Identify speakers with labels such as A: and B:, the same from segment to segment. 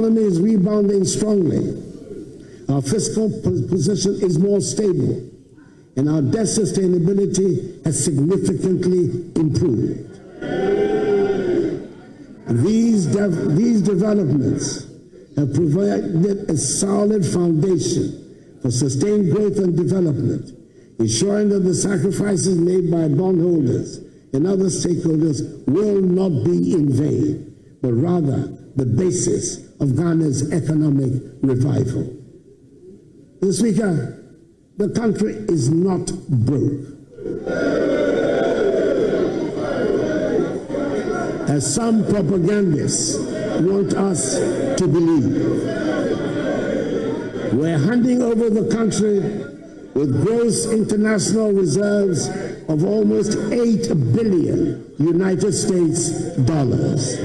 A: economy is rebounding strongly. Our fiscal position is more stable, and our debt sustainability has significantly improved. These developments have provided a solid foundation for sustained growth and development, ensuring that the sacrifices made by bondholders and other stakeholders will not be in vain, but rather the basis of Ghana's economic revival. Mr. Speaker, the country is not broke, as some propagandists want us to believe. We're handing over the country with gross international reserves of almost $8 billion United States dollars.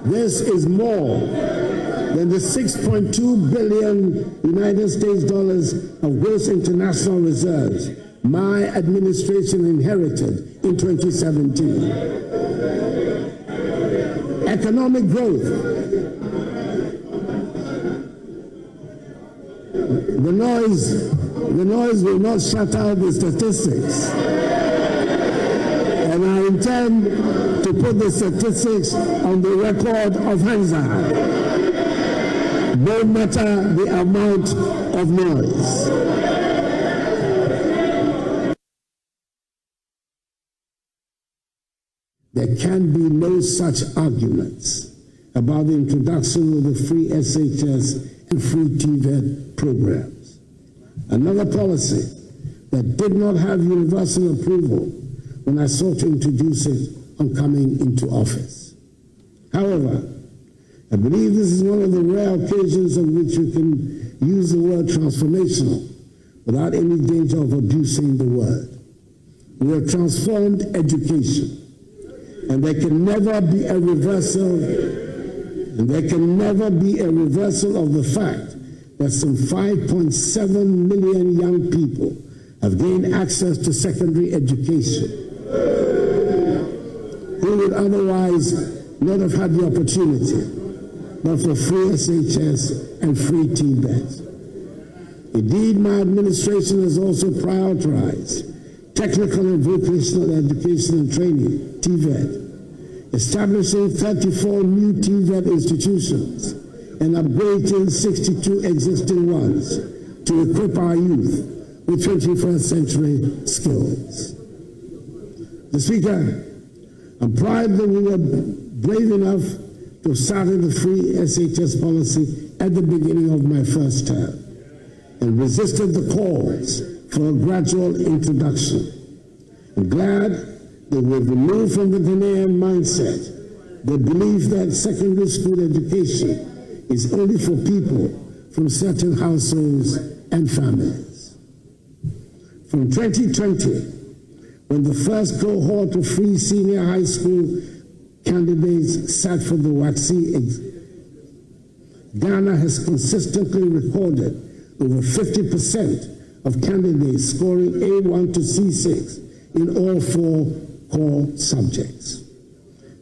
A: This is more than the $6.2 billion United States dollars of gross international reserves my administration inherited in 2017. Economic growth. The noise will not shut out the statistics. And I intend to put the statistics on the record of Hansard, no matter the amount of noise. There can be no such arguments about the introduction of the free SHS and free TVET programs. Another policy that did not have universal approval when I sought to introduce it on coming into office. However, I believe this is one of the rare occasions on which we can use the word transformational without any danger of abusing the word. We have transformed education, and there can never be a reversal, of the fact that some 5.7 million young people have gained access to secondary education who would otherwise not have had the opportunity, but for free SHS and free TVET. Indeed, my administration has also prioritized technical and vocational education and training, TVET, establishing 34 new TVET institutions and upgrading 62 existing ones to equip our youth with 21st century skills. Mr. Speaker, I'm proud that we were brave enough to have started the free SHS policy at the beginning of my first term and resisted the calls for a gradual introduction. I'm glad that we've removed from the Ghanaian mindset the belief that secondary school education is only for people from certain households and families. From 2020, when the first cohort of free senior high school candidates sat for the WACC, Ghana has consistently recorded over 50% of candidates scoring A1 to C6 in all 4 core subjects.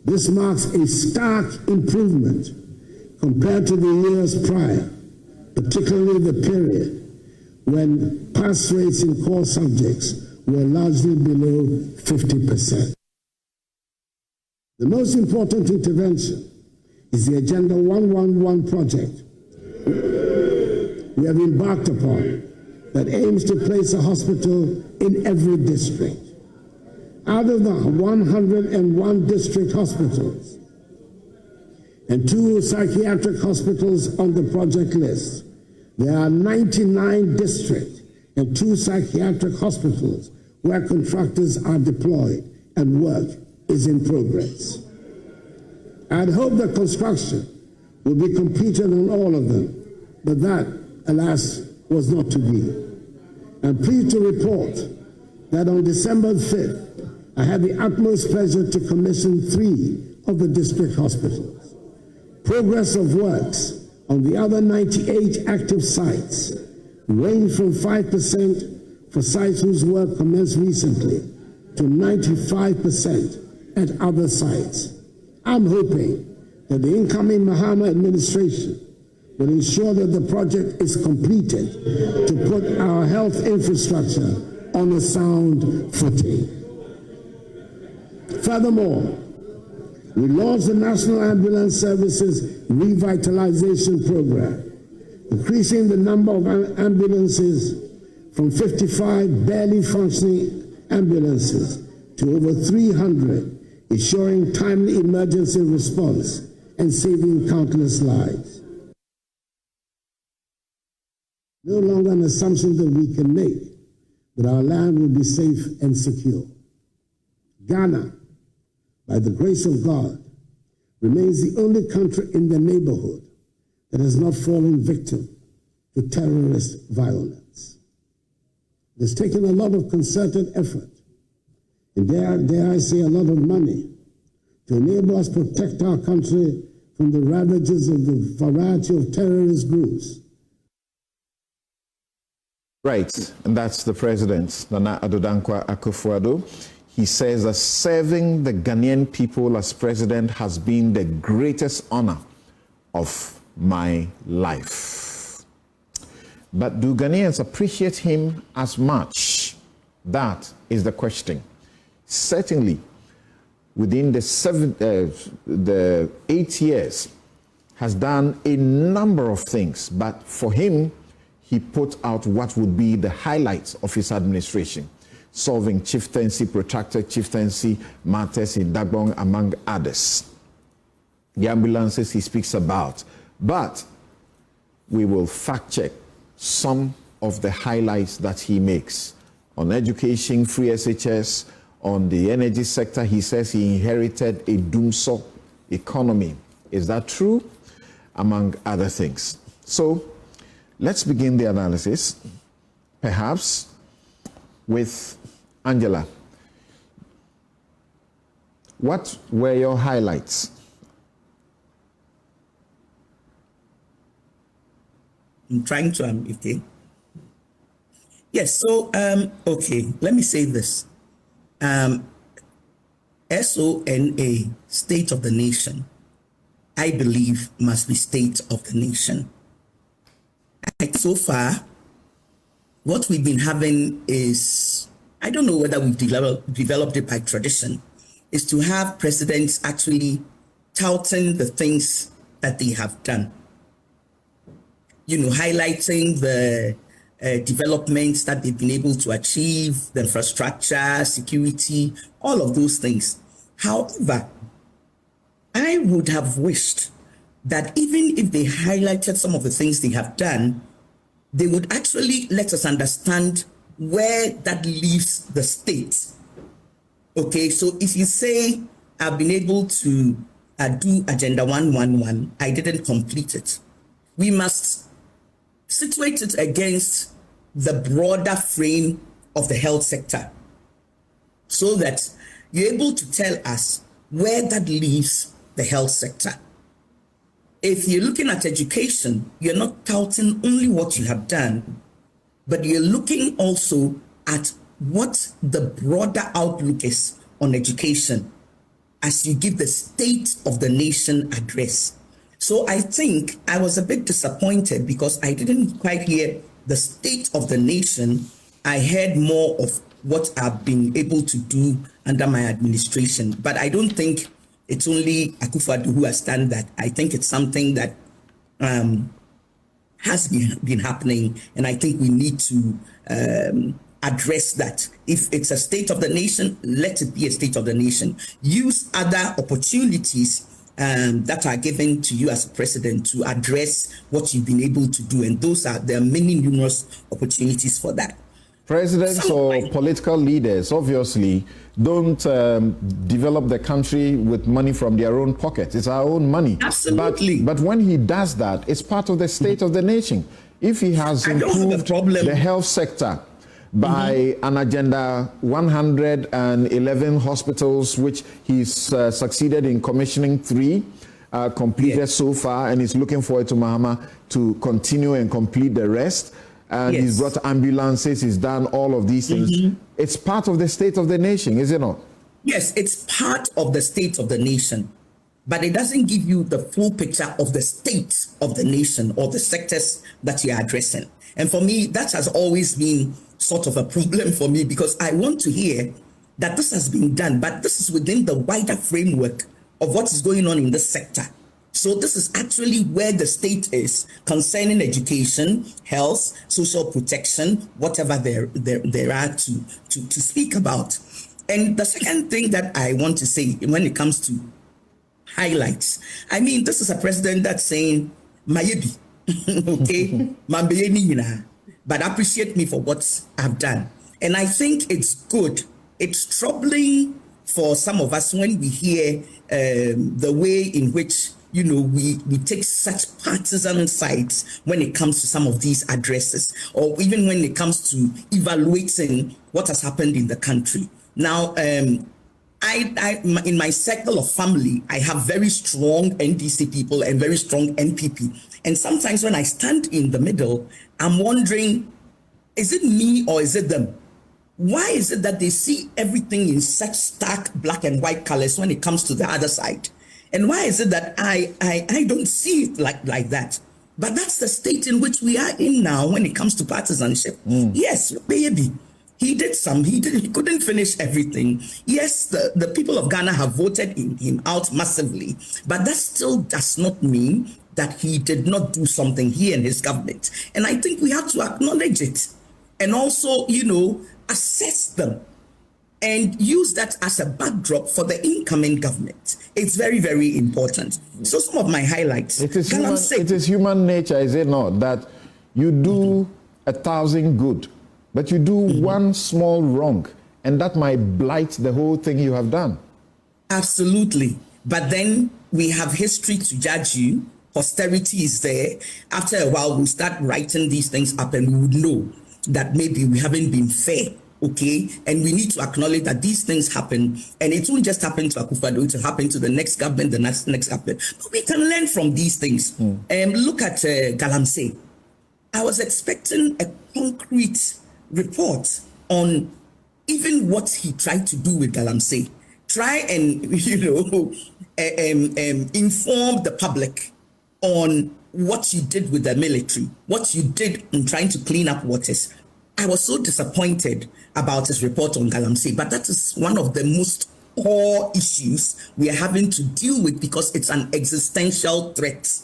A: This marks a stark improvement compared to the years prior, particularly the period when pass rates in core subjects were largely below 50%. The most important intervention is the Agenda 111 project we have embarked upon that aims to place a hospital in every district. Out of the 101 district hospitals and 2 psychiatric hospitals on the project list, there are 99 district and 2 psychiatric hospitals where contractors are deployed and work is in progress. I'd hoped that construction would be completed on all of them, but that, alas, was not to be. I'm pleased to report that on December 5th, I had the utmost pleasure to commission 3 of the district hospitals. Progress of works on the other 98 active sites range from 5% for sites whose work commenced recently to 95% at other sites. I'm hoping that the incoming Mahama administration will ensure that the project is completed to put our health infrastructure on a sound footing. Furthermore, we launched the National Ambulance Services Revitalization Program, increasing the number of ambulances from 55 barely functioning ambulances to over 300, ensuring timely emergency response and saving countless lives. No longer an assumption that we can make that our land will be safe and secure. Ghana, by the grace of God, remains the only country in the neighborhood that has not fallen victim to terrorist violence. It has taken a lot of concerted effort, and dare I say a lot of money, to enable us to protect our country from the ravages of the variety of terrorist groups.
B: Right, and that's the president, Nana Addo Dankwa Akufo-Addo. He says that serving the Ghanaian people as president has been the greatest honor of my life. But do Ghanaians appreciate him as much? That is the question. Certainly, within the 8 years, has done a number of things, but for him, he put out what would be the highlights of his administration, solving chieftaincy, protracted chieftaincy matters in Dagbon, among others. The ambulances he speaks about. But we will fact check some of the highlights that he makes. On education, free SHS, on the energy sector, he says he inherited a doomsday economy. Is that true? Among other things. So let's begin the analysis, perhaps with Angela. What were your highlights?
C: I'm trying to okay. Yes, so okay, let me say this. SONA, State of the Nation, I believe must be State of the Nation. And so far, what we've been having is, I don't know whether we've developed it by tradition, is to have presidents actually touting the things that they have done. You know, highlighting the developments that they've been able to achieve, the infrastructure, security, all of those things. However, I would have wished that even if they highlighted some of the things they have done, they would actually let us understand where that leaves the state. Okay, so if you say, I've been able to do Agenda 111, I didn't complete it. We must situate it against the broader frame of the health sector so that you're able to tell us where that leaves the health sector. If you're looking at education, you're not touting only what you have done, but you're looking also at what the broader outlook is on education as you give the State of the Nation address. So I think I was a bit disappointed because I didn't quite hear the State of the Nation. I heard more of what I've been able to do under my administration. But I don't think it's only Akufo-Addo who has done that. I think it's something that has been happening, and I think we need to address that. If it's a State of the Nation, let it be a State of the Nation. Use other opportunities that are given to you as a president to address what you've been able to do, and there are many numerous opportunities for that.
B: Presidents or political leaders obviously don't develop the country with money from their own pocket. It's our own money.
C: Absolutely.
B: But when he does that, it's part of the State of the Nation. If he has improved the health sector by an Agenda 111 hospitals, which he's succeeded in commissioning 3, completed so far, and he's looking forward to Mahama to continue and complete the rest. And he's brought ambulances, he's done all of these things. It's part of the State of the Nation, is it not?
C: Yes, it's part of the state of the nation, but it doesn't give you the full picture of the state of the nation or the sectors that you're addressing. And for me, that has always been sort of a problem for me, because I want to hear that this has been done, but this is within the wider framework of what is going on in this sector. So this is actually where the state is concerning education, health, social protection, whatever there are to speak about. And the second thing that I want to say when it comes to highlights, I mean, this is a president that's saying, Mayebi, okay, Mambeyeni, but appreciate me for what I've done. And I think it's good. It's troubling for some of us when we hear the way in which, you know, we take such partisan sides when it comes to some of these addresses, or even when it comes to evaluating what has happened in the country. Now, I in my circle of family, I have very strong NDC people and very strong NPP. And sometimes when I stand in the middle, I'm wondering, is it me or is it them? Why is it that they see everything in such stark black and white colors when it comes to the other side? And why is it that I don't see it like that? But that's the state in which we are in now when it comes to partisanship. Yes, baby. He couldn't finish everything. Yes, the people of Ghana have voted him out massively, but that still does not mean that he did not do something, he and his government. And I think we have to acknowledge it and also, you know, assess them and use that as a backdrop for the incoming government. It's very, very important. So some of my highlights.
B: It is human nature, is it not, that you do 1,000 good, but you do one small wrong, and that might blight the whole thing you have done.
C: Absolutely. But then we have history to judge you. Posterity is there. After a while, we'll start writing these things up and we would know that maybe we haven't been fair. Okay, and we need to acknowledge that these things happen, and it won't just happen to Akufo-Addo, it will happen to the next government, the next government. But we can learn from these things. Look at Galamsey. I was expecting a concrete report on even what he tried to do with Galamsey. Try and, you know, inform the public on what you did with the military, what you did in trying to clean up waters. I was so disappointed about his report on Galamsey, but that is one of the most core issues we are having to deal with, because it's an existential threat.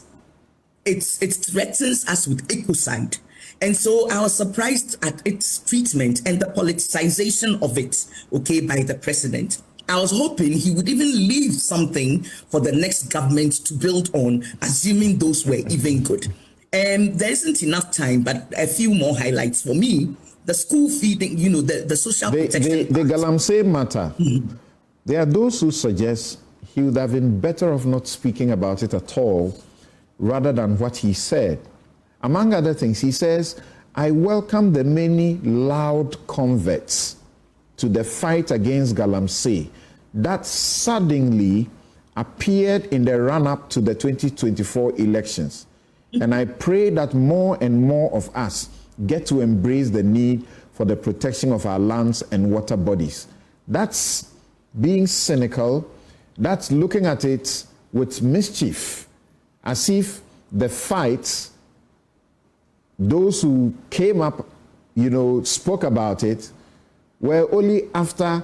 C: It threatens us with ecocide. And so I was surprised at its treatment and the politicization of it, okay, by the president. I was hoping he would even leave something for the next government to build on, assuming those were even good. There isn't enough time, but a few more highlights for me. The school feeding, you know, the social protection.
B: The Galamsey matter, there are those who suggest he would have been better off not speaking about it at all, rather than what he said. Among other things, he says, I welcome the many loud converts to the fight against Galamsey that suddenly appeared in the run-up to the 2024 elections. And I pray that more and more of us get to embrace the need for the protection of our lands and water bodies. That's being cynical. That's looking at it with mischief, as if the fight, those who came up, you know, spoke about it, were only after,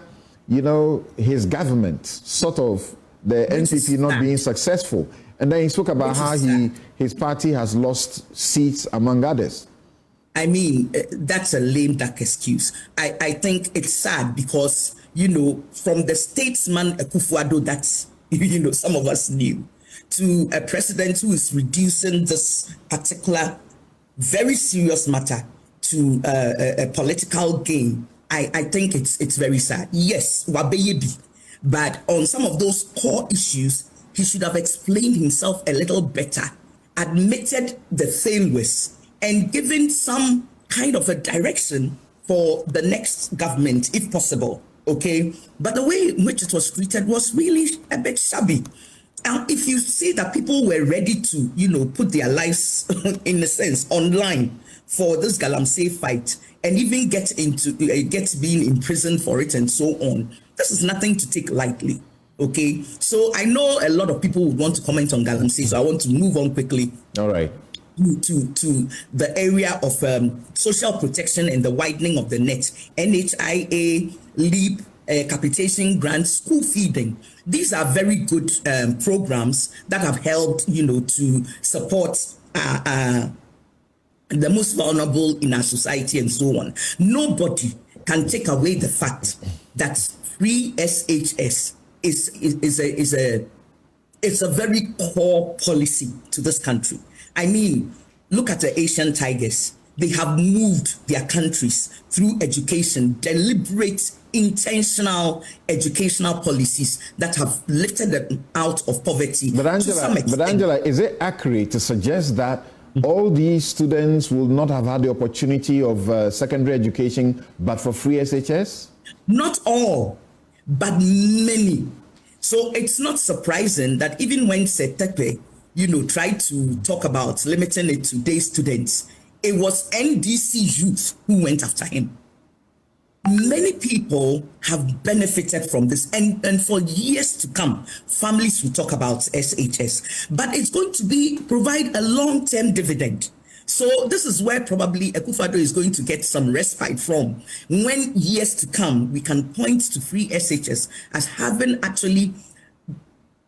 B: you know, his government, sort of the NPP not being successful. And then he spoke about how his party has lost seats, among others.
C: I mean, that's a lame duck excuse. I think it's sad because, you know, from the statesman Akufo-Addo that, you know, some of us knew, to a president who is reducing this particular very serious matter to a political game, I think it's very sad. Yes, wabeyebi, but on some of those core issues, he should have explained himself a little better, admitted the failures, and given some kind of a direction for the next government, if possible, okay? But the way in which it was treated was really a bit shabby. And if you see that people were ready to, you know, put their lives, in a sense, online for this Galamsey fight, and even get being imprisoned for it and so on, This is nothing to take lightly. Okay, so I know a lot of people would want to comment on Galamsey, so I want to move on quickly.
B: All right.
C: To the area of social protection and the widening of the net, NHIA, LEAP, capitation grants, school feeding. These are very good programs that have helped, to support the most vulnerable in our society and so on. Nobody can take away the fact that free SHS is a very core policy to this country. I mean, look at the Asian tigers. They have moved their countries through education, deliberate, intentional educational policies that have lifted them out of poverty.
B: But Angela, is it accurate to suggest that all these students will not have had the opportunity of secondary education but for free SHS?
C: Not all, but many. So it's not surprising that even when Setepe, tried to talk about limiting it to day students, it was NDC youth who went after him. Many people have benefited from this, and for years to come, families will talk about SHS, but it's going to provide a long-term dividend. So this is where probably Akufo-Addo is going to get some respite from. When years to come, we can point to free SHS as having actually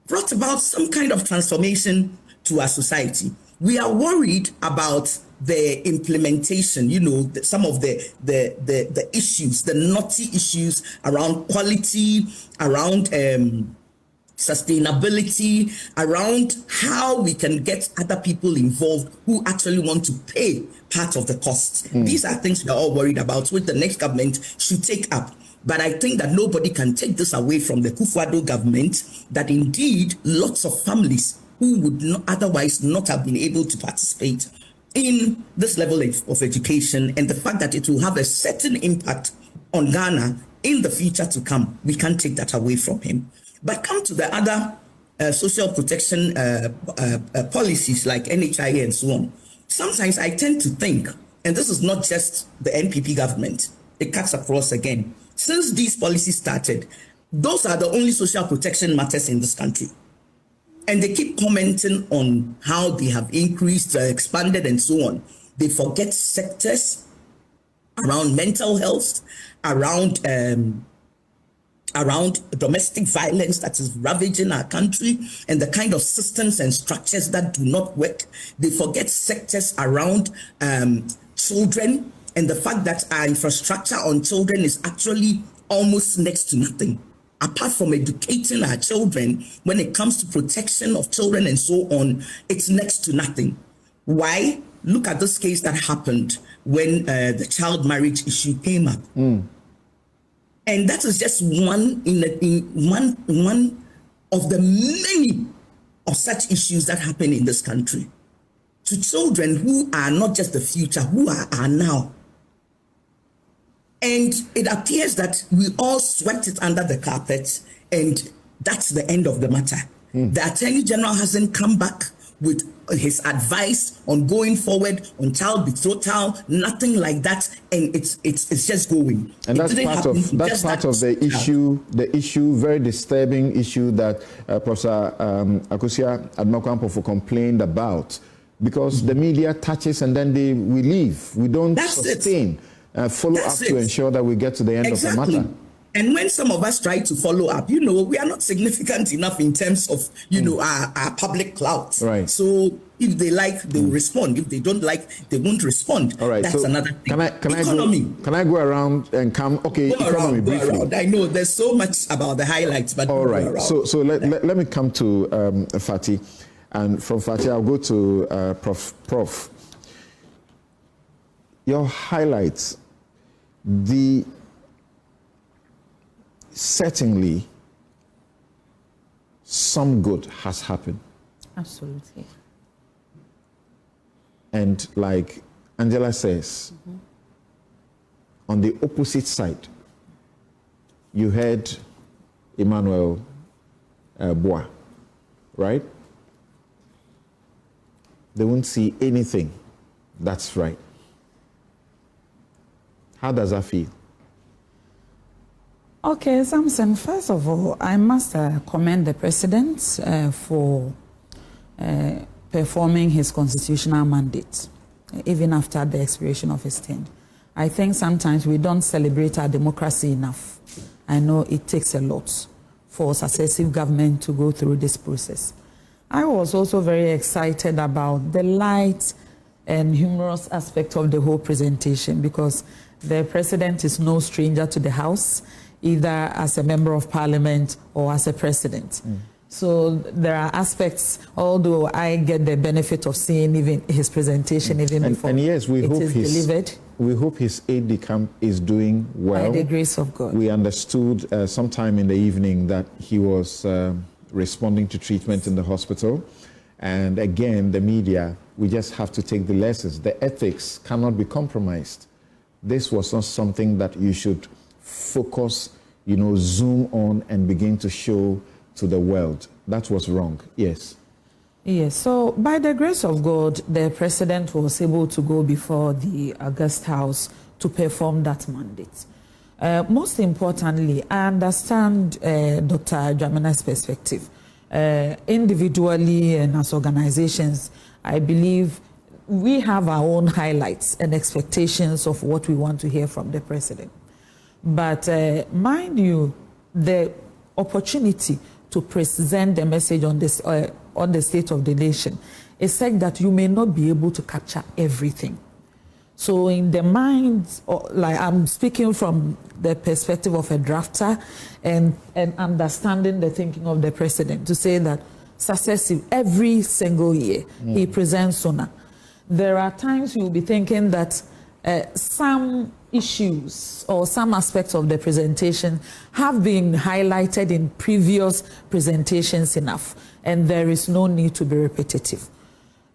C: brought about some kind of transformation to our society. We are worried about the implementation, some of the issues, the knotty issues around quality, around sustainability, around how we can get other people involved who actually want to pay part of the cost. These are things we are all worried about, which the next government should take up. But I think that nobody can take this away from the Akufo-Addo government, that indeed lots of families who would not otherwise not have been able to participate in this level of education, and the fact that it will have a certain impact on Ghana in the future to come, we can't take that away from him. But come to the other social protection policies like NHIA and so on. Sometimes I tend to think, and this is not just the NPP government, it cuts across again. Since these policies started, those are the only social protection matters in this country. And they keep commenting on how they have increased, expanded, and so on. They forget sectors around mental health, around domestic violence that is ravaging our country, and the kind of systems and structures that do not work. They forget sectors around children, and the fact that our infrastructure on children is actually almost next to nothing. Apart from educating our children, when it comes to protection of children and so on, it's next to nothing. Why? Look at this case that happened when the child marriage issue came up. And that is just one of the many of such issues that happen in this country to children who are not just the future, who are now. And it appears that we all swept it under the carpet, and that's the end of the matter. The Attorney General hasn't come back with his advice on going forward on child betrothal, nothing like that, and it's just going.
B: And that's part of the issue, very disturbing issue that Professor Akosua Admakwan-Pofu complained about, because the media touches and then we leave. We don't sustain. Follow up to ensure that we get to the end of the matter.
C: And when some of us try to follow up, we are not significant enough in terms of, our public clout.
B: Right.
C: So if they like, they will respond. If they don't like, they won't respond.
B: All right.
C: That's
B: so
C: another thing.
B: Can I go around and come? Okay, economy briefly.
C: I know there's so much about the highlights, but
B: all right. So let me come to Fatih, and from Fatih I'll go to Prof. Your highlights. Certainly some good has happened.
D: Absolutely.
B: And like Angela says, on the opposite side, you heard Emmanuel Bois, right? They won't see anything that's right. How does that feel?
D: Okay, Samson, first of all, I must commend the President for performing his constitutional mandate, even after the expiration of his term. I think sometimes we don't celebrate our democracy enough. I know it takes a lot for successive government to go through this process. I was also very excited about the light and humorous aspect of the whole presentation, because the President is no stranger to the House, either as a member of Parliament or as a President. So there are aspects, although I get the benefit of seeing even his presentation even before
B: and yes, we
D: it
B: hope
D: is delivered.
B: We hope his aide-de-camp is doing well.
D: By the grace of God.
B: We understood sometime in the evening that he was responding to treatment in the hospital. And again, the media, we just have to take the lessons. The ethics cannot be compromised. This was not something that you should focus, zoom on and begin to show to the world. That was wrong. Yes.
D: Yes, so by the grace of God, the President was able to go before the August House to perform that mandate. Most importantly, I understand Dr. Dwamina's perspective. Individually and as organizations, I believe we have our own highlights and expectations of what we want to hear from the President. But mind you, the opportunity to present the message on this on the state of the nation is such that you may not be able to capture everything. So in the minds, like I'm speaking from the perspective of a drafter and understanding the thinking of the President, to say that successive every single year he presents SONA. There are times you'll be thinking that some issues or some aspects of the presentation have been highlighted in previous presentations enough, and there is no need to be repetitive.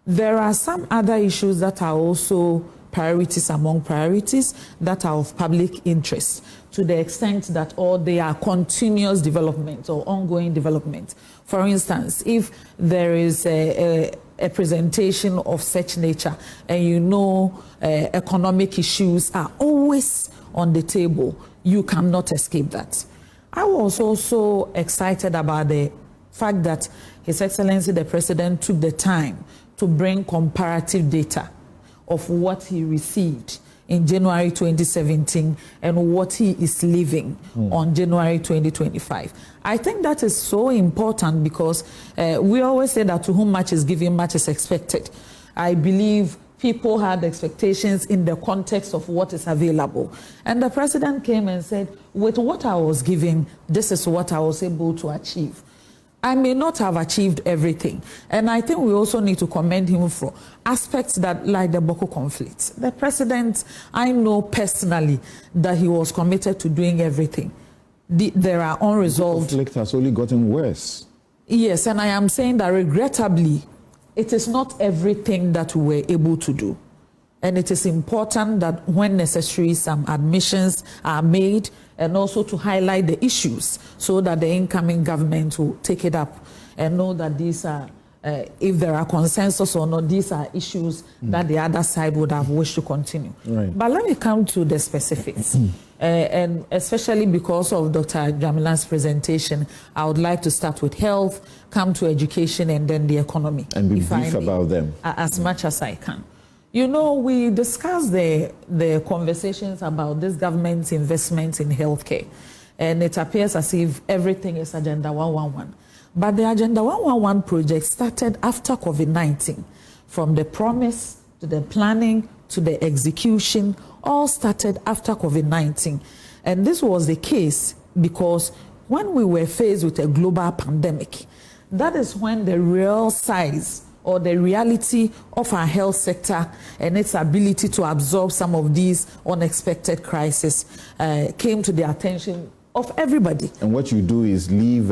D: There are some other issues that are also priorities among priorities that are of public interest, to the extent that they are continuous development or ongoing development. For instance, if there is a presentation of such nature and economic issues are always on the table, you cannot escape that. I was also excited about the fact that His Excellency the President took the time to bring comparative data of what he received in January 2017 and what he is leaving on January 2025. I think that is so important because we always say that to whom much is given, much is expected. I believe people had expectations in the context of what is available. And the President came and said, with what I was given, this is what I was able to achieve. I may not have achieved everything. And I think we also need to commend him for aspects that, like the Boko conflict. The President, I know personally that he was committed to doing everything. There are unresolved...
B: The conflict has only gotten worse.
D: Yes, and I am saying that regrettably, it is not everything that we were able to do. And it is important that when necessary, some admissions are made, and also to highlight the issues so that the incoming government will take it up and know that these are, if there are consensus or not, these are issues that the other side would have wished to continue.
B: Right.
D: But let me come to the specifics. And especially because of Dr. Dwamina's presentation, I would like to start with health, come to education, and then the economy.
B: And be brief about them.
D: As much as I can. We discussed the conversations about this government's investments in healthcare, and it appears as if everything is Agenda 111. But the Agenda 111 project started after COVID-19. From the promise to the planning to the execution, all started after COVID-19. And this was the case because when we were faced with a global pandemic, that is when the real size or the reality of our health sector and its ability to absorb some of these unexpected crises came to the attention of everybody.
B: And what you do is leave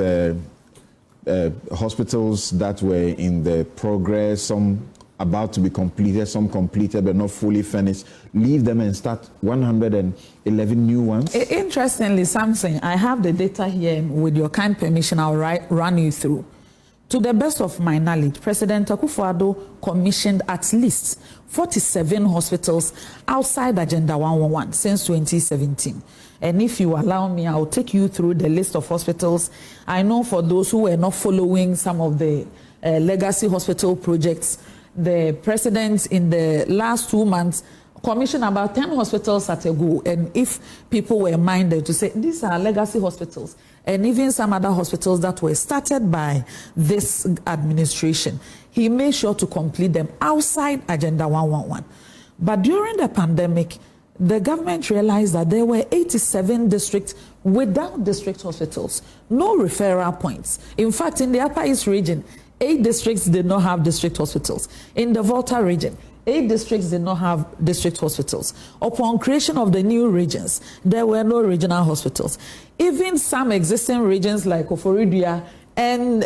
B: hospitals that were in the progress, some about to be completed, some completed but not fully finished, leave them and start 111 new ones?
D: Interestingly, Samson, I have the data here. With your kind permission, I'll run you through. To the best of my knowledge, President Akufo-Addo commissioned at least 47 hospitals outside Agenda 111 since 2017. And if you allow me, I'll take you through the list of hospitals. I know for those who were not following some of the legacy hospital projects, the president in the last 2 months commissioned about 10 hospitals at a go. And if people were minded to say, these are legacy hospitals, and even some other hospitals that were started by this administration, he made sure to complete them outside Agenda 111. But during the pandemic, the government realized that there were 87 districts without district hospitals, no referral points. In fact, in the Upper East region, 8 districts did not have district hospitals. In the Volta region, 8 districts did not have district hospitals. Upon creation of the new regions, there were no regional hospitals. Even some existing regions like Oforidua and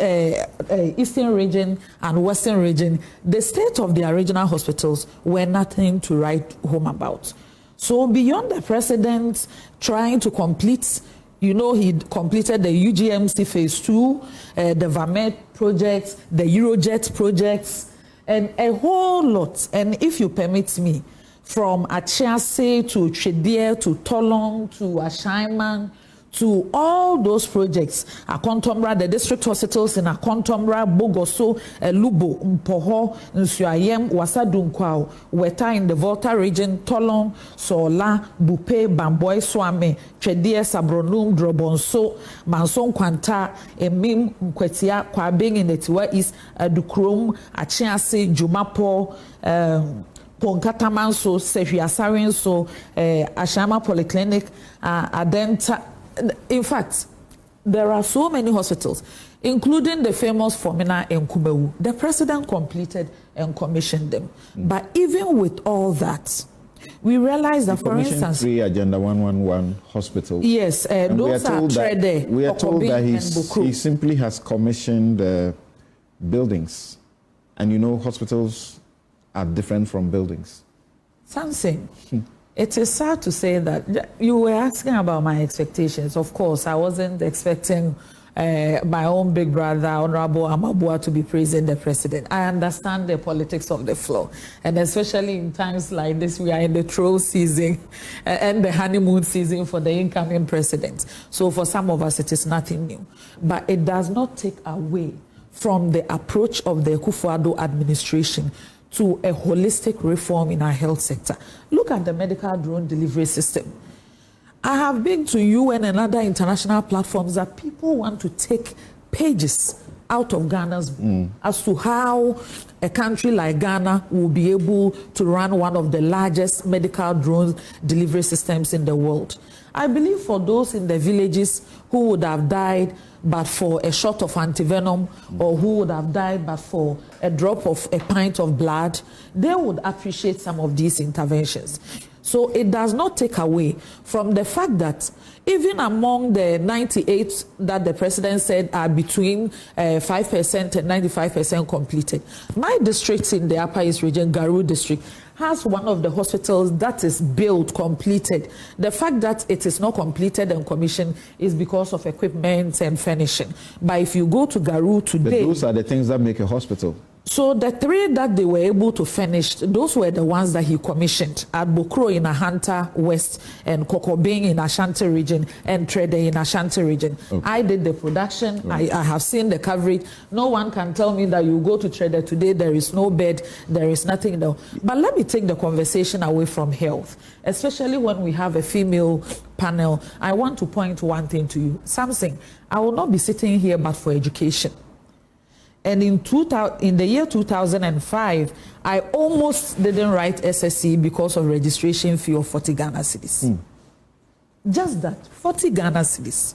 D: Eastern region and Western region, the state of their regional hospitals were nothing to write home about. So beyond the president trying to complete, you know, he completed the UGMC phase 2, the VAMED projects, the Eurojet projects, and a whole lot. And if you permit me, from Achiase to Chedie to Tolong to Ashaiman to all those projects, Akontomra, the district hospitals in Akontomra, Bogoso, Lubo, Mpoho, Nsuayem, Wasadunkwao, Weta in the Volta region, Tolong, Sola, Bupe, Bamboy, Swame, Chedie, Sabronum, Drobonso, Manson Kwanta, Emim, Mkwetia, Kwabing in the Tiwa East, Dukrum, Achiase, Jumapo, Ponkatamanso, Sehuasarinso, Ashama Polyclinic, Adenta. In fact, there are so many hospitals, including the famous Fomina in Kumewu. The president completed and commissioned them. But even with all that, we realize that, for instance,
B: 3 Agenda 111 hospitals.
D: Yes, those are Trede.
B: We are told that he simply has commissioned buildings. And you know, hospitals are different from buildings.
D: Something. It is sad to say that you were asking about my expectations. Of course, I wasn't expecting my own big brother, Honorable Amabua, to be praising the president. I understand the politics of the floor. And especially in times like this, we are in the troll season and the honeymoon season for the incoming president. So for some of us, it is nothing new. But it does not take away from the approach of the Akufo-Addo administration to a holistic reform in our health sector. Look at the medical drone delivery system. I have been to UN and other international platforms that people want to take pages out of Ghana's book as to how a country like Ghana will be able to run one of the largest medical drone delivery systems in the world. I believe for those in the villages who would have died but for a shot of antivenom, or who would have died but for a drop of a pint of blood, they would appreciate some of these interventions. So it does not take away from the fact that even among the 98 that the president said are between 5% and 95% completed, my district in the Upper East region, Garu district, has one of the hospitals that is built, completed. The fact that it is not completed and commissioned is because of equipment and furnishing. But if you go to Garu today...
B: But those are the things that make a hospital.
D: So the 3 that they were able to finish, those were the ones that he commissioned at Bokro in Ahanta West and Kokobing in Ashanti region and Trede in Ashanti region. Okay. I did the production. Right. I have seen the coverage. No one can tell me that you go to Trede today, there is no bed, there is nothing there. But let me take the conversation away from health, especially when we have a female panel. I want to point one thing to you. Something, I will not be sitting here but for education. And in the year 2005, I almost didn't write SSC because of registration fee of 40 Ghana cedis. Just that, 40 Ghana cedis.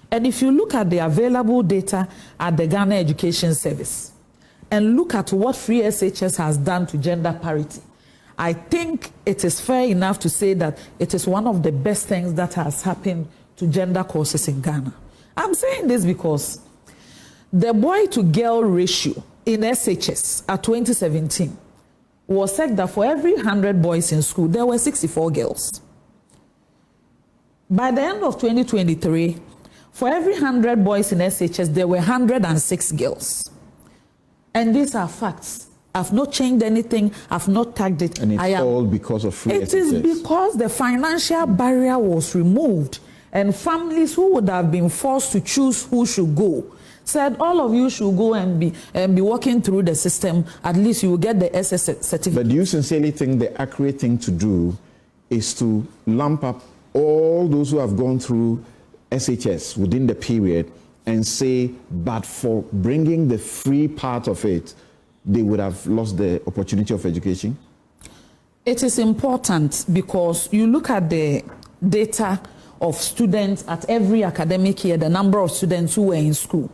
D: And if you look at the available data at the Ghana Education Service and look at what free SHS has done to gender parity, I think it is fair enough to say that it is one of the best things that has happened to gender courses in Ghana. I'm saying this because the boy-to-girl ratio in SHS at 2017 was said that for every 100 boys in school, there were 64 girls. By the end of 2023, For every 100 boys in SHS, there were 106 girls. And these are facts. I've not changed anything. I've not tagged it.
B: And it's all because of free
D: It is
B: SHS.
D: because the financial barrier was removed, and families who would have been forced to choose who should go said, all of you should go and be walking through the system. At least you will get the SS certificate.
B: But do you sincerely think the accurate thing to do is to lump up all those who have gone through SHS within the period and say, but for bringing the free part of it, they would have lost the opportunity of education?
D: It is important because you look at the data of students at every academic year, the number of students who were in school,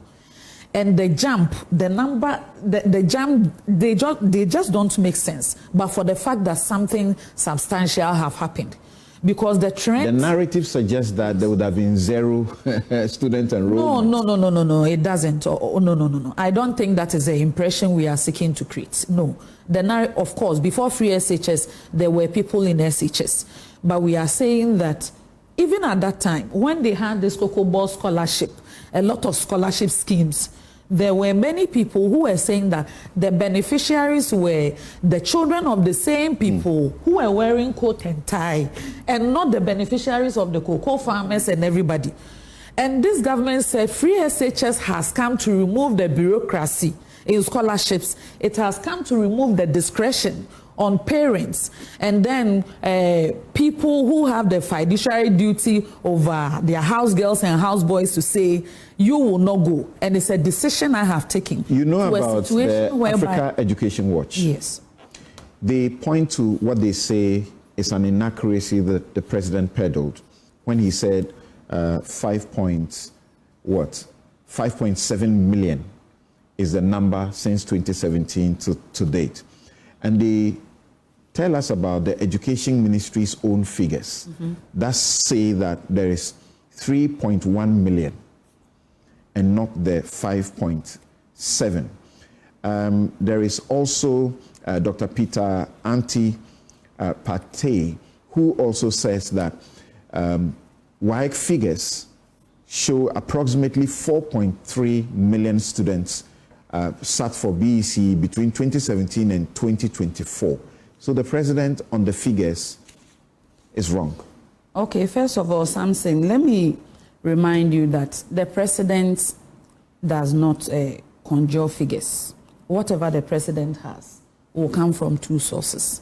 D: and the jump, the number, the jump, they just don't make sense. But for the fact that something substantial have happened, because the trend,
B: the narrative suggests that there would have been zero student enrollment.
D: No, it doesn't. No. I don't think that is the impression we are seeking to create. No, of course, before free SHS, there were people in SHS, but we are saying that even at that time, when they had this Cocoa Ball scholarship, a lot of scholarship schemes, there were many people who were saying that the beneficiaries were the children of the same people who were wearing coat and tie, and not the beneficiaries of the cocoa farmers and everybody. And this government said free SHS has come to remove the bureaucracy in scholarships. It has come to remove the discretion on parents, and then people who have the fiduciary duty over their house girls and house boys to say, you will not go. And it's a decision I have taken.
B: You know about the Africa Education Watch?
D: Yes.
B: They point to what they say is an inaccuracy that the president peddled when he said 5.7 million is the number since 2017 to date. And they tell us about the Education Ministry's own figures that say that there is 3.1 million and not the 5.7. There is also Dr. Peter Pate, who also says that WAEC figures show approximately 4.3 million students sat for BEC between 2017 and 2024. So the president on the figures is wrong.
E: Okay, first of all, Samson, let me remind you that the president does not conjure figures. Whatever the president has will come from two sources.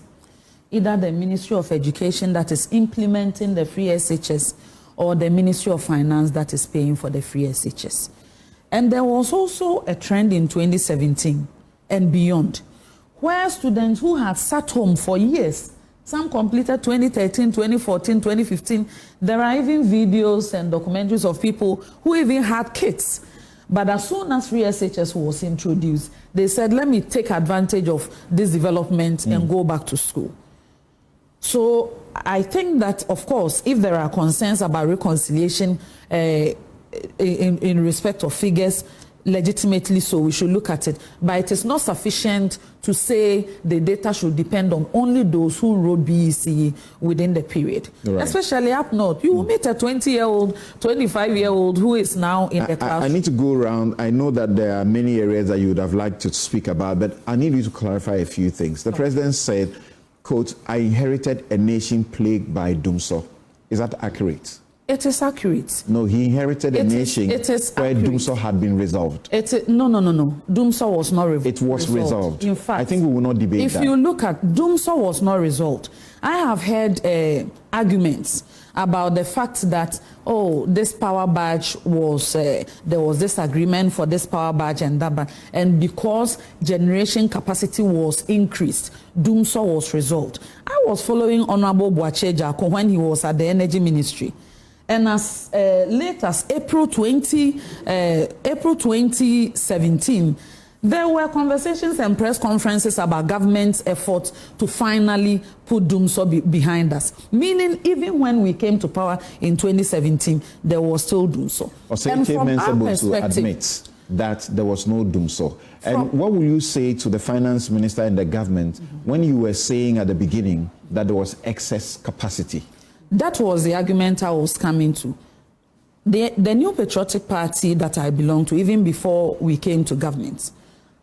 E: Either the Ministry of Education that is implementing the free SHS, or the Ministry of Finance that is paying for the free SHS. And there was also a trend in 2017 and beyond, where students who had sat home for years, some completed 2013, 2014, 2015, there are even videos and documentaries of people who even had kids. But as soon as free SHS was introduced, they said, let me take advantage of this development and go back to school. So I think that, of course, if there are concerns about reconciliation in respect of figures, legitimately so, we should look at it. But it is not sufficient to say the data should depend on only those who wrote BEC within the period. Right. Especially up north. You will meet a 20-year-old, 25-year-old who is now in the classroom.
B: I need to go around. I know that there are many areas that you would have liked to speak about, but I need you to clarify a few things. The president said, quote, I inherited a nation plagued by doomsaw. Is that accurate?
D: It is accurate.
B: No, he inherited a nation where doomsaw had been resolved.
D: No. Doomsaw was not resolved.
B: It was resolved.
D: In fact,
B: I think we will not debate that.
D: If you look at doomsaw was not resolved. I have heard arguments about the fact that, this power badge was, there was this agreement for this power badge and that, and because generation capacity was increased, doomsaw was resolved. I was following Honorable Boache Jako when he was at the Energy Ministry. And as late as April 2017, there were conversations and press conferences about government's efforts to finally put doomsaw behind us. Meaning, even when we came to power in 2017, there was still doomsaw.
B: And from our perspective, admit that there was no doomsaw. And what will you say to the finance minister and the government when you were saying at the beginning that there was excess capacity?
D: That was the argument I was coming to.
E: The New Patriotic Party that I belong to, even before we came to government,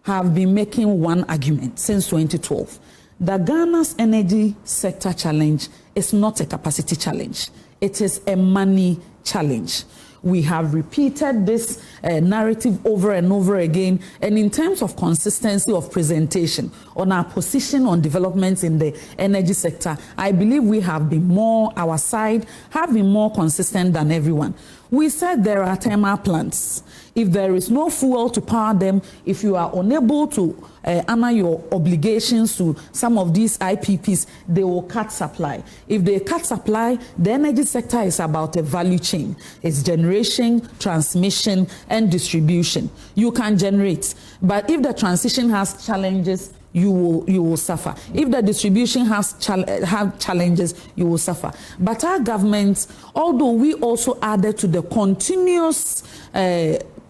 E: have been making one argument since 2012. that Ghana's energy sector challenge is not a capacity challenge. It is a money challenge. We have repeated this narrative over and over again. And in terms of consistency of presentation on our position on developments in the energy sector, I believe we have been more, our side have been more consistent than everyone. We said there are thermal plants. If there is no fuel to power them, if you are unable to honor your obligations to some of these IPPs, they will cut supply. If they cut supply, the energy sector is about a value chain. It's generation, transmission, and distribution. You can generate, but if the transition has challenges, you will suffer. If the distribution has challenges, you will suffer. But our government, although we also added to the continuous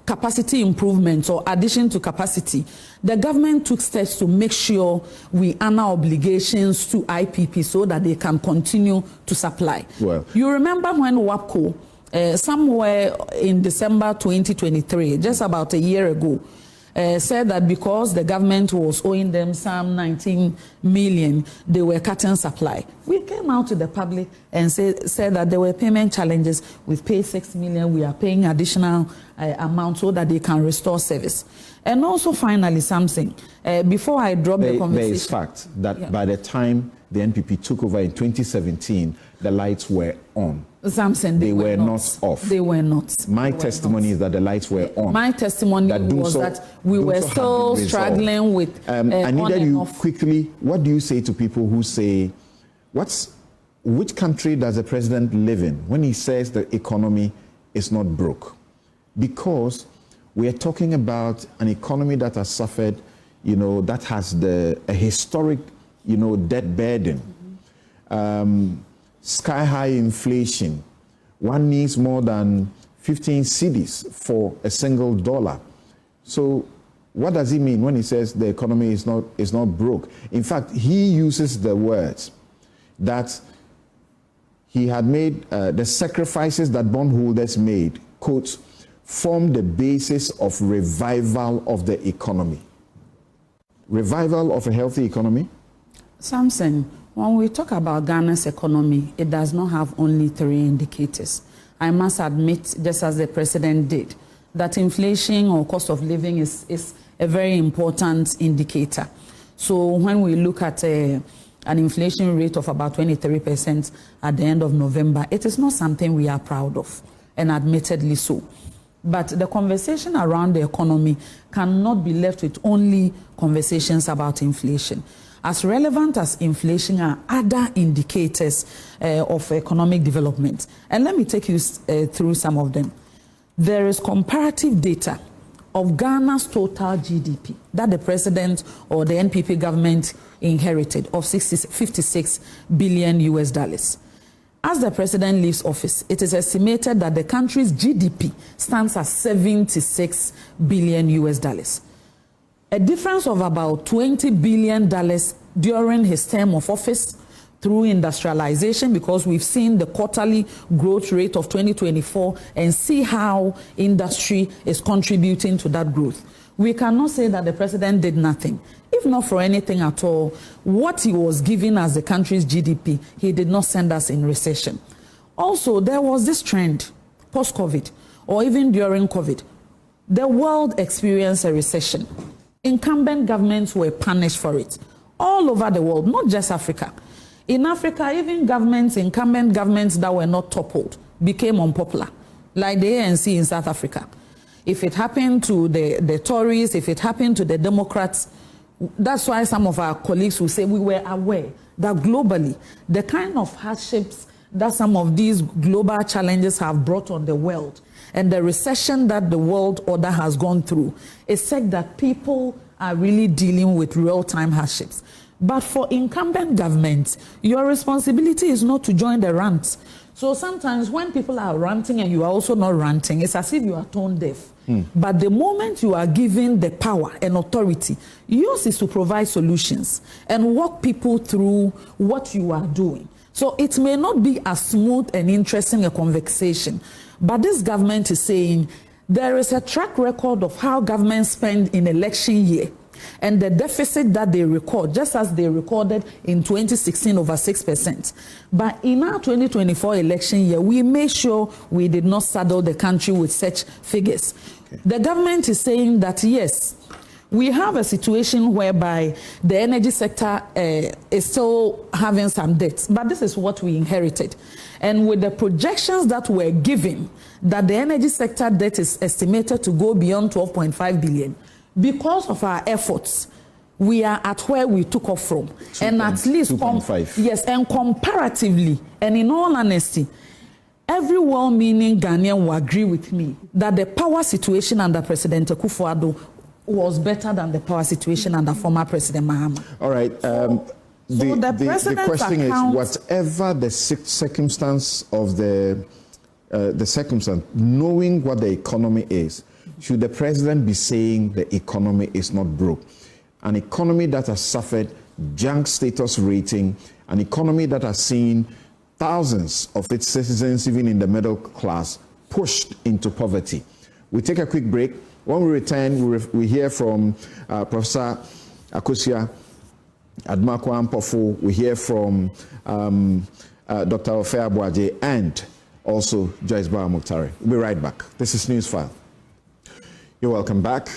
E: capacity improvements or addition to capacity, the government took steps to make sure we honor obligations to IPP so that they can continue to supply. Well, you remember when WAPCO, somewhere in December 2023, just about a year ago, said that because the government was owing them some 19 million, they were cutting supply. We came out to the public and said that there were payment challenges. We've paid 6 million. We are paying additional amount so that they can restore service. And also, finally, something. Before I drop the conversation.
B: There is fact that by the time the NPP took over in 2017, the lights were on.
E: Samson,
B: they were not off.
E: They were not.
B: My testimony is that the lights were on.
E: My testimony was that we were still struggling with
B: I needed you quickly. What do you say to people who say, which country does the president live in when he says the economy is not broke? Because we are talking about an economy that has suffered, that has a historic, debt burden. Sky-high inflation. One needs more than 15 cedis for a single dollar. So what does he mean when he says the economy is not broke? In fact, he uses the words that he had made the sacrifices that bondholders made, quote, form the basis of revival of the economy. Revival of a healthy economy?
E: Samson, when we talk about Ghana's economy, it does not have only 3 indicators. I must admit, just as the president did, that inflation or cost of living is a very important indicator. So when we look at an inflation rate of about 23% at the end of November, it is not something we are proud of, and admittedly so. But the conversation around the economy cannot be left with only conversations about inflation. As relevant as inflation are other indicators of economic development. And let me take you through some of them. There is comparative data of Ghana's total GDP that the president or the NPP government inherited of 56 billion US dollars. As the president leaves office, it is estimated that the country's GDP stands at 76 billion US dollars. A difference of about $20 billion during his term of office through industrialization, because we've seen the quarterly growth rate of 2024 and see how industry is contributing to that growth. We cannot say that the president did nothing. If not for anything at all, what he was giving as the country's GDP, he did not send us in recession. Also, there was this trend post-COVID or even during COVID. The world experienced a recession. Incumbent governments were punished for it all over the world, not just Africa. In Africa, even incumbent governments that were not toppled became unpopular, like the ANC in South Africa. If it happened to the Tories, if it happened to the Democrats, that's why some of our colleagues will say we were aware that globally, the kind of hardships that some of these global challenges have brought on the world and the recession that the world order has gone through, it said that people are really dealing with real-time hardships. But for incumbent governments, your responsibility is not to join the rants. So sometimes when people are ranting and you are also not ranting, it's as if you are tone deaf. But the moment you are given the power and authority, yours is to provide solutions and walk people through what you are doing.
D: So it may not be as smooth and interesting a conversation, but this government is saying there is a track record of how government spend in election year and the deficit that they record, just as they recorded in 2016 over 6%. But in our 2024 election year, we made sure we did not saddle the country with such figures. Okay. The government is saying that, yes, we have a situation whereby the energy sector is still having some debts, but this is what we inherited. And with the projections that were given, that the energy sector debt is estimated to go beyond 12.5 billion, because of our efforts, we are at where we took off from. And at least, yes, and comparatively, and in all honesty, every well-meaning Ghanaian will agree with me that the power situation under President Akufo-Addo was better than the power situation under former President Mahama.
B: All right. The question is, whatever the circumstance of the circumstance, knowing what the economy is, should the president be saying the economy is not broke? An economy that has suffered junk status rating, an economy that has seen thousands of its citizens, even in the middle class, pushed into poverty. We take a quick break. When we return, we hear from Professor Akosua Adumakwa-Ampofo. We hear from Dr. Ofe Abuaje and also Joyce Bawa-Muktari. We'll be right back. This is Newsfile. You're welcome back.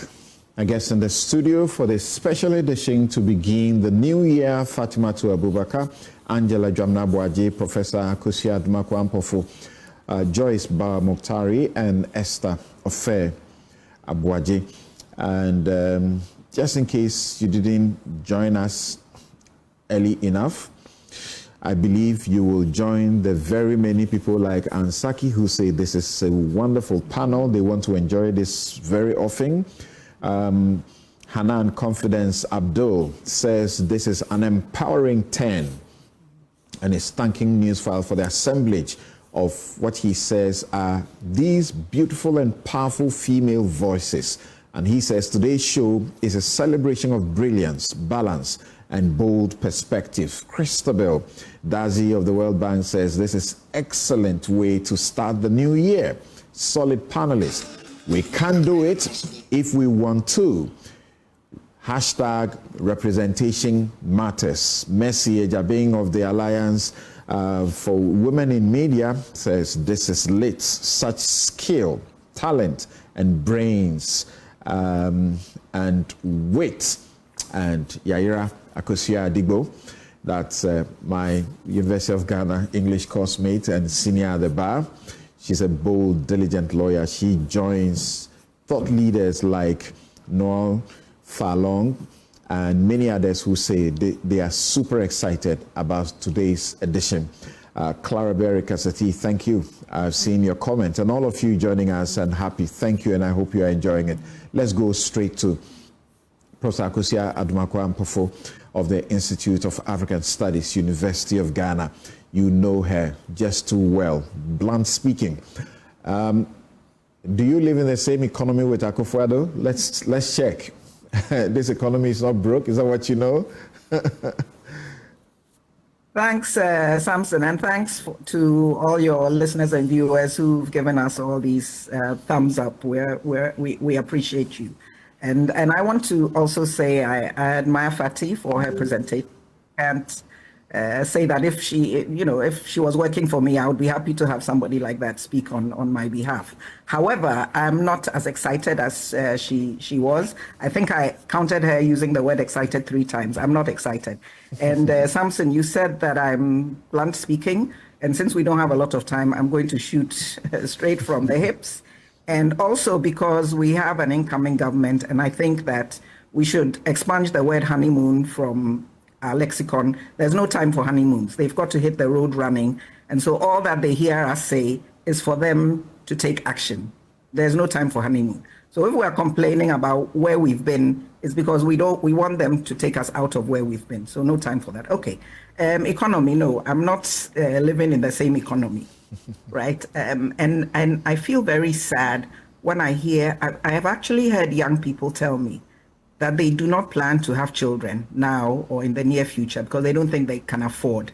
B: I guess in the studio for this special edition to begin the new year, Fatimatu Abubakar, Angela Dwamna-Abuaje, Professor Akosua Adumakwa-Ampofo, Joyce Bawa-Muktari, and Esther Ofe Abuaje. And just in case you didn't join us early enough, I believe you will join the very many people like Ansaki who say this is a wonderful panel. They want to enjoy this very often. Hanan Confidence Abdul says this is an empowering 10 and is thanking Newsfile for the assemblage of what he says are these beautiful and powerful female voices. And he says today's show is a celebration of brilliance, balance, and bold perspective. Christabel Dazi of the World Bank says this is excellent way to start the new year. Solid panelists. We can do it if we want to. Hashtag representation matters. Mercy Ejabing of the Alliance for Women in Media says this is lit. Such skill, talent, and brains and wit. And Yaira Akosua Adigbo, that's my University of Ghana English course mate and senior at the bar. She's a bold, diligent lawyer. She joins thought leaders like Noel Falong and many others who say they are super excited about today's edition. Clara Berry Kasati, thank you. I've seen your comment, and all of you joining us, and happy. Thank you, and I hope you are enjoying it. Let's go straight to Professor Akosua Adumakwa-Ampofo of the Institute of African Studies, University of Ghana. You know her just too well. Blunt speaking. Do you live in the same economy with Akufo-Addo? Let's check. This economy is not broke. Is that what you know?
F: Thanks, Samson, and thanks to all your listeners and viewers who've given us all these thumbs up. We appreciate you. And I want to also say I admire Fatih for her presentation, and say that if she was working for me, I would be happy to have somebody like that speak on my behalf. However, I'm not as excited as she was. I think I counted her using the word excited 3 times. I'm not excited. And Samson, you said that I'm blunt speaking, and since we don't have a lot of time, I'm going to shoot straight from the hips. And also because we have an incoming government, and I think that we should expunge the word honeymoon from our lexicon. There's no time for honeymoons. They've got to hit the road running. And so all that they hear us say is for them to take action. There's no time for honeymoon. So if we're complaining about where we've been, it's because we want them to take us out of where we've been. So no time for that. Okay. Economy, no, I'm not living in the same economy. Right. And I feel very sad when I hear, I have actually heard young people tell me that they do not plan to have children now or in the near future because they don't think they can afford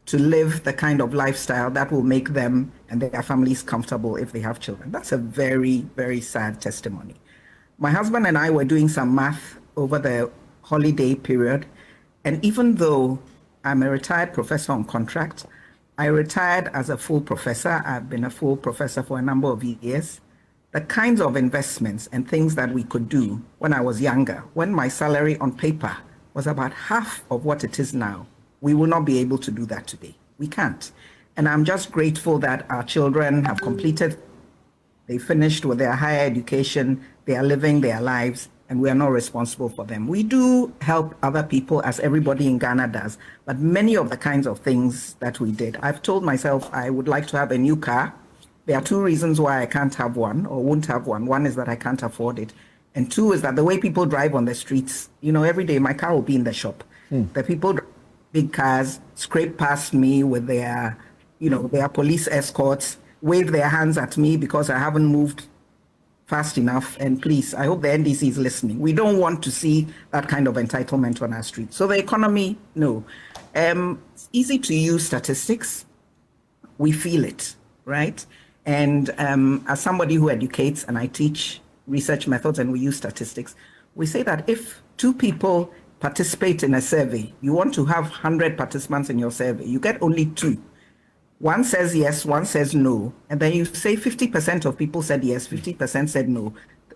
F: to live the kind of lifestyle that will make them and their families comfortable if they have children. That's a very, very sad testimony. My husband and I were doing some math over the holiday period, and even though I'm a retired professor on contract, I retired as a full professor. I've been a full professor for a number of years. The kinds of investments and things that we could do when I was younger, when my salary on paper was about half of what it is now, we will not be able to do that today. We can't. And I'm just grateful that our children have completed, they finished with their higher education, they are living their lives, and we are not responsible for them. We do help other people, as everybody in Ghana does, but many of the kinds of things that we did, I've told myself I would like to have a new car. There are two reasons why I can't have one or won't have one. One is that I can't afford it. And two is that the way people drive on the streets, every day my car will be in the shop. The people drive big cars, scrape past me with their police escorts, wave their hands at me because I haven't moved fast enough. And please, I hope the NDC is listening. We don't want to see that kind of entitlement on our streets. So the economy, no. It's easy to use statistics. We feel it, right? And as somebody who educates and I teach research methods and we use statistics, we say that if two people participate in a survey, you want to have 100 participants in your survey, you get only 2. One says yes, one says no, and then you say 50% of people said yes, 50% said no.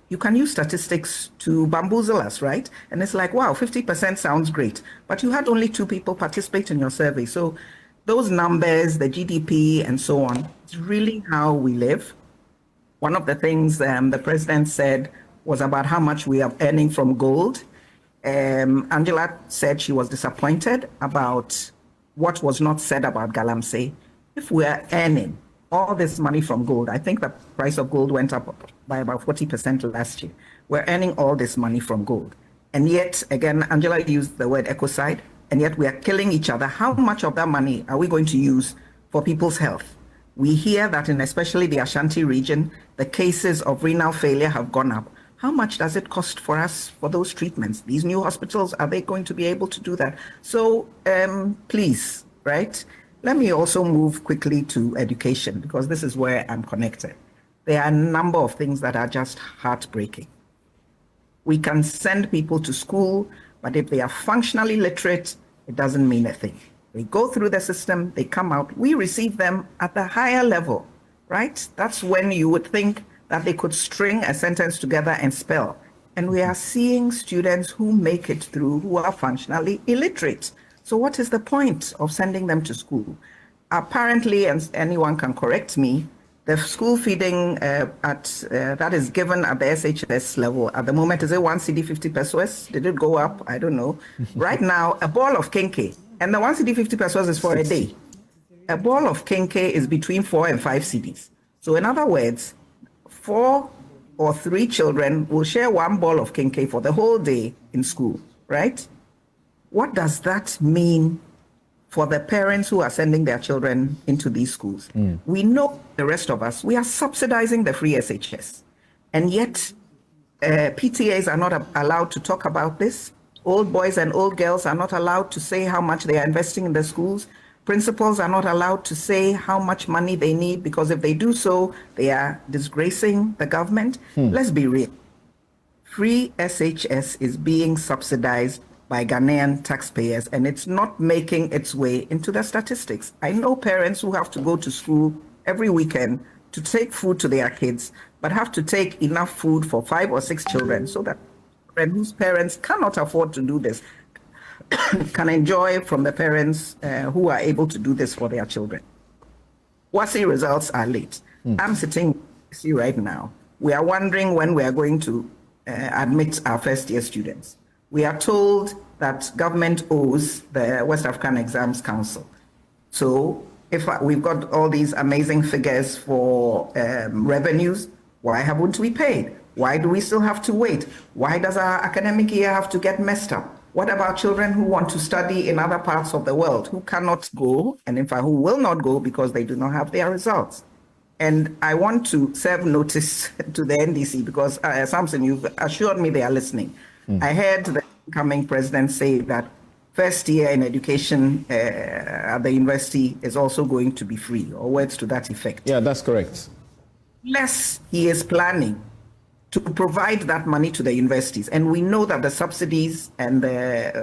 F: You can use statistics to bamboozle us, right? And it's like, wow, 50% sounds great, but you had only 2 people participate in your survey. So those numbers, the GDP and so on, it's really how we live. One of the things the president said was about how much we are earning from gold. Angela said she was disappointed about what was not said about Galamsey. If we are earning all this money from gold, I think the price of gold went up by about 40% last year. We're earning all this money from gold. And yet, again, Angela used the word ecocide, and yet we are killing each other. How much of that money are we going to use for people's health? We hear that in especially the Ashanti region, the cases of renal failure have gone up. How much does it cost for us for those treatments? These new hospitals, are they going to be able to do that? So please, right? Let me also move quickly to education, because this is where I'm connected. There are a number of things that are just heartbreaking. We can send people to school, but if they are functionally literate, it doesn't mean a thing. They go through the system, they come out, we receive them at the higher level, right? That's when you would think that they could string a sentence together and spell. And we are seeing students who make it through who are functionally illiterate. So what is the point of sending them to school? Apparently, and anyone can correct me, the school feeding that is given at the SHS level at the moment, is it 1 cedi 50 pesos? Did it go up? I don't know. Right now, a ball of kenke, and the 1 cedi 50 pesos is for a day. A ball of kenke is between 4 and 5 cedis. So in other words, 4 or 3 children will share 1 ball of kenke for the whole day in school, right? What does that mean for the parents who are sending their children into these schools? We know, the rest of us, we are subsidizing the free SHS. And yet, PTAs are not allowed to talk about this. Old boys and old girls are not allowed to say how much they are investing in the schools. Principals are not allowed to say how much money they need, because if they do so, they are disgracing the government. Let's be real. Free SHS is being subsidized by Ghanaian taxpayers, and it's not making its way into the statistics. I know parents who have to go to school every weekend to take food to their kids, but have to take enough food for 5 or 6 children, so that whose parents cannot afford to do this can enjoy from the parents who are able to do this for their children. WASSCE results are late. I'm sitting here right now. We are wondering when we are going to admit our first-year students. We are told that government owes the West African Exams Council. So if we've got all these amazing figures for revenues, why haven't we paid? Why do we still have to wait? Why does our academic year have to get messed up? What about children who want to study in other parts of the world, who cannot go, and in fact, who will not go because they do not have their results? And I want to serve notice to the NDC, because Samson, you've assured me they are listening. I heard the incoming president say that first year in education at the university is also going to be free, or words to that effect.
B: Yeah, that's correct.
F: Unless he is planning to provide that money to the universities. And we know that the subsidies and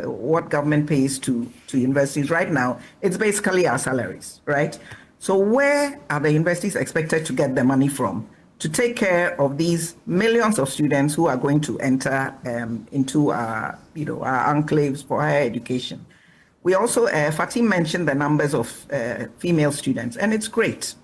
F: what government pays to universities right now, it's basically our salaries, right? So where are the universities expected to get the money from to take care of these millions of students who are going to enter into our enclaves for higher education? We also, Fatih mentioned the numbers of female students, and it's great.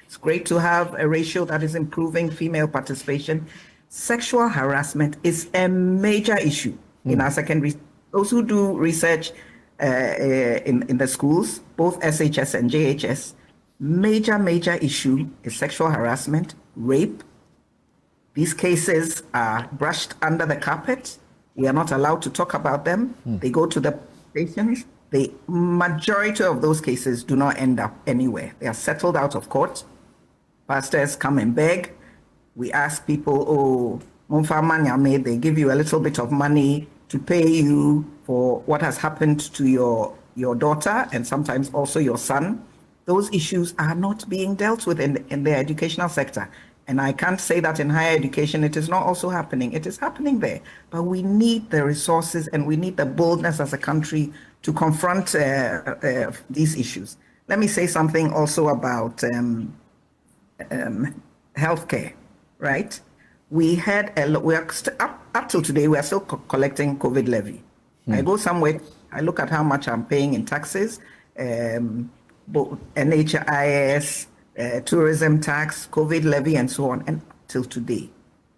F: It's great to have a ratio that is improving female participation. Sexual harassment is a major issue in our secondary. Those who do research in the schools, both SHS and JHS, major issue is sexual harassment, rape. These cases are brushed under the carpet. We are not allowed to talk about them. They go to the stations. The majority of those cases do not end up anywhere. They are settled out of court. Pastors come and beg. We ask people, they give you a little bit of money to pay you for what has happened to your daughter and sometimes also your son. Those issues are not being dealt with in the educational sector. And I can't say that in higher education it is not also happening. It is happening there. But we need the resources and we need the boldness as a country to confront these issues. Let me say something also about healthcare, right? We had up till today, we are still collecting COVID levy. I go somewhere, I look at how much I'm paying in taxes, NHIS, tourism tax, COVID levy, and so on. And till today,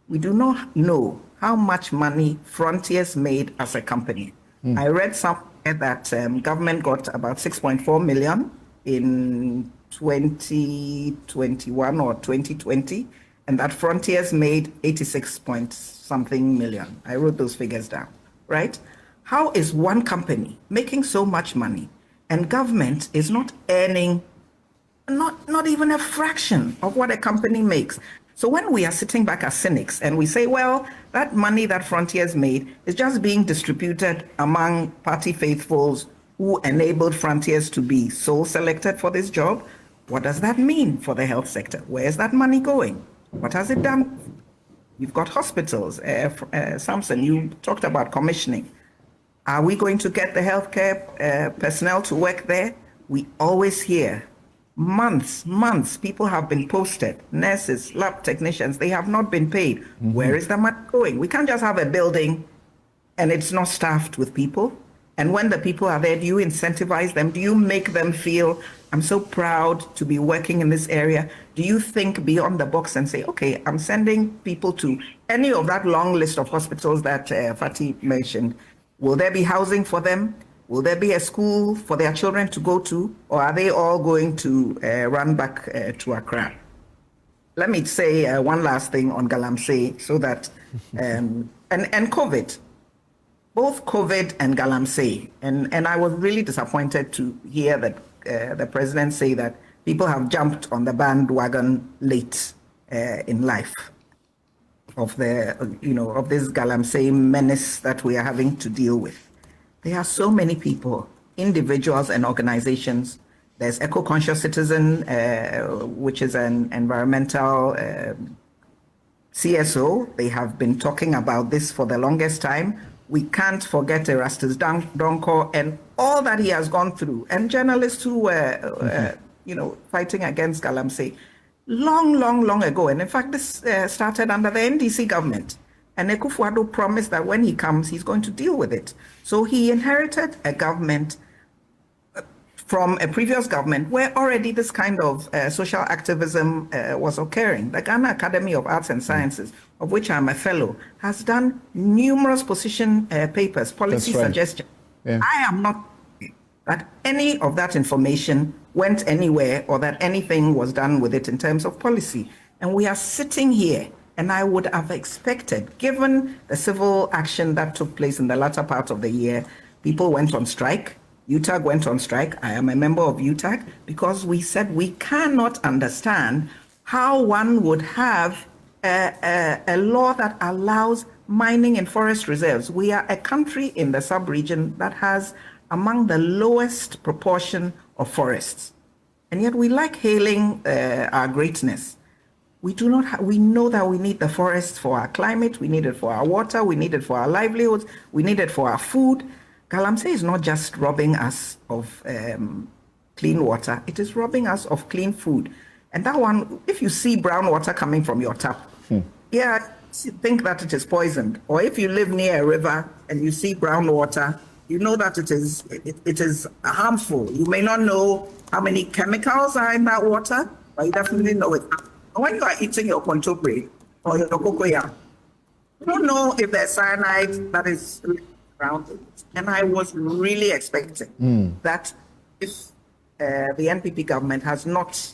F: we do not know how much money Frontiers made as a company. I read somewhere that government got about 6.4 million in 2021 or 2020, and that Frontiers made 86 point something million. I wrote those figures down, right? How is one company making so much money and government is not earning not even a fraction of what a company makes? So when we are sitting back as cynics and we say, well, that money that Frontiers made is just being distributed among party faithfuls who enabled Frontiers to be sole selected for this job, what does that mean for the health sector? Where is that money going? What has it done? You've got hospitals. Samson, you talked about commissioning. Are we going to get the healthcare personnel to work there? We always hear months, people have been posted, nurses, lab technicians, they have not been paid. Where is the money going? We can't just have a building and it's not staffed with people. And when the people are there, do you incentivize them? Do you make them feel, I'm so proud to be working in this area? Do you think beyond the box and say, okay, I'm sending people to any of that long list of hospitals that Fatih mentioned? Will there be housing for them? Will there be a school for their children to go to? Or are they all going to run back to Accra? Let me say one last thing on Galamsey so that, and COVID. Both COVID and Galamsey, and I was really disappointed to hear that the president say that people have jumped on the bandwagon late in life of of this Galamsey menace that we are having to deal with. There are so many people, individuals and organizations. There's Eco-Conscious Citizen, which is an environmental CSO. They have been talking about this for the longest time. We can't forget Erastus Donko and all that he has gone through, and journalists who were, fighting against Galamsey long ago. And in fact, this started under the NDC government. And Akufo-Addo promised that when he comes, he's going to deal with it. So he inherited a government from a previous government where already this kind of social activism was occurring. The Ghana Academy of Arts and Sciences, of which I'm a fellow, has done numerous position papers, policy suggestions. Yeah. I am not that any of that information went anywhere or that anything was done with it in terms of policy. And we are sitting here, and I would have expected, given the civil action that took place in the latter part of the year, people went on strike. UTAG went on strike. I am a member of UTAG because we said we cannot understand how one would have a law that allows mining in forest reserves. We are a country in the sub-region that has among the lowest proportion of forests. And yet we like hailing our greatness. We do not. We know that we need the forests for our climate. We need it for our water. We need it for our livelihoods. We need it for our food. Galamsey is not just robbing us of clean water. It is robbing us of clean food. And that one, if you see brown water coming from your tap, yeah, think that it is poisoned. Or if you live near a river and you see brown water, you know that it is harmful. You may not know how many chemicals are in that water, but you definitely know it. When you are eating your contobre or your cocoyam, you don't know if there's cyanide that is around it. And I was really expecting that if the NPP government has not,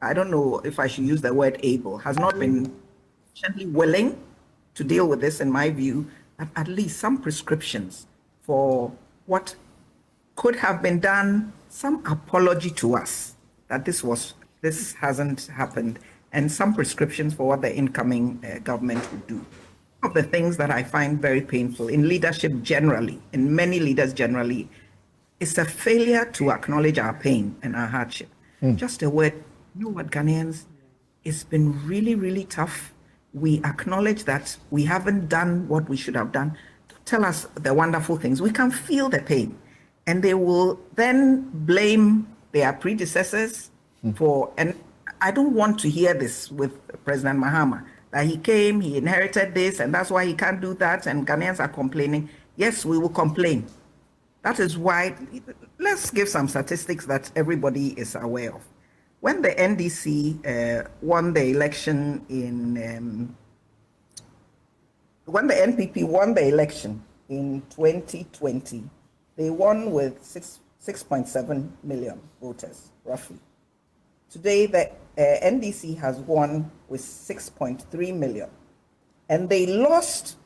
F: I don't know if I should use the word able, has not been sufficiently willing to deal with this, in my view, that at least some prescriptions for what could have been done, some apology to us that this hasn't happened, and some prescriptions for what the incoming government would do. One of the things that I find very painful in leadership generally, in many leaders generally, is a failure to acknowledge our pain and our hardship. Just a word, you know what, Ghanaians, it's been really, really tough. We acknowledge that we haven't done what we should have done. Tell us the wonderful things. We can feel the pain. And they will then blame their predecessors for, and I don't want to hear this with President Mahama, that he came, he inherited this, and that's why he can't do that, and Ghanaians are complaining. Yes, we will complain. That is why, let's give some statistics that everybody is aware of. When the NDC won the election when the NPP won the election in 2020, they won with 6.7 million voters, roughly. Today, the NDC has won with 6.3 million, and they lost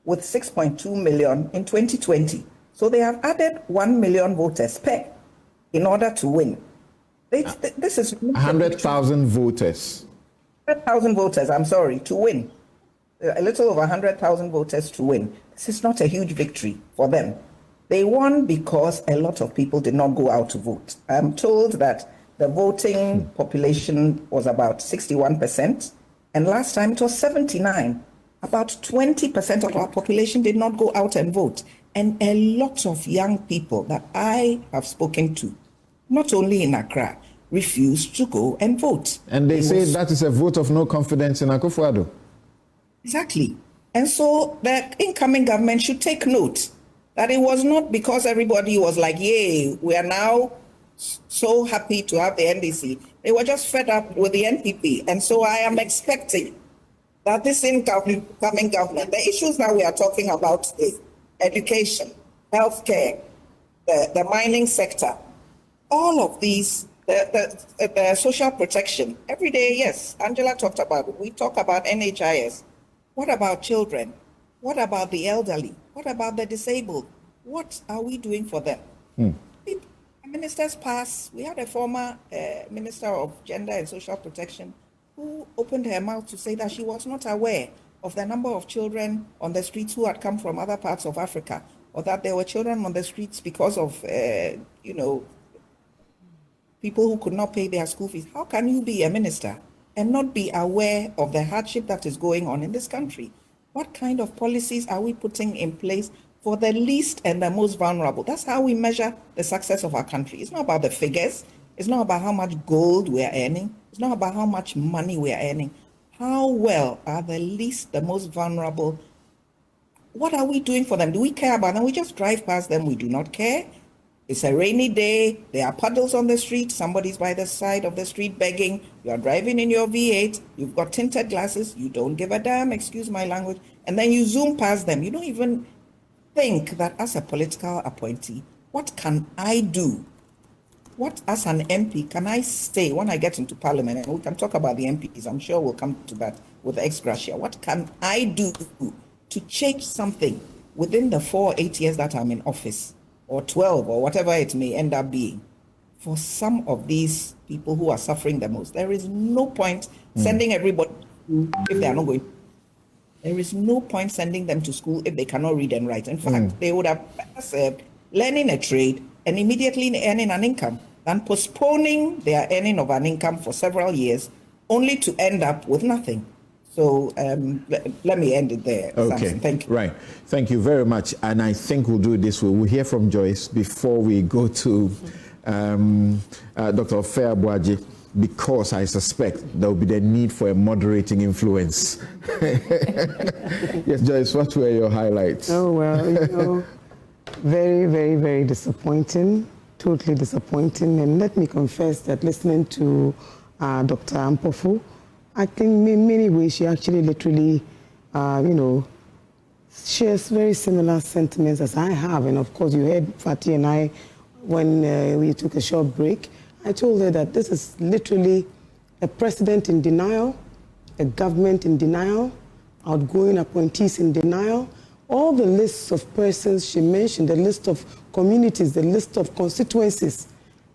F: with 6.2 million in 2020. So they have added 1 million voters per in order to win. This is
B: 100,000 voters.
F: 100,000 voters, I'm sorry, to win. A little over 100,000 voters to win. This is not a huge victory for them. They won because a lot of people did not go out to vote. I'm told that the voting population was about 61%, and last time it was 79. About 20% of our population did not go out and vote. And a lot of young people that I have spoken to, not only in Accra, refused to go and vote.
B: And they say that is a vote of no confidence in Akufo-Addo.
F: Exactly. And so the incoming government should take note that it was not because everybody was like, yay, we are now so happy to have the NDC. They were just fed up with the NPP. And so I am expecting that this incoming government, the issues that we are talking about today, education, healthcare, the mining sector, all of these, the social protection, every day, yes, Angela talked about it. We talk about NHIS. What about children? What about the elderly? What about the disabled? What are we doing for them? Ministers pass. We had a former Minister of Gender and Social Protection who opened her mouth to say that she was not aware of the number of children on the streets who had come from other parts of Africa, or that there were children on the streets because of, people who could not pay their school fees. How can you be a minister and not be aware of the hardship that is going on in this country? What kind of policies are we putting in place for the least and the most vulnerable? That's how we measure the success of our country. It's not about the figures. It's not about how much gold we are earning. It's not about how much money we are earning. How well are the least, the most vulnerable? What are we doing for them? Do we care about them? We just drive past them. We do not care. It's a rainy day. There are puddles on the street. Somebody's by the side of the street begging. You are driving in your V8. You've got tinted glasses. You don't give a damn, excuse my language. And then you zoom past them. You don't even think that as a political appointee, what can I do? What, as an MP, can I say when I get into Parliament? And we can talk about the MPs. I'm sure we'll come to that with the ex gratia. What can I do to change something within the 4 or 8 years that I'm in office, or 12, or whatever it may end up being, for some of these people who are suffering the most? There is no point sending everybody if they are not going. There is no point sending them to school if they cannot read and write. In fact, they would have better served learning a trade and immediately earning an income than postponing their earning of an income for several years only to end up with nothing. So let me end it there.
B: Okay.
F: Samson. Thank you.
B: Right. Thank you very much. And I think we'll do it this way. We'll hear from Joyce before we go to Dr. Ofe Abuaji, because I suspect there will be the need for a moderating influence. Yes, Joyce, what were your highlights?
G: Oh, well, very, very, very disappointing, totally disappointing. And let me confess that listening to Dr. Ampofu, I think in many ways she actually literally, shares very similar sentiments as I have. And of course, you heard Fatih and I, when we took a short break, I told her that this is literally a president in denial, a government in denial, outgoing appointees in denial. All the lists of persons she mentioned, the list of communities, the list of constituencies,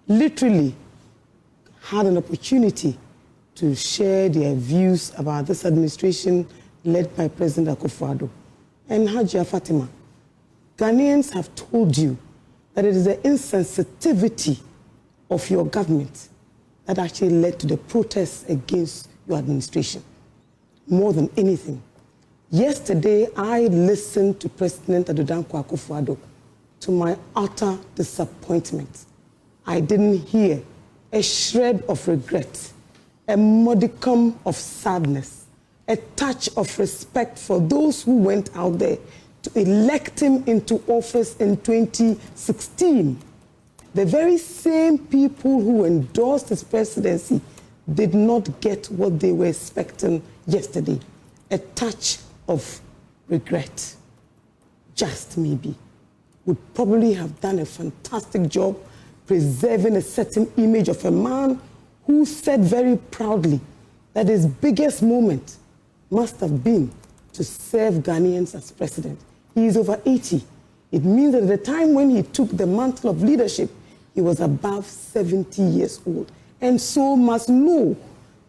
G: literally had an opportunity to share their views about this administration led by President Akufo-Addo. And Hajia Fatima, Ghanaians have told you that it is the insensitivity of your government that actually led to the protests against your administration, more than anything. Yesterday, I listened to President Adodankwa Akufo-Addo. To my utter disappointment, I didn't hear a shred of regret, a modicum of sadness, a touch of respect for those who went out there to elect him into office in 2016. The very same people who endorsed his presidency did not get what they were expecting yesterday. A touch of regret, just maybe, would probably have done a fantastic job preserving a certain image of a man who said very proudly that his biggest moment must have been to serve Ghanaians as president. He is over 80. It means that at the time when he took the mantle of leadership, he was above 70 years old. And so must know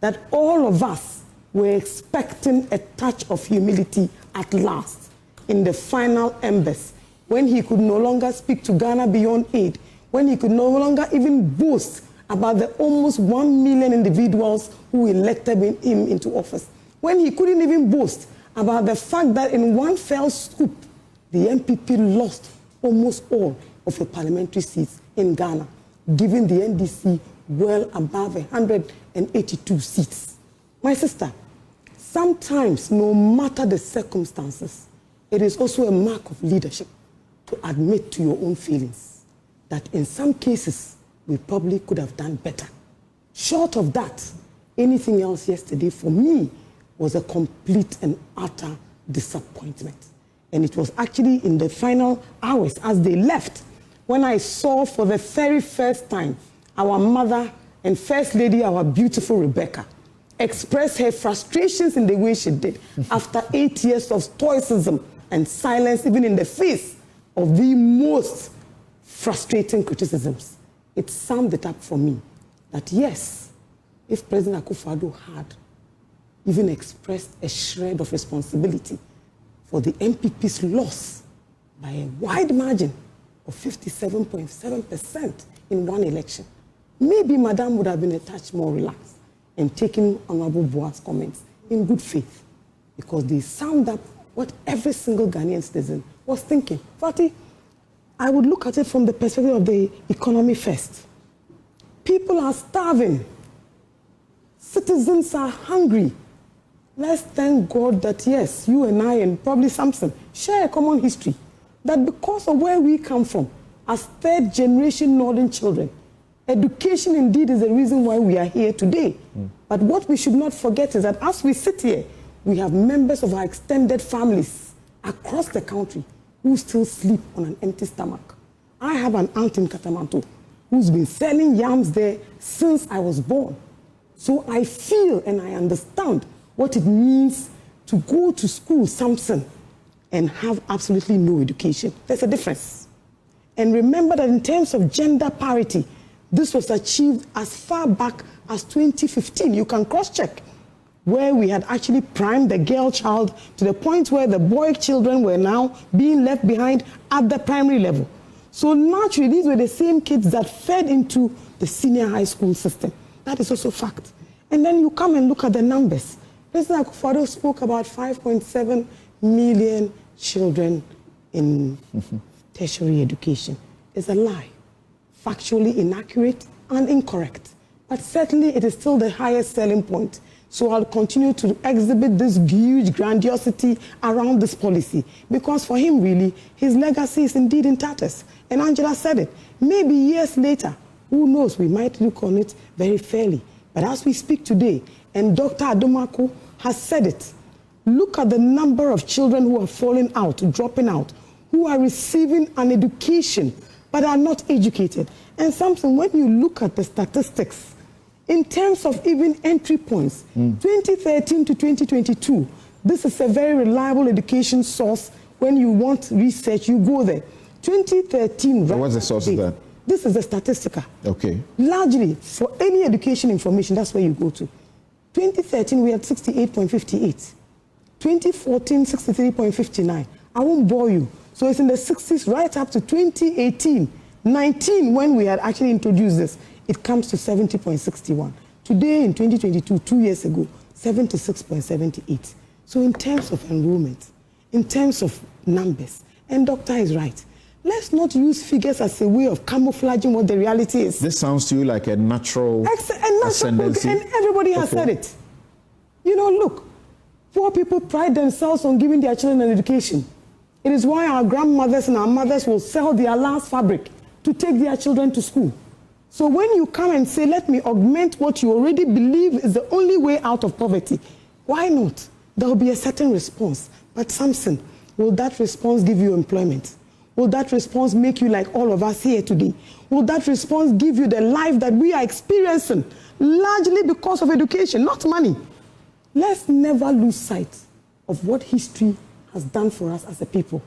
G: that all of us were expecting a touch of humility at last in the final embers, when he could no longer speak to Ghana beyond aid, when he could no longer even boast about the almost 1 million individuals who elected him into office, when he couldn't even boast about the fact that in one fell swoop, the MPP lost almost all of the parliamentary seats in Ghana, giving the NDC well above 182 seats. My sister, sometimes, no matter the circumstances, it is also a mark of leadership to admit to your own feelings that in some cases, we probably could have done better. Short of that, anything else yesterday for me was a complete and utter disappointment. And it was actually in the final hours as they left when I saw for the very first time our mother and First Lady, our beautiful Rebecca, express her frustrations in the way she did after 8 years of stoicism and silence, even in the face of the most frustrating criticisms. It summed it up for me that yes, if President Akufo-Addo had even expressed a shred of responsibility for the MPP's loss by a wide margin of 57.7% in one election, maybe Madam would have been a touch more relaxed and taken Honorable Boa's comments in good faith, because they summed up what every single Ghanaian citizen was thinking. Fatih, I would look at it from the perspective of the economy first. People are starving. Citizens are hungry. Let's thank God that, yes, you and I and probably Samson share a common history, that because of where we come from, as third-generation northern children, education indeed is the reason why we are here today. But what we should not forget is that as we sit here, we have members of our extended families across the country who still sleep on an empty stomach. I have an aunt in Katamanto who's been selling yams there since I was born. So I feel and I understand what it means to go to school, Samson, and have absolutely no education. There's a difference. And remember that in terms of gender parity, this was achieved as far back as 2015. You can cross-check. where we had actually primed the girl child to the point where the boy children were now being left behind at the primary level. So naturally, these were the same kids that fed into the senior high school system. That is also fact. And then you come and look at the numbers. President Akufo-Addo spoke about 5.7 million children in tertiary education. It's a lie, factually inaccurate and incorrect. But certainly it is still the highest selling point. So I'll continue to exhibit this huge grandiosity around this policy, because for him, really, his legacy is indeed in tatters. And Angela said it. Maybe years later, who knows, we might look on it very fairly. But as we speak today, and Dr. Adomako has said it, look at the number of children who are falling out, dropping out, who are receiving an education but are not educated. And Samson, when you look at the statistics, in terms of even entry points, 2013 to 2022, this is a very reliable education source. When you want research, you go there. 2013.
B: So what's the source of that?
G: This is the Statistica.
B: Okay.
G: Largely, for any education information, that's where you go to. 2013, we had 68.58. 2014, 63.59. I won't bore you. So it's in the 60s right up to 2018, 19, when we had actually introduced this. It comes to 70.61. Today, in 2022, 2 years ago, 76.78. So in terms of enrollment, in terms of numbers, and Doctor is right. Let's not use figures as a way of camouflaging what the reality is.
B: This sounds to you like a natural ascendancy.
G: And everybody has said it. You know, look, poor people pride themselves on giving their children an education. It is why our grandmothers and our mothers will sell their last fabric to take their children to school. So when you come and say, let me augment what you already believe is the only way out of poverty, why not? There will be a certain response. But Samson, will that response give you employment? Will that response make you like all of us here today? Will that response give you the life that we are experiencing, largely because of education, not money? Let's never lose sight of what history has done for us as a people.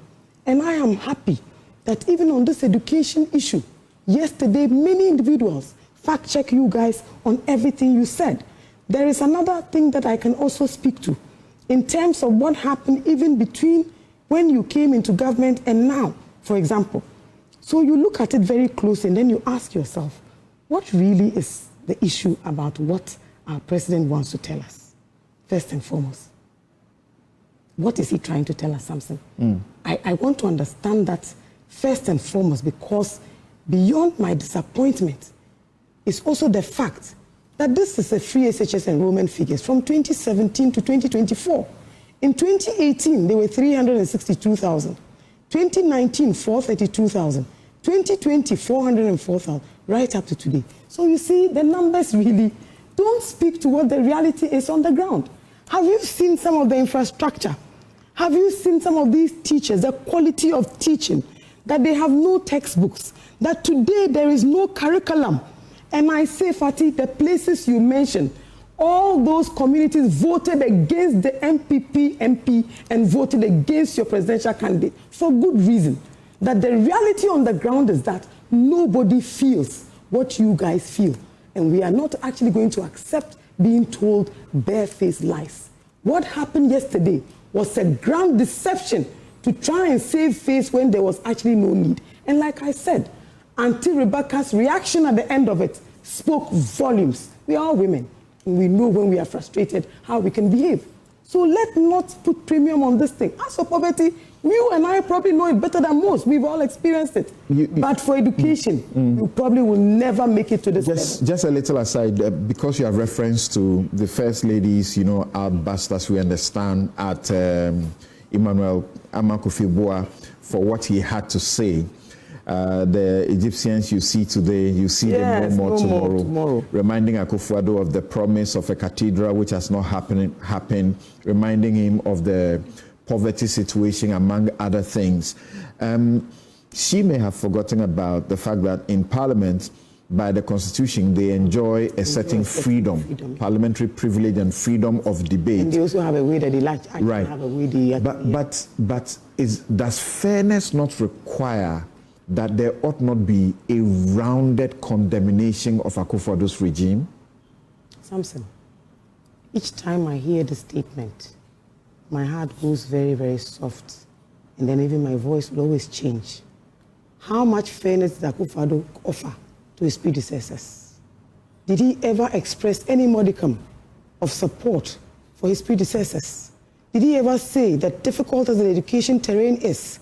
G: And I am happy that even on this education issue, yesterday, many individuals fact-check you guys on everything you said. There is another thing that I can also speak to in terms of what happened even between when you came into government and now, for example. So you look at it very closely and then you ask yourself, what really is the issue about what our president wants to tell us? First and foremost, what is he trying to tell us, Samson? I want to understand that first and foremost, because beyond my disappointment is also the fact that this is a free SHS enrollment figures from 2017 to 2024. In 2018, they were 362,000. 2019, 432,000. 2020, 404,000, right up to today. So you see, the numbers really don't speak to what the reality is on the ground. Have you seen some of the infrastructure? Have you seen some of these teachers, the quality of teaching, that they have no textbooks, that today there is no curriculum? And I say, Fatih, the places you mentioned, all those communities voted against the MPP MP and voted against your presidential candidate for good reason. That the reality on the ground is that nobody feels what you guys feel. And we are not actually going to accept being told barefaced lies. What happened yesterday was a grand deception to try and save face when there was actually no need. And like I said, Auntie Rebecca's reaction at the end of it spoke volumes. We are all women, and we know when we are frustrated how we can behave. So let's not put premium on this thing. As for poverty, you and I probably know it better than most. We've all experienced it. But for education, you probably will never make it to this level.
B: Just a little aside, because you have reference to the First Lady's, outburst, as we understand, at Emmanuel Amakofi-Boa for what he had to say. The Egyptians you see today, you see them no more tomorrow. Reminding Akufo-Addo of the promise of a cathedral which has not happened, reminding him of the poverty situation, among other things. She may have forgotten about the fact that in Parliament, by the Constitution, they enjoy a certain freedom, parliamentary privilege and freedom of debate.
G: And they also have a way that they like.
B: Right.
G: Have a way they
B: but does fairness not require that there ought not be a rounded condemnation of Akufo-Addo's regime?
G: Samson, each time I hear the statement, my heart goes very, very soft. And then even my voice will always change. How much fairness did Akufo-Addo offer to his predecessors? Did he ever express any modicum of support for his predecessors? Did he ever say that difficult as the education terrain is,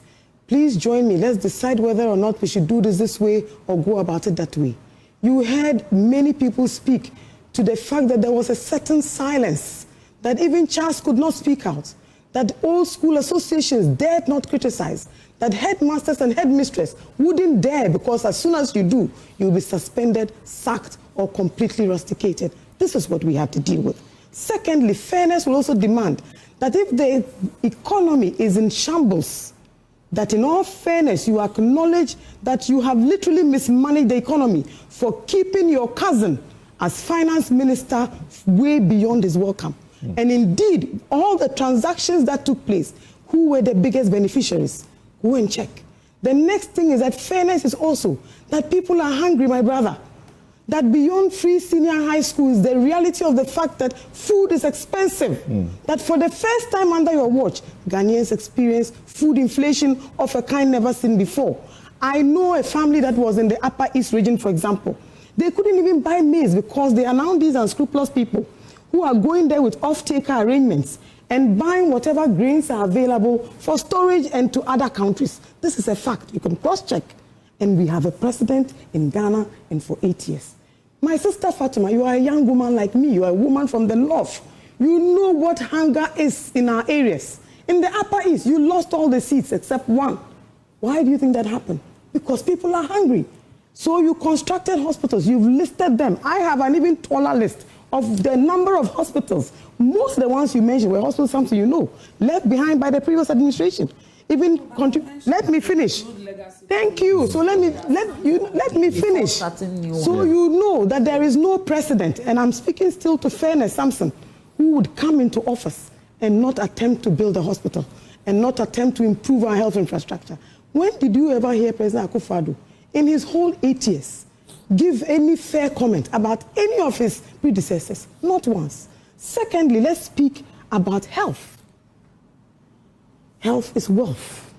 G: please join me, let's decide whether or not we should do this way or go about it that way? You heard many people speak to the fact that there was a certain silence, that even Charles could not speak out, that old school associations dared not criticize, that headmasters and headmistress wouldn't dare, because as soon as you do, you'll be suspended, sacked, or completely rusticated. This is what we have to deal with. Secondly, fairness will also demand that if the economy is in shambles, that in all fairness, you acknowledge that you have literally mismanaged the economy for keeping your cousin as finance minister way beyond his welcome. And indeed, all the transactions that took place, who were the biggest beneficiaries? Go and check. The next thing is that fairness is also that people are hungry, my brother. That beyond free senior high schools, the reality of the fact that food is expensive. That for the first time under your watch, Ghanaians experience food inflation of a kind never seen before. I know a family that was in the Upper East region, for example. They couldn't even buy maize because they are now these unscrupulous people who are going there with off-taker arrangements and buying whatever grains are available for storage and to other countries. This is a fact. You can cross-check. And we have a president in Ghana and for 8 years. My sister Fatima, you are a young woman like me. You are a woman from the north. You know what hunger is in our areas. In the Upper East, you lost all the seats except one. Why do you think that happened? Because people are hungry. So you constructed hospitals. You've listed them. I have an even taller list of the number of hospitals. Most of the ones you mentioned were hospitals, something you know, left behind by the previous administration. Let me finish. Thank you. So let me finish. So you know that there is no precedent, and I'm speaking still to fairness, Samson, who would come into office and not attempt to build a hospital and not attempt to improve our health infrastructure. When did you ever hear President Akufo-Addo, in his whole 8 years, give any fair comment about any of his predecessors? Not once. Secondly, let's speak about health. Health is wealth.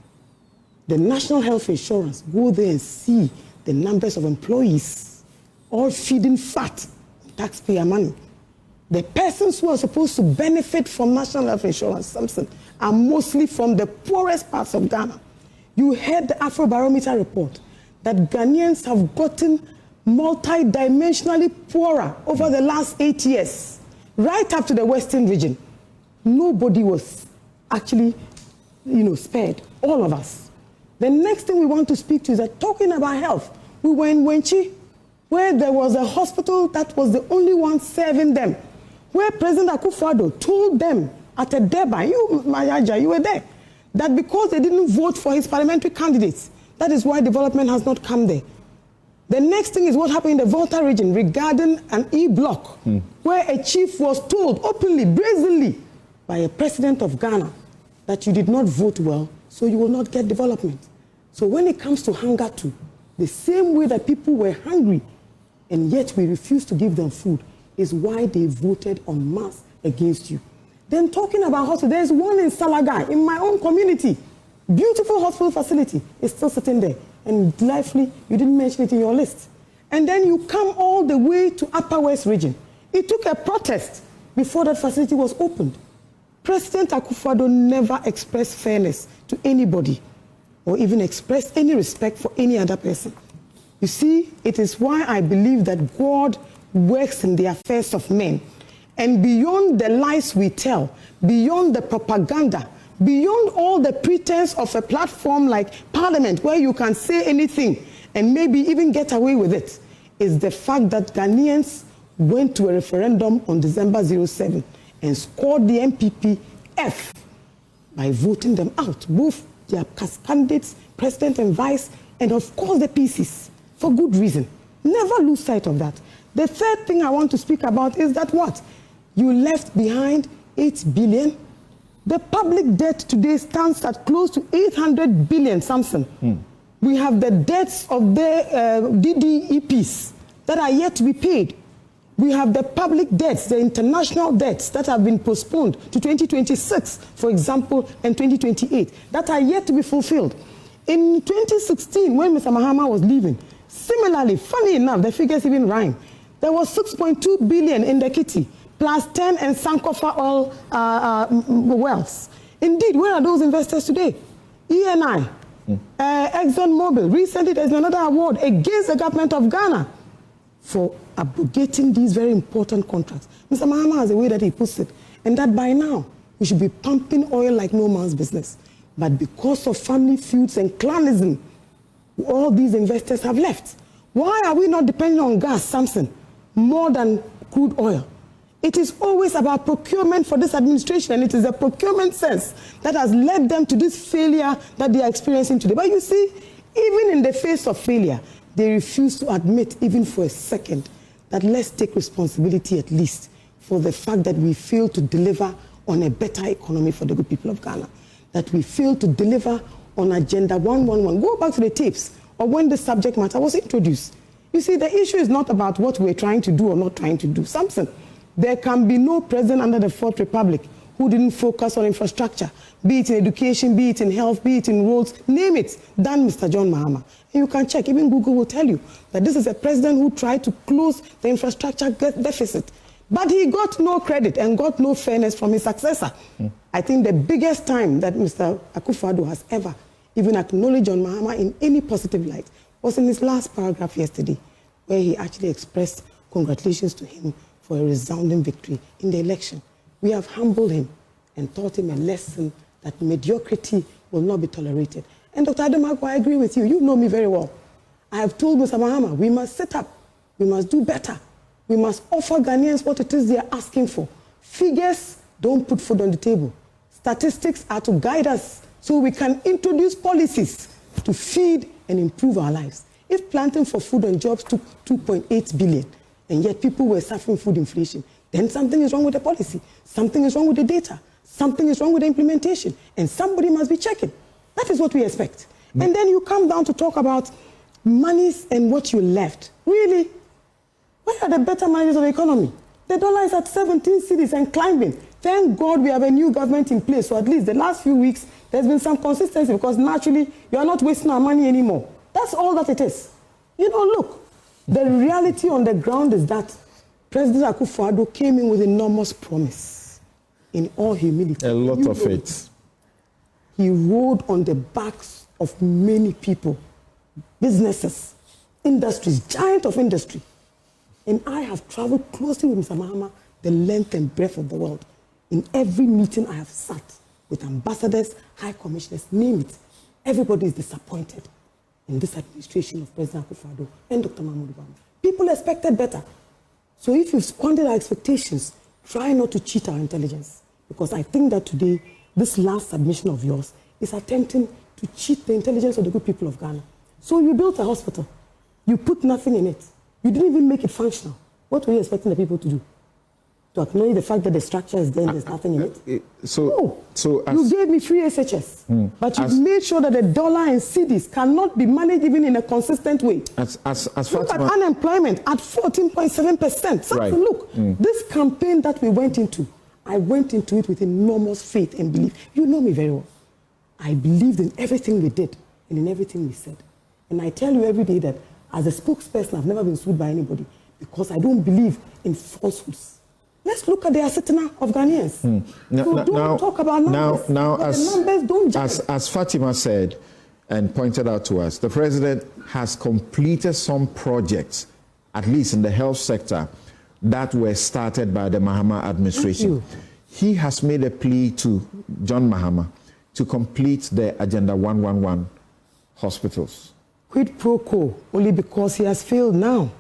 G: The National Health Insurance, go there and see the numbers of employees, all feeding fat, taxpayer money. The persons who are supposed to benefit from National Health Insurance, Samson, are mostly from the poorest parts of Ghana. You heard the Afrobarometer report that Ghanaians have gotten multi-dimensionally poorer over the last 8 years, right up to the Western region. Nobody was actually, spared, all of us. The next thing we want to speak to is that talking about health, we were in Wenchi, where there was a hospital that was the only one serving them, where President Akufo-Addo told them at a deadline, you, Mayaja, you were there, that because they didn't vote for his parliamentary candidates, that is why development has not come there. The next thing is what happened in the Volta region regarding an E-block, where a chief was told openly, brazenly, by a president of Ghana that you did not vote well, so you will not get development. So when it comes to hunger too, the same way that people were hungry, and yet we refused to give them food, is why they voted en masse against you. Then talking about hospital, there's one in Salaga, in my own community. Beautiful hospital facility is still sitting there. And lively, you didn't mention it in your list. And then you come all the way to Upper West region. It took a protest before that facility was opened. President Akufo-Addo never expressed fairness to anybody or even expressed any respect for any other person. You see, it is why I believe that God works in the affairs of men. And beyond the lies we tell, beyond the propaganda, beyond all the pretense of a platform like Parliament where you can say anything and maybe even get away with it, is the fact that Ghanaians went to a referendum on December 07 and scored the MPP F by voting them out, both their candidates, president and vice, and of course the PCs, for good reason. Never lose sight of that. The third thing I want to speak about is that what? You left behind 8 billion. The public debt today stands at close to 800 billion, Samson. We have the debts of the DDEPs that are yet to be paid. We have the public debts, the international debts that have been postponed to 2026, for example, and 2028, that are yet to be fulfilled. In 2016, when Mr. Mahama was leaving, similarly, funny enough, the figures even rhyme. There was 6.2 billion in the kitty, plus 10 and Sankofa oil wells. Indeed, where are those investors today? ENI, ExxonMobil. Recently, there's another award against the government of Ghana for abrogating these very important contracts. Mr. Mahama has a way that he puts it, and that by now, we should be pumping oil like no man's business. But because of family feuds and clanism, all these investors have left. Why are we not depending on gas, Samson, more than crude oil? It is always about procurement for this administration, and it is a procurement sense that has led them to this failure that they are experiencing today. But you see, even in the face of failure, they refuse to admit, even for a second, that let's take responsibility at least for the fact that we failed to deliver on a better economy for the good people of Ghana, that we failed to deliver on Agenda 111. Go back to the tapes of when the subject matter was introduced. You see, the issue is not about what we're trying to do or not trying to do. Samson, there can be no president under the Fourth Republic who didn't focus on infrastructure, be it in education, be it in health, be it in roads, name it, than Mr. John Mahama. And you can check, even Google will tell you that this is a president who tried to close the infrastructure deficit. But he got no credit and got no fairness from his successor. I think the biggest time that Mr. Akufo-Addo has ever even acknowledged John Mahama in any positive light was in his last paragraph yesterday, where he actually expressed congratulations to him for a resounding victory in the election. We have humbled him and taught him a lesson that mediocrity will not be tolerated. And Dr. Adomako, I agree with you. You know me very well. I have told Mr. Mahama, we must sit up. We must do better. We must offer Ghanaians what it is they are asking for. Figures don't put food on the table. Statistics are to guide us so we can introduce policies to feed and improve our lives. If planting for food and jobs took 2.8 billion, and yet people were suffering food inflation, then something is wrong with the policy, something is wrong with the data, something is wrong with the implementation, and somebody must be checking. That is what we expect. And then you come down to talk about monies and what you left. Really? Where are the better managers of the economy? The dollar is at 17 cities and climbing. Thank God we have a new government in place, so at least the last few weeks, there's been some consistency because naturally, you are not wasting our money anymore. That's all that it is. You know, look, the reality on the ground is that President Akufo-Addo came in with enormous promise, in all humility.
B: A lot of it.
G: He rode on the backs of many people, businesses, industries, giant of industry. And I have traveled closely with Mr. Mahama the length and breadth of the world. In every meeting I have sat with ambassadors, high commissioners, name it. Everybody is disappointed in this administration of President Akufo-Addo and Dr. Mahmoud Bawumia. People expected better. So if you've squandered our expectations, try not to cheat our intelligence. Because I think that today, this last submission of yours is attempting to cheat the intelligence of the good people of Ghana. So you built a hospital. You put nothing in it. You didn't even make it functional. What were you expecting the people to do? To acknowledge the fact that the structure is there and there's nothing in it? You gave me free SHS, but you made sure that the dollar and cedis cannot be managed even in a consistent way. Look at unemployment at 14.7%. So look, this campaign that we went into, I went into it with enormous faith and belief. You know me very well. I believed in everything we did and in everything we said. And I tell you every day that as a spokesperson, I've never been sued by anybody because I don't believe in falsehoods. Let's look at the ascertainment of Ghanaians. Don't talk about numbers.
B: As,
G: the numbers don't judge.
B: As Fatima said and pointed out to us, the president has completed some projects, at least in the health sector, that were started by the Mahama administration. He has made a plea to John Mahama to complete the Agenda 111 hospitals.
G: Quid pro quo, only because he has failed now,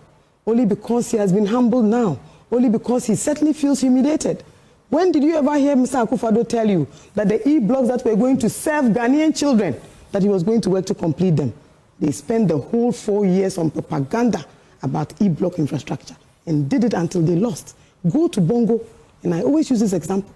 G: only because he has been humbled now, only because he certainly feels humiliated. When did you ever hear Mr. Akufo-Addo tell you that the E-blocks that were going to serve Ghanaian children, that he was going to work to complete them? They spent the whole 4 years on propaganda about E-block infrastructure and did it until they lost. Go to Bongo, and I always use this example.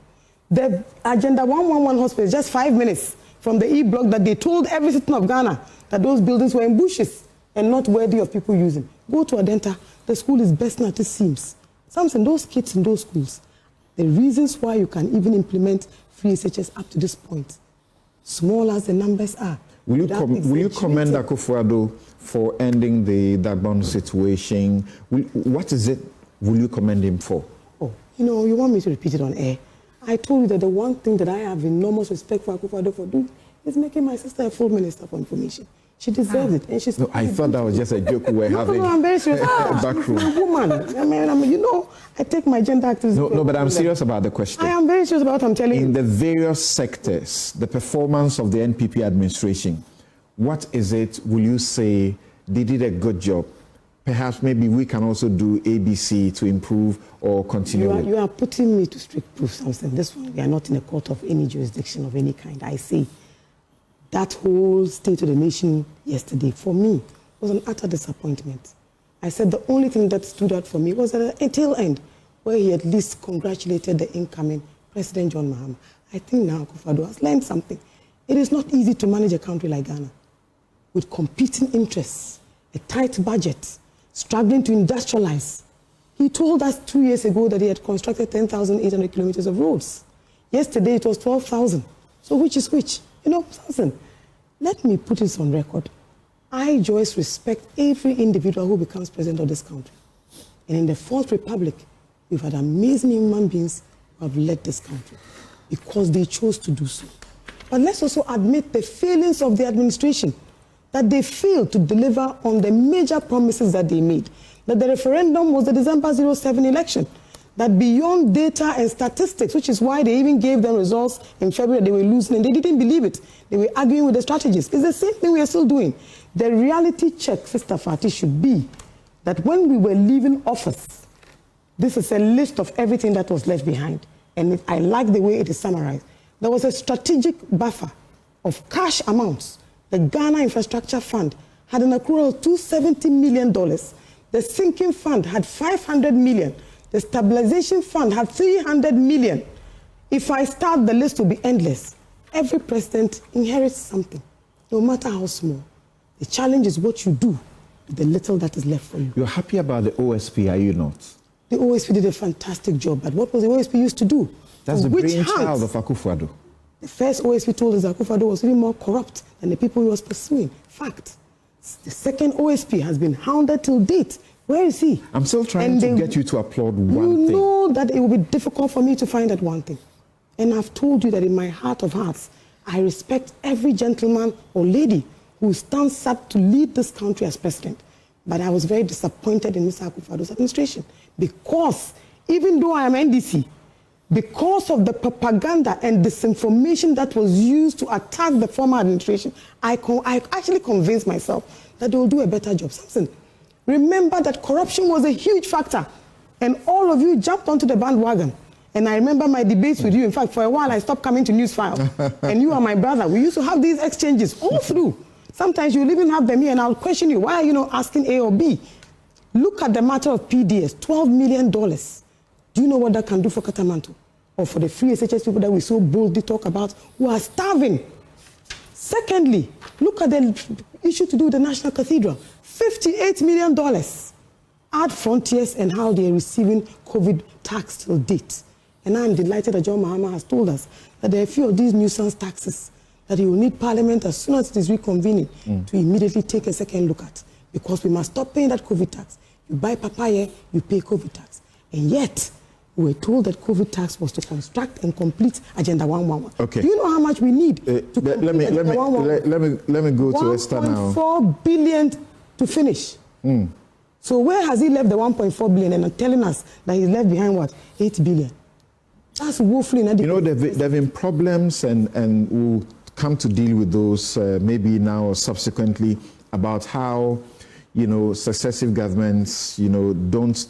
G: The Agenda 111 hospital is just 5 minutes from the E-block that they told every citizen of Ghana that those buildings were in bushes and not worthy of people using. Go to Adenta, the school is bursting at its seams. Samson, those kids in those schools, the reasons why you can even implement free SHS up to this point, small as the numbers are.
B: Will you commend Akufo-Addo for ending the Dagbon situation? What is it will you commend him for?
G: Oh, you want me to repeat it on air? I told you that the one thing that I have enormous respect for Akufo-Addo for doing is making my sister a full minister for information. She deserves it, and she's.
B: No, I thought that was just a joke we were having.
G: No, I'm very serious.
B: Backroom.
G: I'm a woman. I mean, I take my gender activism.
B: No, but I'm serious about the question.
G: I am very serious about what I'm telling you.
B: In the various sectors, the performance of the NPP administration, what is it? Will you say they did a good job? Perhaps maybe we can also do ABC to improve or continue.
G: You are putting me to strict proof, something. This one, we are not in a court of any jurisdiction of any kind. I say that whole State of the Nation yesterday, for me, was an utter disappointment. I said the only thing that stood out for me was at the tail end, where he at least congratulated the incoming President John Mahama. I think now Akufo-Addo has learned something. It is not easy to manage a country like Ghana with competing interests, a tight budget, struggling to industrialize. He told us 2 years ago that he had constructed 10,800 kilometers of roads. Yesterday it was 12,000. So which is which? Samson, let me put this on record. I, Joyce, respect every individual who becomes president of this country. And in the Fourth Republic, we've had amazing human beings who have led this country because they chose to do so. But let's also admit the failings of the administration, that they failed to deliver on the major promises that they made, that the referendum was the December 07 election, that beyond data and statistics, which is why they even gave them results in February, they were losing and they didn't believe it. They were arguing with the strategists. It's the same thing we are still doing. The reality check, Sister Fati, should be that when we were leaving office, this is a list of everything that was left behind. And I like the way it is summarized. There was a strategic buffer of cash amounts. The Ghana Infrastructure Fund had an accrual of $270 million. The sinking fund had $500 million. The stabilization fund had $300 million. If I start, the list will be endless. Every president inherits something, no matter how small. The challenge is what you do with the little that is left for you.
B: You're happy about the OSP, are you not?
G: The OSP did a fantastic job, but what was the OSP used to do?
B: That's the brainchild of Akufo-Addo.
G: The first OSP told us that Akufo-Addo was even more corrupt than the people he was pursuing. Fact. The second OSP has been hounded till date. Where is he?
B: I'm still trying to get you to applaud one thing.
G: You know that it will be difficult for me to find that one thing. And I've told you that in my heart of hearts, I respect every gentleman or lady who stands up to lead this country as president. But I was very disappointed in Mr. Akufo-Addo's administration because even though I am NDC, because of the propaganda and disinformation that was used to attack the former administration, I actually convinced myself that they will do a better job. Samson, remember that corruption was a huge factor, and all of you jumped onto the bandwagon. And I remember my debates with you. In fact, for a while, I stopped coming to Newsfile. And you are my brother. We used to have these exchanges all through. Sometimes you'll even have them here, and I'll question you. Why are you not asking A or B? Look at the matter of PDS, $12 million. Do you know what that can do for Katamanto? Or for the free SHS people that we so boldly talk about who are starving? Secondly, look at the issue to do with the National Cathedral. $58 million. Add Frontiers and how they are receiving COVID tax till date. And I'm delighted that John Mahama has told us that there are a few of these nuisance taxes that he will need Parliament as soon as it is reconvening to immediately take a second look at. Because we must stop paying that COVID tax. You buy papaya, you pay COVID tax. And yet, we were told that COVID tax was to construct and complete Agenda 111.
B: Okay.
G: Do you know how much we need to complete Agenda 111?
B: Let me go to Esther now.
G: $1.4 billion to finish. So where has he left the 1.4 billion and telling us that he's left behind what? 8 billion. That's woefully inadequate.
B: You know, there have been problems, and we'll come to deal with those maybe now or subsequently, about how, successive governments, don't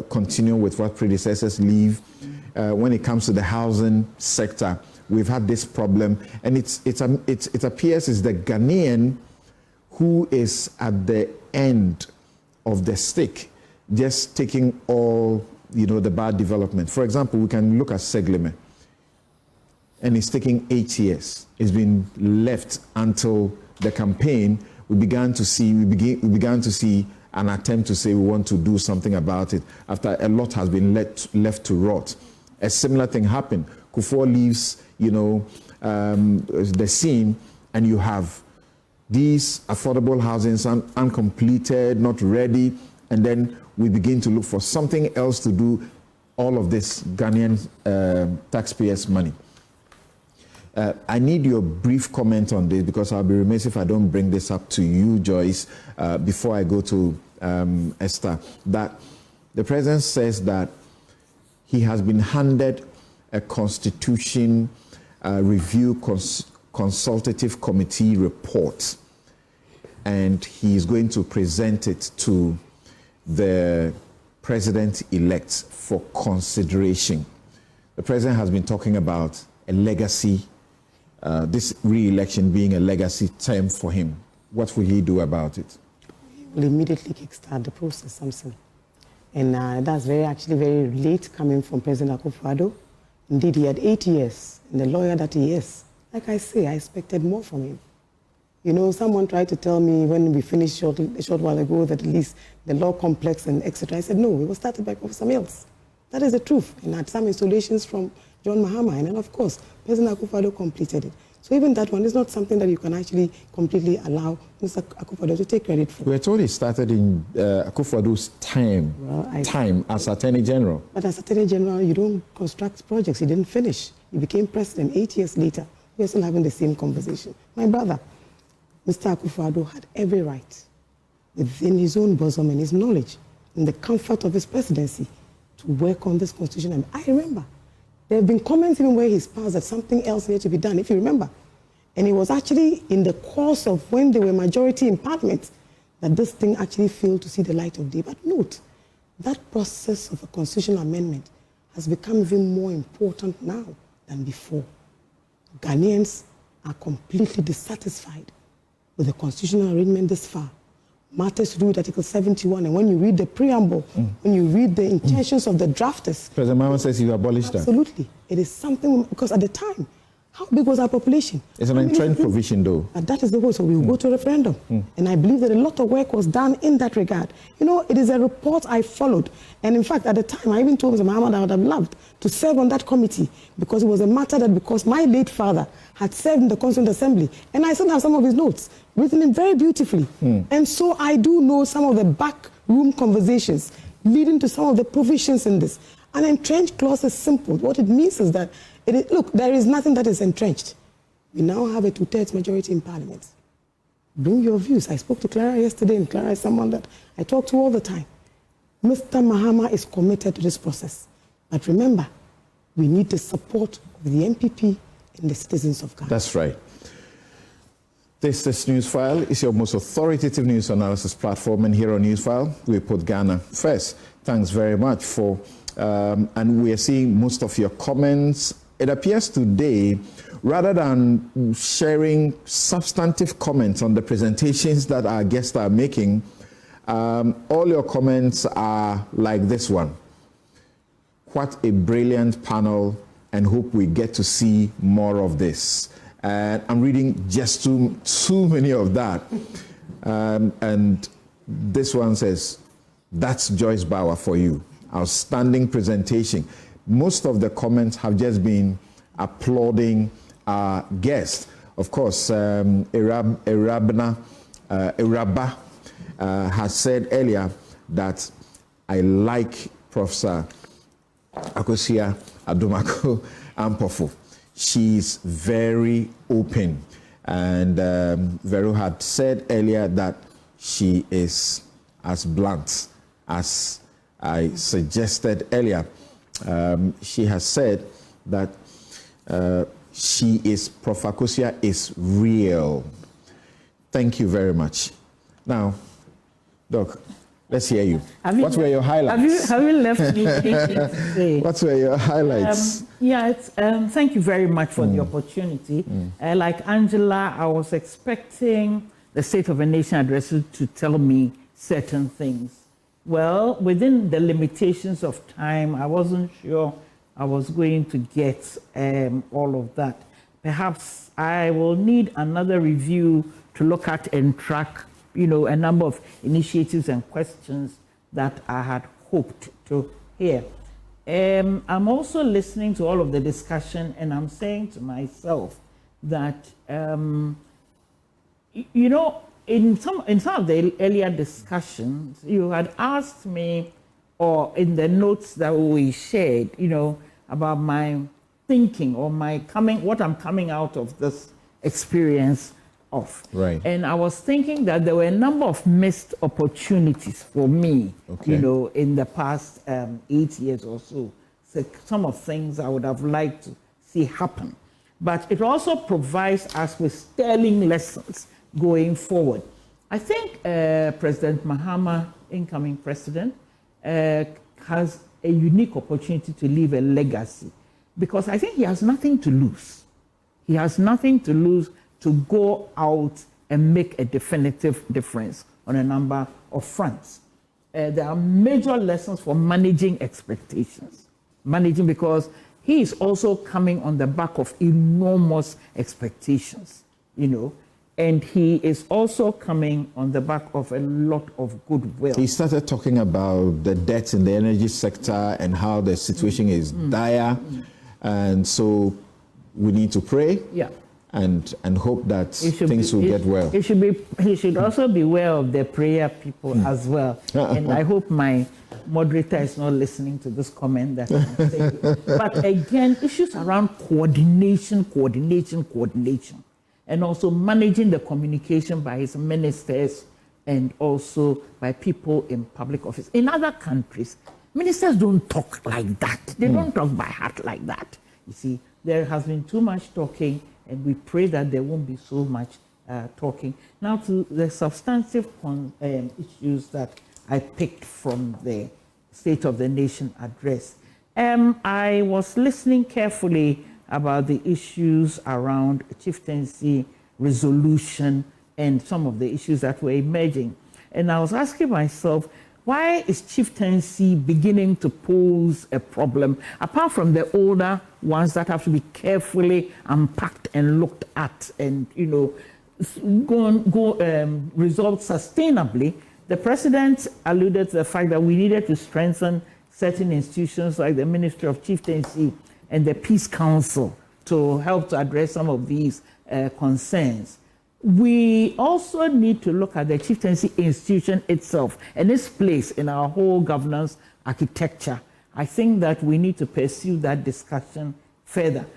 B: continue with what predecessors leave. When it comes to the housing sector, we've had this problem, and it appears it's the Ghanaian who is at the end of the stick, just taking all, the bad development. For example, we can look at Segleme, and it's taking 8 years. It's been left until the campaign. We began to see an attempt to say we want to do something about it after a lot has been left to rot. A similar thing happened. Kufuor leaves, the scene, and you have these affordable housings uncompleted, not ready, and then we begin to look for something else to do all of this Ghanaian taxpayers' money. I need your brief comment on this because I'll be remiss if I don't bring this up to you, Joyce, before I go to Esther, that the president says that he has been handed a constitution review consultative committee report, and he is going to present it to the president-elect for consideration. The president has been talking about a legacy, this re-election being a legacy term for him. What will he do about it?
G: He will immediately kickstart the process, Samson. And that's actually very late coming from President Akufo-Addo. Indeed, he had 8 years, and the lawyer that he is, like I say, I expected more from him. You know, someone tried to tell me when we finished a short while ago that at least the law complex and etc. I said, no, it was started by Professor Mills. That is the truth. And had some installations from John Mahama, and then of course, President Akufo-Addo completed it. So even that one is not something that you can actually completely allow Mr. Akufo-Addo to take credit for.
B: We were told it started in Akufo-Addo's time as Attorney General.
G: But as Attorney General, you don't construct projects. You didn't finish. You became president 8 years later. We're still having the same conversation. My brother, Mr. Akufo-Addo, had every right within his own bosom and his knowledge in the comfort of his presidency to work on this constitution. And I remember there have been comments even where he's passed that something else needed to be done, if you remember. And it was actually in the course of when they were majority in parliament that this thing actually failed to see the light of day. But note, that process of a constitutional amendment has become even more important now than before. Ghanaians are completely dissatisfied with the constitutional arrangement this far. Matters to do with Article 71, and when you read the preamble, when you read the intentions of the drafters...
B: President Mahama says you abolished that.
G: Absolutely. It is something, because at the time, how big was our population?
B: It's an entrenched provision, though.
G: But that is the way, so we will go to referendum. And I believe that a lot of work was done in that regard. You know, it is a report I followed. And in fact, at the time, I even told Mr. Mahama that I would have loved to serve on that committee because it was a matter that, because my late father had served in the Constituent Assembly, and I still have some of his notes, written in very beautifully. And so I do know some of the backroom conversations leading to some of the provisions in this. An entrenched clause is simple. What it means is that, look, there is nothing that is entrenched. We now have a 2/3 majority in Parliament. Bring your views. I spoke to Clara yesterday, and Clara is someone that I talk to all the time. Mr. Mahama is committed to this process. But remember, we need the support of the MPP and the citizens of Ghana.
B: That's right. This is Newsfile. It's your most authoritative news analysis platform, and here on Newsfile, we put Ghana first. Thanks very much for, and we are seeing most of your comments. It appears today, rather than sharing substantive comments on the presentations that our guests are making, all your comments are like this one. What a brilliant panel, and hope we get to see more of this. And I'm reading just too many of that. And this one says, that's Joyce Bauer for you. Outstanding presentation. Most of the comments have just been applauding our guest. Of course, Iraba has said earlier that I like Professor Akosua Adomako Ampofo. She's very open. And Vero had said earlier that she is as blunt as I suggested earlier. She has said that Prof. Akosua is real. Thank you very much. Now, Doc, let's hear you. What were your highlights?
H: Have you left me thinking today?
B: What were your highlights?
H: Thank you very much for the opportunity. Like Angela, I was expecting the State of a Nation address to tell me certain things. Well, within the limitations of time, I wasn't sure I was going to get all of that. Perhaps I will need another review to look at and track a number of initiatives and questions that I had hoped to hear. I'm also listening to all of the discussion, and I'm saying to myself that, in some of the earlier discussions, you had asked me, or in the notes that we shared, about my thinking or what I'm coming out of this experience of.
B: Right.
H: And I was thinking that there were a number of missed opportunities for me, in the past 8 years or so. So some of things I would have liked to see happen. But it also provides us with sterling lessons going forward. I think President Mahama, incoming president, has a unique opportunity to leave a legacy, because I think he has nothing to lose. He has nothing to lose to go out and make a definitive difference on a number of fronts. There are major lessons for managing expectations. Because he is also coming on the back of enormous expectations, and he is also coming on the back of a lot of goodwill.
B: He started talking about the debt in the energy sector and how the situation is dire, and so we need to pray and hope that things will get well.
H: He should also be aware of the prayer people as well, and I hope my moderator is not listening to this comment that I'm saying. But again, issues around coordination, and also managing the communication by his ministers and also by people in public office. In other countries, ministers don't talk like that. They don't talk by heart like that. You see, there has been too much talking, and we pray that there won't be so much talking. Now to the substantive issues that I picked from the State of the Nation address. I was listening carefully about the issues around chieftaincy resolution and some of the issues that were emerging. And I was asking myself, why is chieftaincy beginning to pose a problem, apart from the older ones that have to be carefully unpacked and looked at and, resolved sustainably? The president alluded to the fact that we needed to strengthen certain institutions like the Ministry of Chieftaincy and the Peace Council to help to address some of these concerns. We also need to look at the chieftaincy institution itself and its place in our whole governance architecture. I think that we need to pursue that discussion further.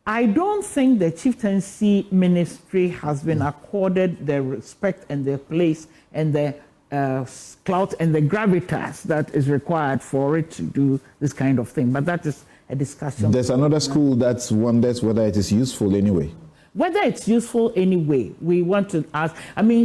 H: I don't think the chieftaincy ministry has been accorded the respect and the place and the clout and the gravitas that is required for it to do this kind of thing. But that is a discussion.
B: There's another school that wonders whether it is useful anyway.
H: Whether it's useful anyway, we want to ask.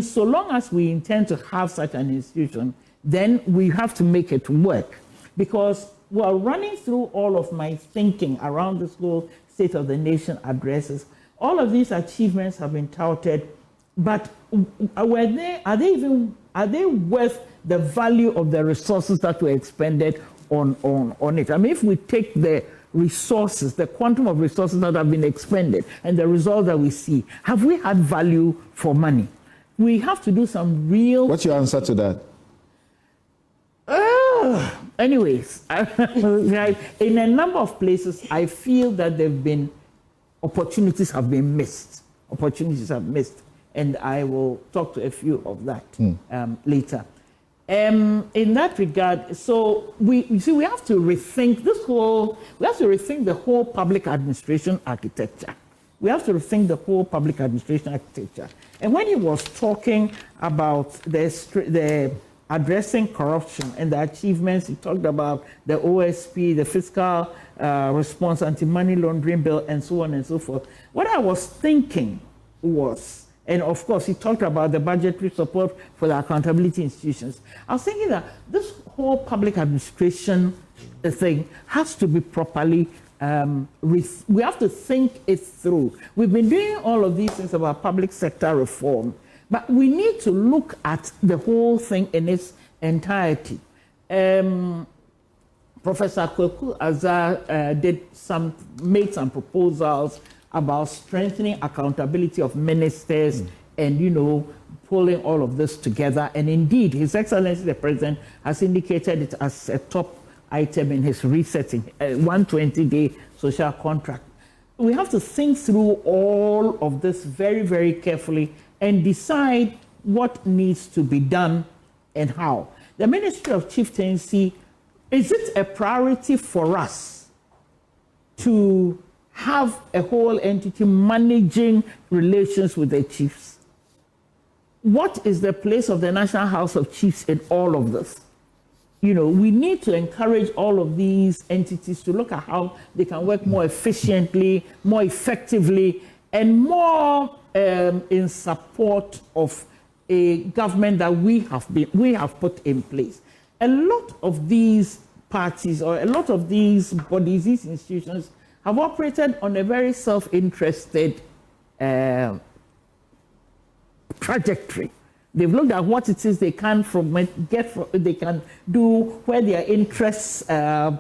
H: So long as we intend to have such an institution, then we have to make it work. Because while running through all of my thinking around this whole State of the Nation addresses, all of these achievements have been touted, but are they worth the value of the resources that were expended on it? If we take the resources, the quantum of resources that have been expended and the result that we see, have we had value for money? We have to do some real...
B: What's your answer to that?
H: Anyways, in a number of places, I feel that opportunities have been missed. And I will talk to a few of that later. In that regard, so we have to rethink the whole public administration architecture. And when he was talking about the addressing corruption and the achievements, he talked about the OSP, the Fiscal Response Anti-Money Laundering Bill, and so on and so forth. What I was thinking was, and of course, he talked about the budgetary support for the accountability institutions. I was thinking that this whole public administration thing has to be properly, we have to think it through. We've been doing all of these things about public sector reform, but we need to look at the whole thing in its entirety. Professor Kweku Azar made some proposals about strengthening accountability of ministers and, pulling all of this together. And indeed, His Excellency the President has indicated it as a top item in his resetting, 120-day social contract. We have to think through all of this very, very carefully and decide what needs to be done and how. The Ministry of Chieftaincy, is it a priority for us to have a whole entity managing relations with the chiefs? What is the place of the National House of Chiefs in all of this? We need to encourage all of these entities to look at how they can work more efficiently, more effectively, and more in support of a government that we have put in place. A lot of these parties or a lot of these bodies, these institutions, have operated on a very self-interested trajectory. They've looked at what it is they can they can do, where their interests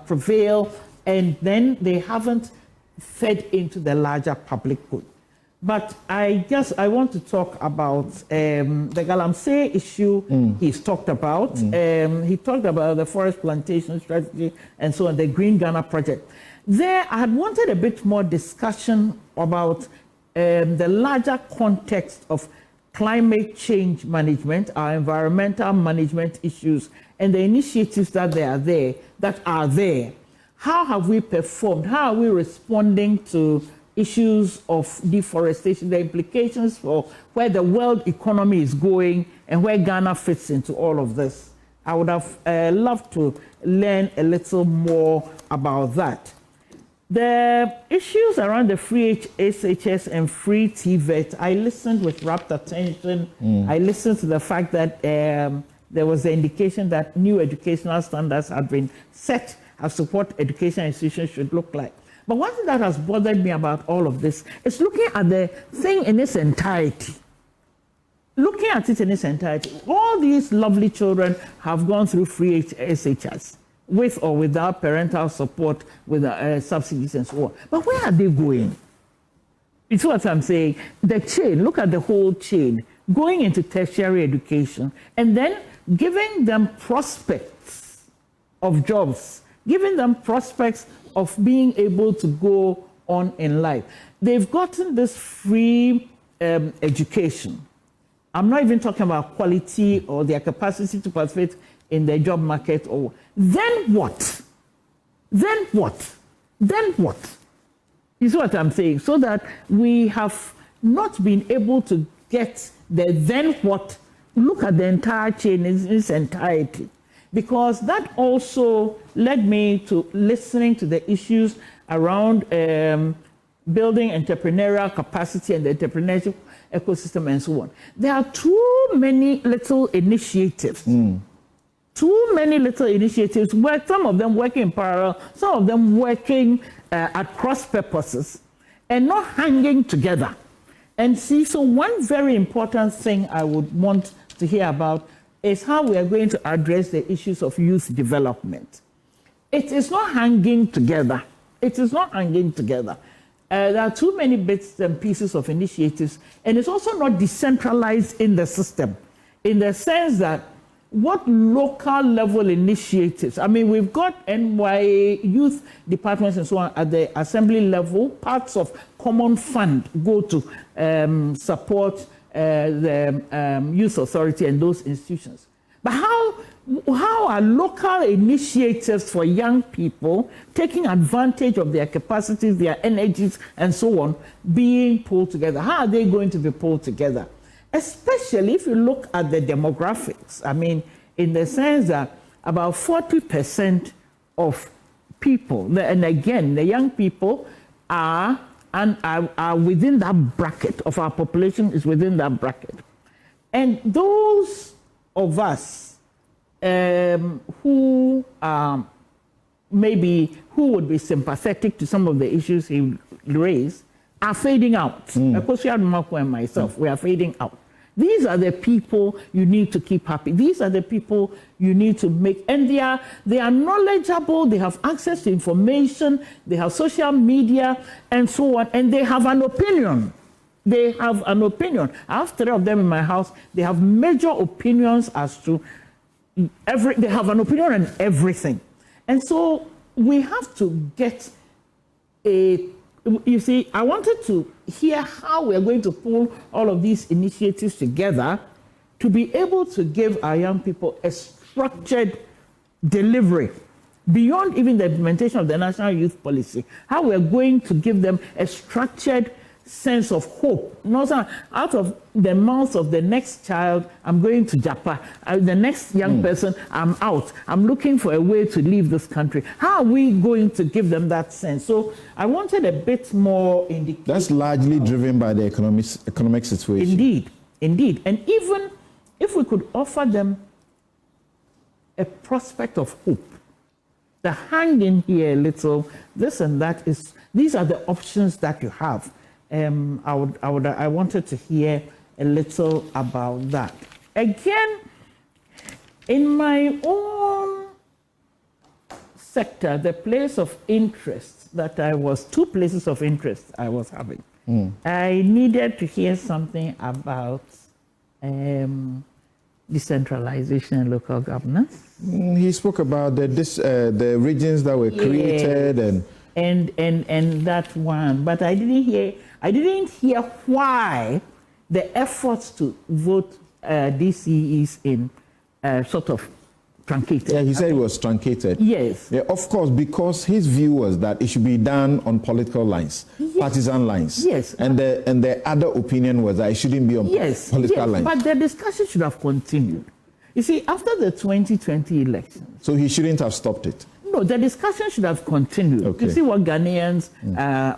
H: prevail, and then they haven't fed into the larger public good. But I guess I want to talk about the Galamsey issue he's talked about. He talked about the forest plantation strategy and so on, the Green Ghana project. There, I had wanted a bit more discussion about the larger context of climate change management, our environmental management issues, and the initiatives that are there. How have we performed? How are we responding to issues of deforestation, the implications for where the world economy is going and where Ghana fits into all of this? I would have loved to learn a little more about that. The issues around the free SHS and free TVET, I listened with rapt attention. I listened to the fact that there was the indication that new educational standards had been set as to what education institutions should look like. But one thing that has bothered me about all of this is looking at the thing in its entirety. Looking at it in its entirety, all these lovely children have gone through free SHS, with or without parental support, with subsidies and so on. But where are they going? It's what I'm saying. The chain, look at the whole chain, going into tertiary education and then giving them prospects of jobs, giving them prospects of being able to go on in life. They've gotten this free education. I'm not even talking about quality or their capacity to participate in the job market. Or then what? Then what? Then what? Is what I'm saying. So that we have not been able to get the then what. Look at the entire chain in its entirety. Because that also led me to listening to the issues around building entrepreneurial capacity and the entrepreneurship ecosystem and so on. There are too many little initiatives. Too many little initiatives, where some of them working in parallel, some of them working at cross purposes and not hanging together. And see, so one very important thing I would want to hear about is how we are going to address the issues of youth development. It is not hanging together. It is not hanging together. There are too many bits and pieces of initiatives, and it's also not decentralized in the system, in the sense that what local level initiatives, I mean, we've got NY youth departments and so on at the assembly level, parts of common fund go to support the youth authority and those institutions. But how are local initiatives for young people taking advantage of their capacities, their energies, and so on, being pulled together? How are they going to be pulled together? Especially if you look at the demographics. I mean, in the sense that about 40% of people, and again, the young people are within that bracket of our population, is within that bracket. And those of us who would be sympathetic to some of the issues he raised are fading out. Akosua and myself, we are fading out. These are the people you need to keep happy. These are the people you need to make, and they are knowledgeable, they have access to information, they have social media and so on, and they have an opinion. They have an opinion. I have 3 of them in my house. They have major opinions as to they have an opinion on everything. And so we have to get you see, I wanted to hear how we're going to pull all of these initiatives together to be able to give our young people a structured delivery beyond even the implementation of the National Youth Policy, how we're going to give them a structured sense of hope. Not out of the mouth of the next child, I'm going to Japan. The next young person, I'm out. I'm looking for a way to leave this country. How are we going to give them that sense? So I wanted a bit more indication.
B: That's largely driven by the economic situation.
H: Indeed, indeed. And even if we could offer them a prospect of hope, the hang in here a little, this and that these are the options that you have. I wanted to hear a little about that. Again, in my own sector, the place of interest two places of interest I was having. I needed to hear something about decentralization and local governance.
B: He spoke about the regions that were created
H: and that one, but I didn't hear why the efforts to vote DCEs in sort of truncated.
B: Yeah, he said it was truncated.
H: Yes.
B: Yeah, of course, because his view was that it should be done on political lines, partisan lines.
H: Yes.
B: And the other opinion was that it shouldn't be on political lines.
H: But the discussion should have continued. You see, after the 2020 election.
B: So he shouldn't have stopped it.
H: No, the discussion should have continued.
B: Okay.
H: You see what Ghanaians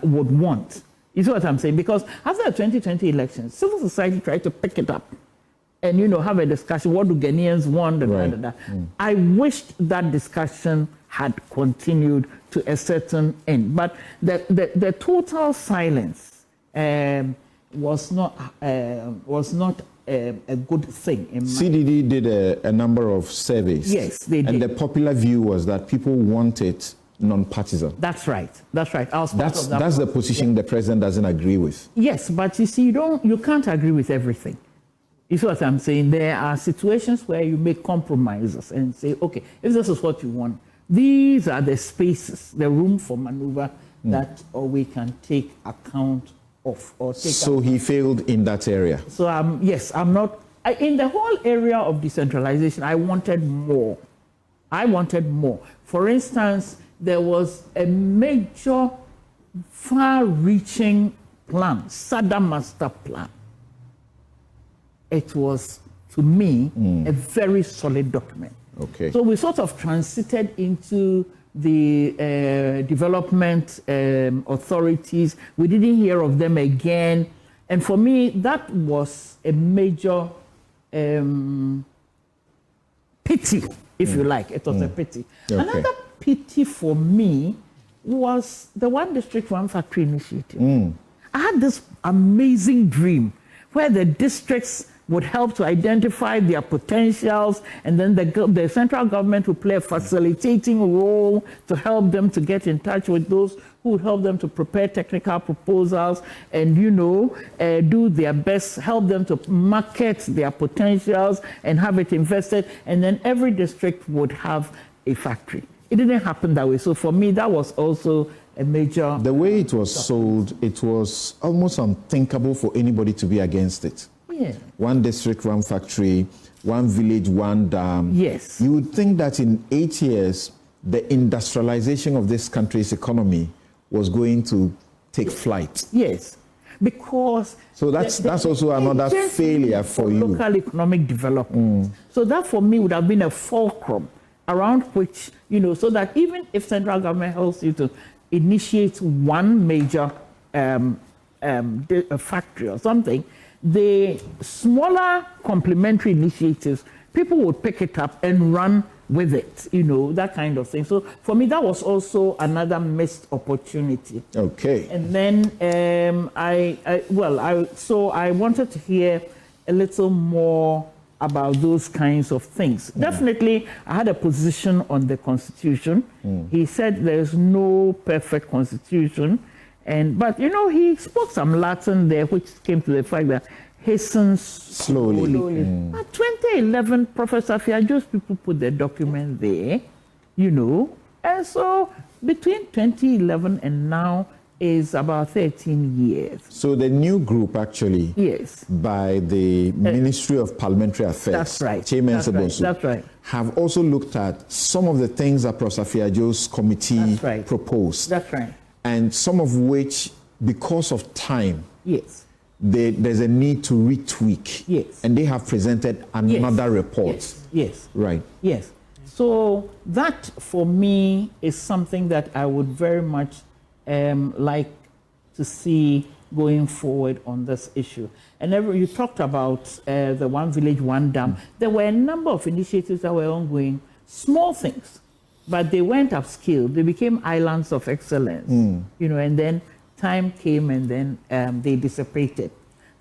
H: would want. You see what I'm saying? Because after the 2020 election, civil society tried to pick it up and, have a discussion. What do Ghanaians want?
B: Right.
H: I wished that discussion had continued to a certain end. But the total silence was not a good thing.
B: CDD did a number of surveys.
H: Yes, they did.
B: And the popular view was that people wanted non-partisan.
H: That's right. That's right.
B: That's the position the president doesn't agree with.
H: Yes, but you see, you can't agree with everything. You see what I'm saying? There are situations where you make compromises and say, okay, if this is what you want, these are the spaces, the room for maneuver that we can take account of or take.
B: So he failed in that area.
H: So I'm not in the whole area of decentralization. I wanted more. For instance, there was a major, far-reaching plan, SADA master plan. It was, to me, a very solid document.
B: Okay.
H: So we sort of transited into the development authorities. We didn't hear of them again. And for me, that was a major pity, if you like. It was a pity.
B: Okay.
H: Another pity for me was the One District, One Factory initiative. I had this amazing dream where the districts would help to identify their potentials, and then the central government would play a facilitating role to help them to get in touch with those who would help them to prepare technical proposals and, do their best, help them to market their potentials and have it invested, and then every district would have a factory. It didn't happen that way. So for me, that was also a major...
B: The way it was sold, it was almost unthinkable for anybody to be against it.
H: Yeah.
B: One district, one factory, one village, one dam.
H: Yes.
B: You would think that in 8 years, the industrialization of this country's economy was going to take flight.
H: Yes. Because...
B: So that's also another failure for you.
H: Local economic development. So that for me would have been a fulcrum around which, so that even if central government helps you to initiate one major factory or something, the smaller complementary initiatives, people would pick it up and run with it, that kind of thing. So for me, that was also another missed opportunity.
B: Okay.
H: And then I wanted to hear a little more about those kinds of things. Definitely, I had a position on the Constitution. He said there's no perfect Constitution, But you know, he spoke some Latin there, which came to the fact that hastens slowly. But 2011, Professor Fiajo's people put the document there, you know, and so between 2011 and now is about 13 years.
B: So the new group actually,
H: yes,
B: by the Ministry of Parliamentary Affairs,
H: that's right,
B: Chairman
H: that's
B: Sebosu,
H: right, that's right,
B: have also looked at some of the things that Professor Fiajo's committee proposed.
H: That's right.
B: And some of which, because of time,
H: yes,
B: there's a need to retweak.
H: Yes.
B: And they have presented another report.
H: Yes. Yes.
B: Right.
H: Yes. So that, for me, is something that I would very much like to see going forward on this issue. And you talked about the One Village, One Dam. There were a number of initiatives that were ongoing, small things, but they went upscale. They became islands of excellence, you know, and then time came and then they dissipated.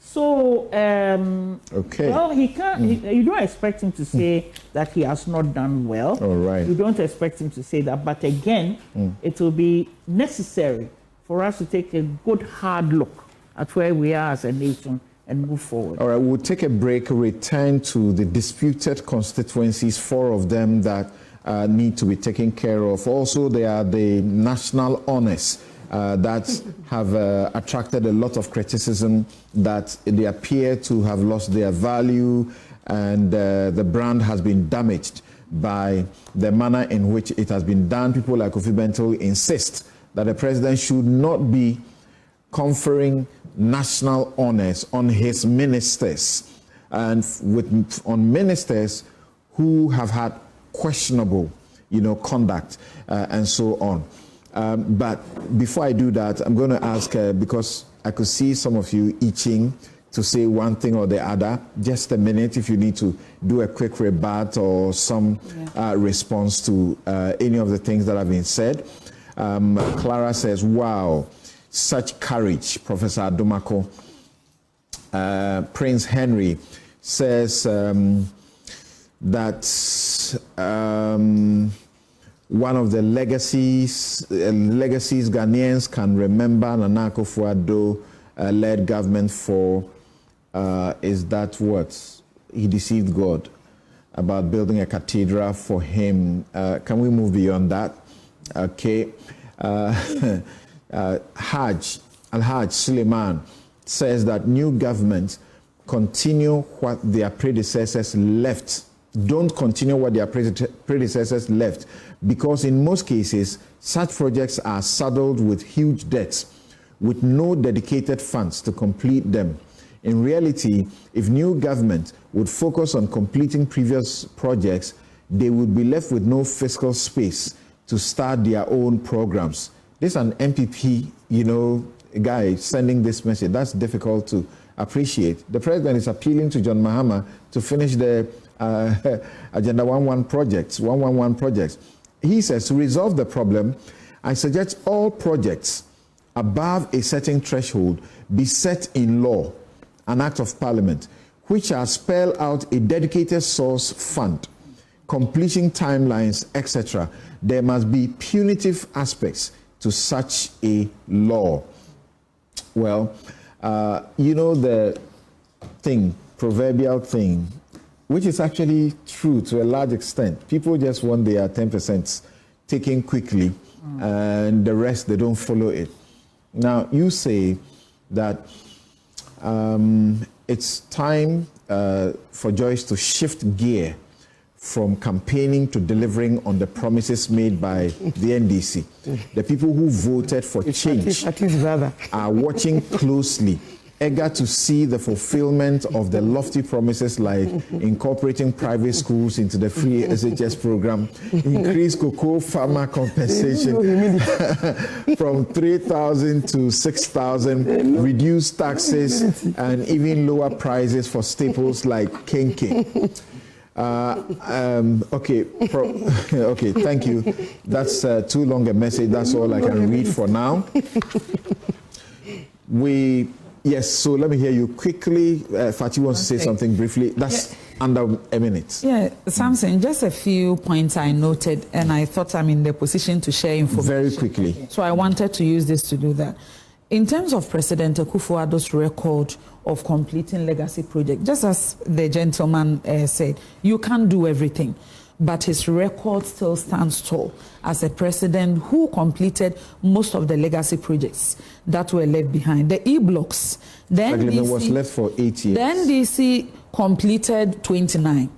H: So, well, he can't, you don't expect him to say that he has not done well.
B: All right.
H: You don't expect him to say that. But again, it will be necessary for us to take a good hard look at where we are as a nation and move forward.
B: All right, we'll take a break, return to the disputed constituencies, 4 of them that need to be taken care of. Also, there are the national honors that have attracted a lot of criticism, that they appear to have lost their value, and the brand has been damaged by the manner in which it has been done. People like Kofi Bento insist that the president should not be conferring national honors on his ministers, and on ministers who have had questionable, you know, conduct and so on. But before I do that, I'm going to ask, because I could see some of you itching to say one thing or the other, just a minute if you need to do a quick rebut or some response to any of the things that have been said. Clara says, wow, such courage, Professor Adomako. Prince Henry says that one of the legacies Ghanaians can remember Nana Akufo-Addo led government for is that what? He deceived God about building a cathedral for him. Can we move beyond that? Okay. Al-Hajj Suleiman says that new governments continue what their predecessors left. Don't continue what their predecessors left, because in most cases, such projects are saddled with huge debts, with no dedicated funds to complete them. In reality, if new government would focus on completing previous projects, they would be left with no fiscal space to start their own programs. This is an MPP, you know, guy sending this message. That's difficult to appreciate. The president is appealing to John Mahama to finish the Agenda 111 projects. He says, to resolve the problem, I suggest all projects above a certain threshold be set in law, an act of parliament, which shall spell out a dedicated source fund, completion timelines, etc. There must be punitive aspects to such a law. Well, you know the thing, proverbial thing, which is actually true to a large extent. People just want their 10% taken quickly, and the rest, they don't follow it. Now, you say that it's time for Joyce to shift gear from campaigning to delivering on the promises made by the NDC. The people who voted for change are watching closely, eager to see the fulfillment of the lofty promises like incorporating private schools into the free SHS program, increase cocoa farmer compensation from 3,000 to 6,000, reduce taxes, and even lower prices for staples like kenke. Okay, okay, thank you. That's too long a message. That's all I can read for now. Yes, so let me hear you quickly. Fati wants to say something briefly. That's under a minute.
D: Yeah, Samson, just a few points I noted, and I thought I'm in the position to share information.
B: Very quickly.
D: So I wanted to use this to do that. in terms of President Akufo-Addo's record of completing legacy projects, just as the gentleman said, you can't do everything. But his record still stands tall as a president who completed most of the legacy projects that were left behind. The e-blocks, the NDC
B: was left for 8 years.
D: The NDC completed 29.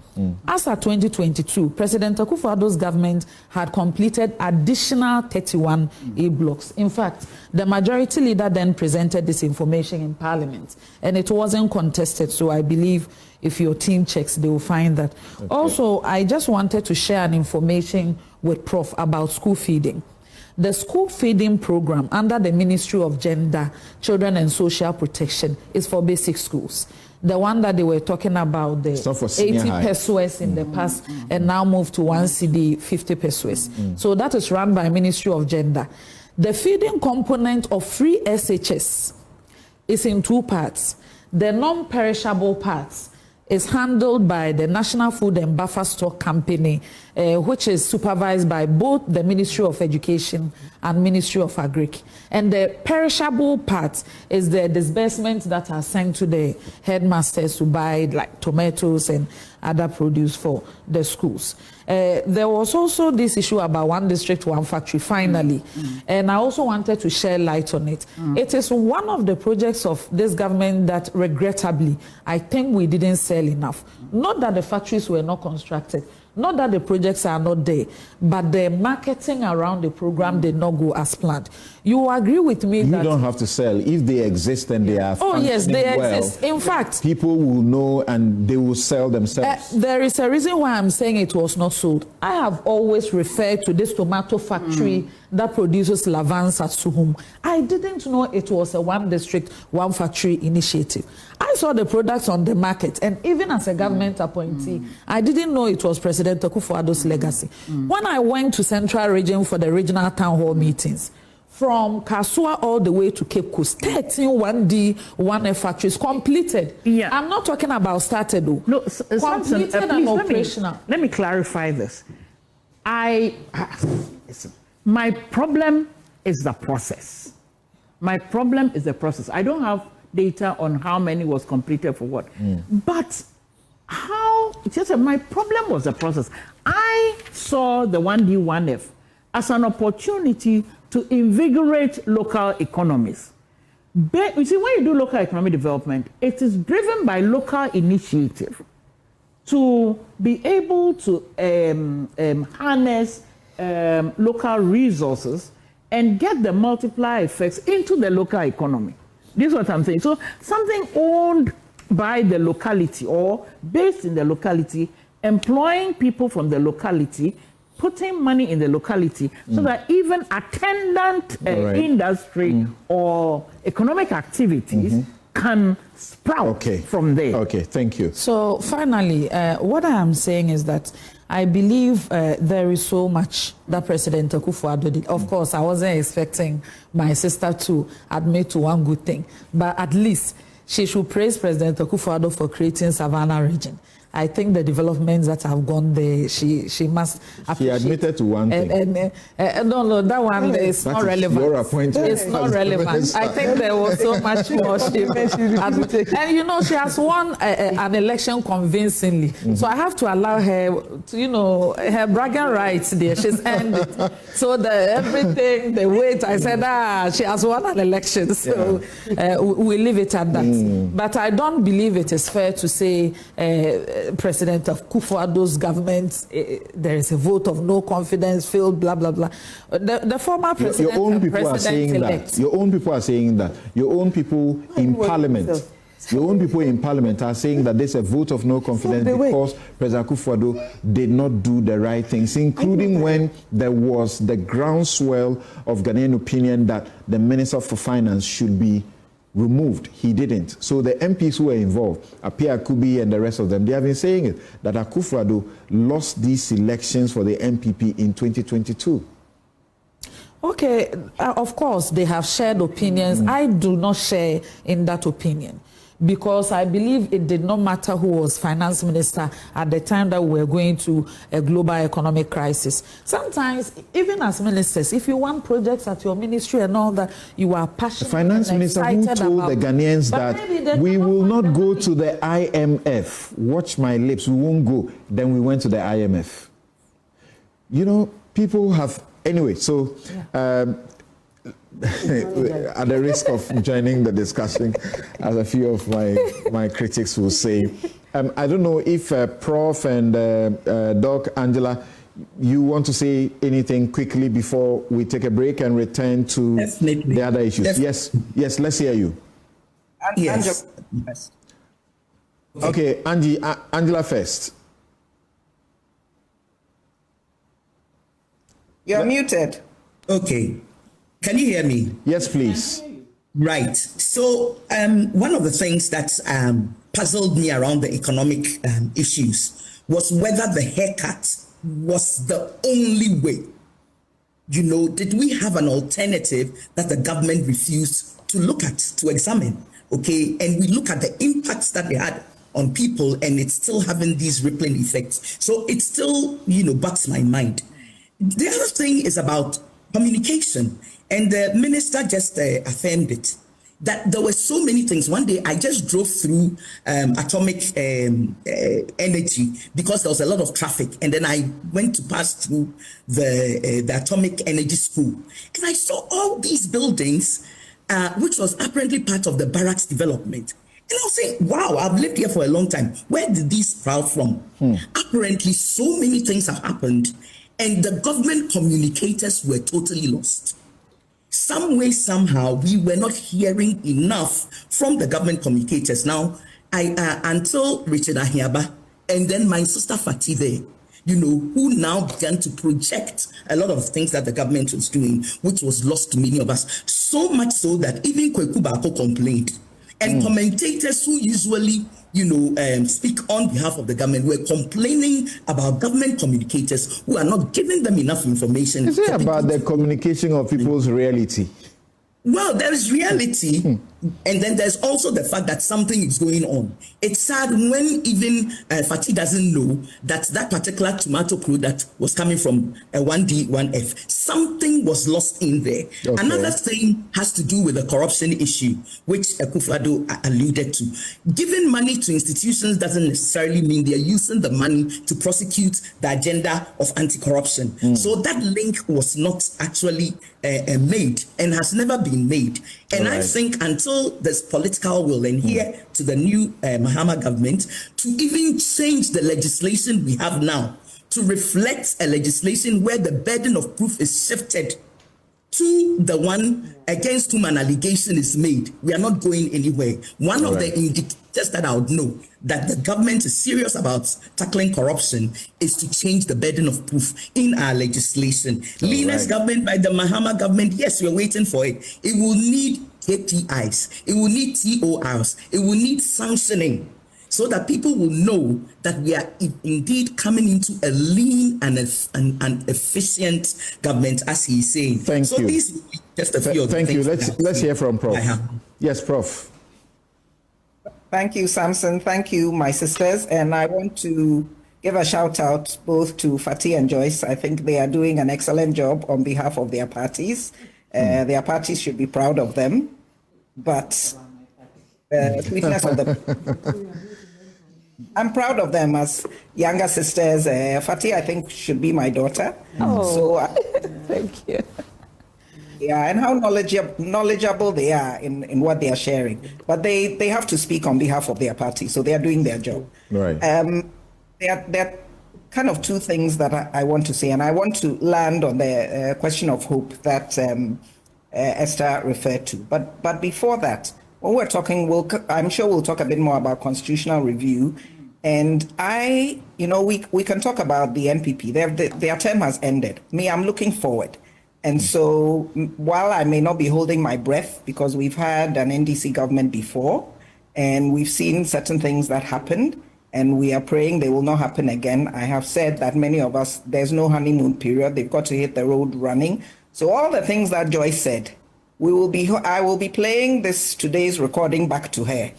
D: As of 2022, President Akufo-Addo's government had completed additional 31 e-blocks. In fact, the majority leader then presented this information in Parliament, and it wasn't contested. So I believe if your team checks, they will find that. Okay. Also, I just wanted to share an information with Prof about school feeding. The school feeding program under the Ministry of Gender, Children and Social Protection is for basic schools. The one that they were talking about, the 80 pesos in the past, and now moved to 1 CD, 50 pesos. So that is run by Ministry of Gender. The feeding component of free SHS is in 2 parts. The non-perishable parts is handled by the National Food and Buffer Stock Company, which is supervised by both the Ministry of Education and Ministry of Agric. And the perishable part is the disbursements that are sent to the headmasters to buy like tomatoes and other produce for the schools. There was also this issue about one district, one factory, finally. And I also wanted to share light on it. It is one of the projects of this government that regrettably, I think we didn't sell enough. Not that the factories were not constructed, not that the projects are not there, but the marketing around the program did not go as planned. You agree with me that...
B: You don't have to sell. If they exist and they are
D: functioning yes, they
B: well,
D: exist. In fact...
B: people will know and they will sell themselves.
D: There is a reason why I'm saying it was not sold. I have always referred to this tomato factory that produces Lavans at Suhum. I didn't know it was a one district, one factory initiative. I saw the products on the market, and even as a government appointee, I didn't know it was President Akufo-Addo's legacy. When I went to Central Region for the regional town hall meetings, from Kasua all the way to Cape Coast, 13 1D, 1F factories completed. Yeah. I'm not talking about started though.
H: No,
D: completed
H: Samson,
D: and operational.
H: Let me clarify this. My problem is the process. My problem is the process. I don't have data on how many was completed for what. But my problem was the process. I saw the 1D, 1F as an opportunity to invigorate local economies. But you see, when you do local economic development, it is driven by local initiative to be able to harness local resources and get the multiplier effects into the local economy. This is what I'm saying. So something owned by the locality or based in the locality, employing people from the locality, putting money in the locality so that even attendant industry or economic activities can sprout from there.
B: Okay, thank you.
D: So finally, what I am saying is that I believe there is so much that President Akufo-Addo did. Of course, I wasn't expecting my sister to admit to one good thing, but at least she should praise President Akufo-Addo for creating Savannah region. I think the developments that have gone there, she must appreciate.
B: She admitted to one thing.
D: No, that one is not relevant.
B: Your appointment.
D: It's not relevant. I think there was so much more she admitted. And you know, she has won an election convincingly. So I have to allow her to, her bragging rights there. She's earned it. So everything, the weight, I said, she has won an election. So we leave it at that. But I don't believe it is fair to say President of Akufo-Addo's government, there is a vote of no confidence, failed, blah, blah, blah. The former president
B: your own people are saying that. Your own people are saying that. Your own people in parliament. Your own people in parliament are saying that there's a vote of no confidence because President Akufo-Addo did not do the right things, including when there was the groundswell of Ghanaian opinion that the Minister for Finance should be removed. He didn't. So the MPs who were involved, Apia Kubi and the rest of them, they have been saying it, that Akufo-Addo lost these elections for the MPP in 2022.
D: Okay, of course, they have shared opinions. I do not share in that opinion because I believe it did not matter who was finance minister at the time that we were going to a global economic crisis. Sometimes, even as ministers, if you want projects at your ministry and all that, you are passionate.
B: The finance minister who told the Ghanaians that we will not go to the IMF. Watch my lips, we won't go. Then we went to the IMF. You know, people have, anyway, so at the risk of joining the discussion, as a few of my critics will say, I don't know if Prof and Doc Angela, you want to say anything quickly before we take a break and return to the other issues?
C: Definitely.
B: Yes, let's hear you.
C: Yes.
B: Okay, Angela first.
F: You're muted.
C: Okay. Can you hear me?
B: Yes, please.
C: Right. So one of the things that puzzled me around the economic issues was whether the haircut was the only way. You know, did we have an alternative that the government refused to look at, to examine? Okay. And we look at the impacts that they had on people, and it's still having these rippling effects. So it still, bugs my mind. The other thing is about communication. And the minister just affirmed it, that there were so many things. One day I just drove through atomic energy because there was a lot of traffic. And then I went to pass through the atomic energy school. And I saw all these buildings, which was apparently part of the barracks development. And I was saying, wow, I've lived here for a long time. Where did these sprout from? Apparently, so many things have happened. And the government communicators were totally lost. Some way, somehow, we were not hearing enough from the government communicators. Now, until Richard Ahiaba and then my sister Fatih there, who now began to project a lot of things that the government was doing, which was lost to many of us. So much so that even Kweku Bako complained. And commentators who usually, speak on behalf of the government were complaining about government communicators who are not giving them enough information.
B: Is it about the communication of people's reality?
C: Well, there is reality, and then there's also the fact that something is going on. It's sad when even Fatih doesn't know that that particular tomato product was coming from a 1D, 1F. Something was lost in there. Okay. Another thing has to do with the corruption issue, which Akufo-Addo alluded to. Giving money to institutions doesn't necessarily mean they're using the money to prosecute the agenda of anti-corruption. So that link was not actually made and has never been made. And I think until there's political will, and here to the new Mahama government, to even change the legislation we have now to reflect a legislation where the burden of proof is shifted to the one against whom an allegation is made, we are not going anywhere. One of the indicators that I would know that the government is serious about tackling corruption is to change the burden of proof in our legislation. Leanest government by the Mahama government, yes, we're waiting for it. It will need KPIs. It will need TORs. It will need sanctioning, so that people will know that we are indeed coming into a lean and an efficient government, as he's saying.
B: Thank you.
C: These just a few of the
B: Thank you.
C: things.
B: Let's hear from Prof. Yes, Prof.
F: Thank you, Samson. Thank you, my sisters. And I want to give a shout out both to Fatih and Joyce. I think they are doing an excellent job on behalf of their parties. Their parties should be proud of them. But sweetness of the... I'm proud of them as younger sisters. Fatih, I think, should be my daughter.
E: Thank you.
F: Yeah, and how knowledgeable they are in what they are sharing. But they have to speak on behalf of their party, so they are doing their job.
B: Right.
F: There are kind of two things that I want to say, and I want to land on the question of hope that Esther referred to. But before that, when we're talking, I'm sure we'll talk a bit more about constitutional review. And we can talk about the NPP. Their term has ended. I'm looking forward. And so while I may not be holding my breath, because we've had an NDC government before, and we've seen certain things that happened, and we are praying they will not happen again. I have said that many of us, there's no honeymoon period. They've got to hit the road running. So all the things that Joyce said, I will be playing today's recording back to her.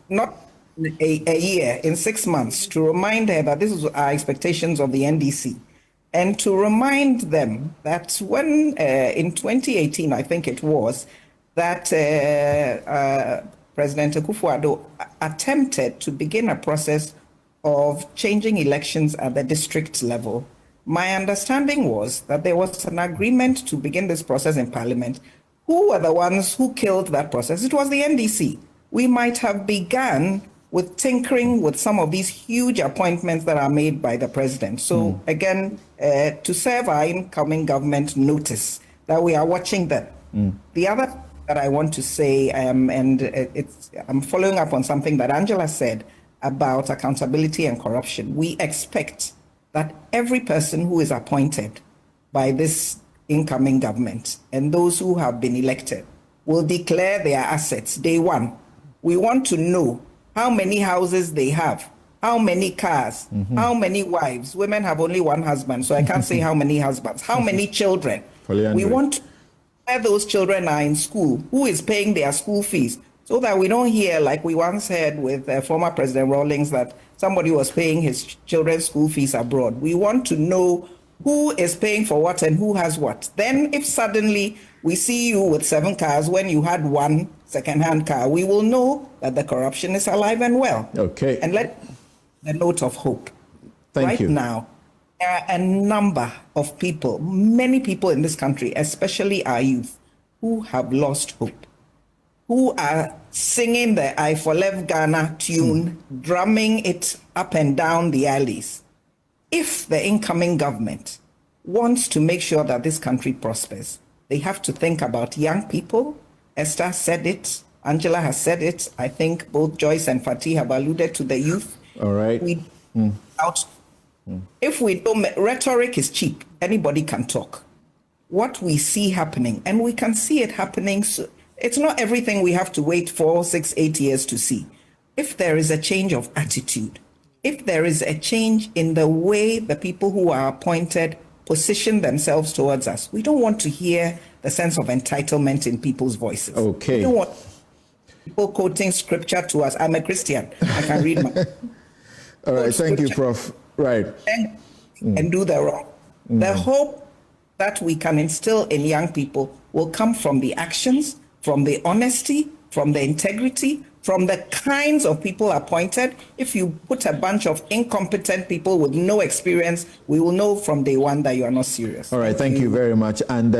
F: not a year, in 6 months, to remind her that this is our expectations of the NDC, and to remind them that when in 2018, I think it was, that President Akufo-Addo attempted to begin a process of changing elections at the district level. My understanding was that there was an agreement to begin this process in Parliament. Who were the ones who killed that process? It was the NDC. We might have begun with tinkering with some of these huge appointments that are made by the president. So again, to serve our incoming government notice that we are watching them. The other that I want to say, I'm following up on something that Angela said about accountability and corruption. We expect that every person who is appointed by this incoming government and those who have been elected will declare their assets day one. We want to know how many houses they have, how many cars, how many wives. Women have only one husband, so I can't say how many husbands, how many children. We want to know where those children are in school, who is paying their school fees, so that we don't hear, like we once heard with former President Rawlings, that somebody was paying his children's school fees abroad. We want to know who is paying for what and who has what. Then if suddenly we see you with 7 cars when you had one second-hand car, we will know that the corruption is alive and well.
B: Okay.
F: And let the note of hope.
B: Thank you.
F: Right now, there are a number of people, many people in this country, especially our youth, who have lost hope, who are singing the I For Love Ghana tune, drumming it up and down the alleys. If the incoming government wants to make sure that this country prospers, they have to think about young people. Esther said it, Angela has said it. I think both Joyce and Fatih have alluded to the youth.
B: All right.
F: If we don't, rhetoric is cheap. Anybody can talk. What we see happening, and we can see it happening, so it's not everything we have to wait 4, 6, 8 years to see. If there is a change of attitude, if there is a change in the way the people who are appointed position themselves towards us, we don't want to hear the sense of entitlement in people's voices.
B: Okay.
F: We don't want people quoting scripture to us. I'm a Christian. I can read my...
B: All right. Thank you, Prof. Right.
F: And do the wrong. The hope that we can instill in young people will come from the actions, from the honesty, from the integrity, from the kinds of people appointed. If you put a bunch of incompetent people with no experience, we will know from day one that you are not serious.
B: All right, thank you very much. And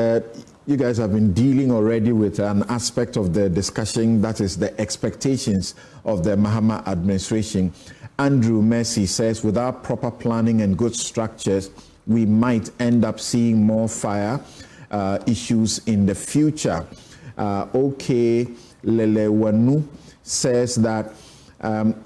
B: you guys have been dealing already with an aspect of the discussion, that is the expectations of the Mahama administration. Andrew Mercy says, without proper planning and good structures, we might end up seeing more fire issues in the future. OK Lelewanu says that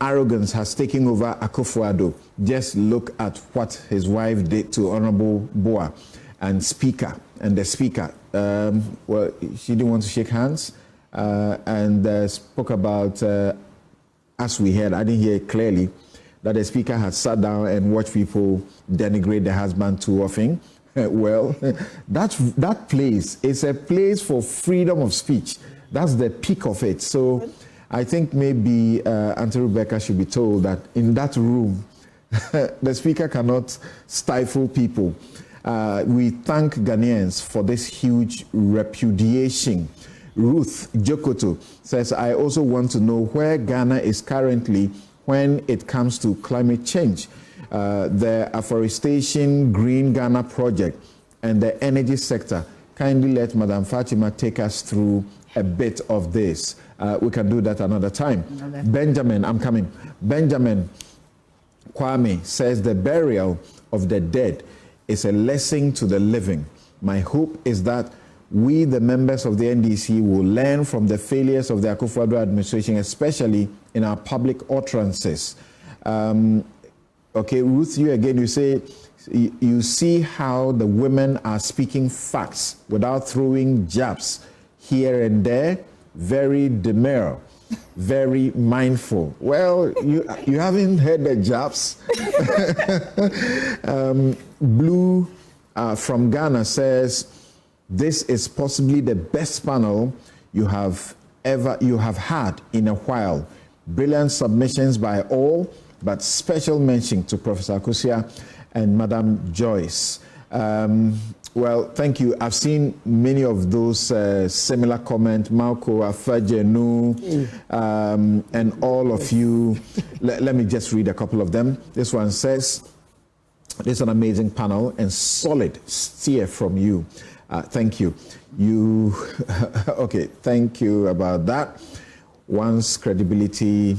B: arrogance has taken over Akufo-Addo. Just look at what his wife did to Honorable Boa and the speaker. Well, she didn't want to shake hands and spoke about, as we heard, I didn't hear it clearly, that the speaker had sat down and watched people denigrate the husband too often. Well, that place is a place for freedom of speech. That's the peak of it. So I think maybe Auntie Rebecca should be told that in that room, the speaker cannot stifle people. We thank Ghanaians for this huge repudiation. Ruth Jokoto says, I also want to know where Ghana is currently when it comes to climate change. The afforestation Green Ghana project and the energy sector. Kindly let Madam Fatima take us through a bit of this. We can do that another time. Benjamin, I'm coming. Benjamin Kwame says the burial of the dead is a lesson to the living. My hope is that we, the members of the NDC, will learn from the failures of the Akufo-Addo administration, especially in our public utterances. Okay, Ruth, you again, you say, you see how the women are speaking facts without throwing jabs here and there. Very demure, very mindful. Well, you haven't heard the jabs. Blue from Ghana says, this is possibly the best panel you have had in a while. Brilliant submissions by all, but special mention to Professor Akosia and Madam Joyce. Well, thank you. I've seen many of those similar comments, Malco, Afajenu, and all of you. Let me just read a couple of them. This one says, this is an amazing panel and solid steer from you. Thank you. Okay, thank you about that. One's credibility,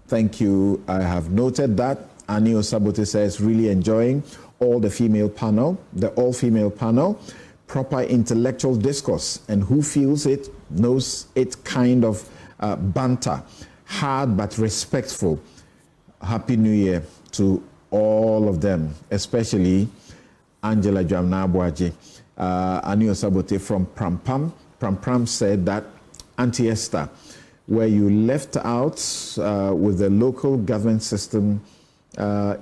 B: thank you. I have noted that. Anio Sabote says, really enjoying all the female panel, the all-female panel, proper intellectual discourse, and who feels it knows it kind of banter, hard but respectful. Happy New Year to all of them, especially Angela Jamnabuaji. Anio Sabote from Prampam. Prampam said that, Auntie Esther, where you left out with the local government system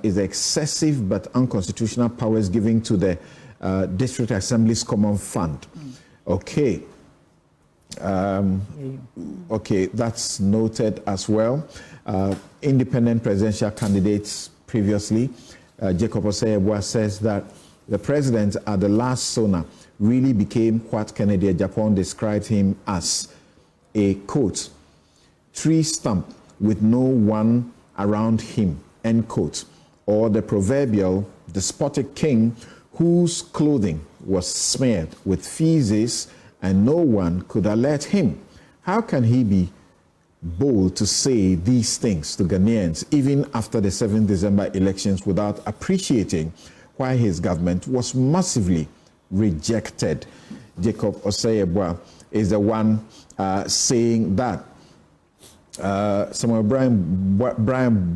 B: is excessive but unconstitutional powers given to the District Assembly's Common Fund. Okay. Okay, that's noted as well. Independent presidential candidates previously, Jacob Oseyebwa says that the president at the last SONA really became what Kennedy Japan described him as a, quote, tree stump with no one around him, end quote, or the proverbial despotic king whose clothing was smeared with feces and no one could alert him. How can he be bold to say these things to Ghanaians even after the 7th December elections without appreciating why his government was massively rejected? Jacob Oseyebwa is the one saying that. Samuel Brian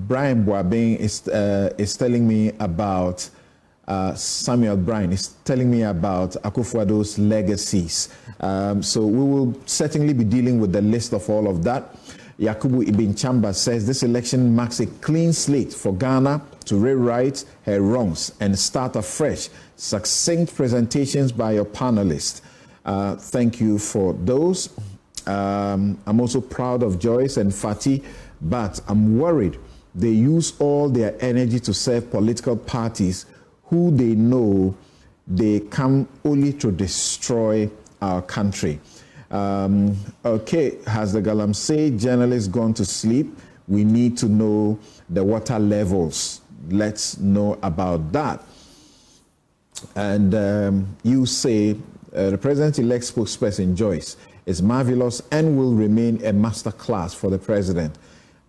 B: Boabing is telling me about Samuel Bryan is telling me about Akufo-Addo's legacies. So we will certainly be dealing with the list of all of that. Yakubu Ibn Chamba says this election marks a clean slate for Ghana to rewrite her wrongs and start afresh. Succinct presentations by your panelists. Thank you for those. I'm also proud of Joyce and Fatih, but I'm worried they use all their energy to serve political parties who they know they come only to destroy our country. Okay, has the Galamsey journalist gone to sleep? We need to know the water levels. Let's know about that. And you say the president-elect spokesperson Joyce is marvelous and will remain a masterclass for the president,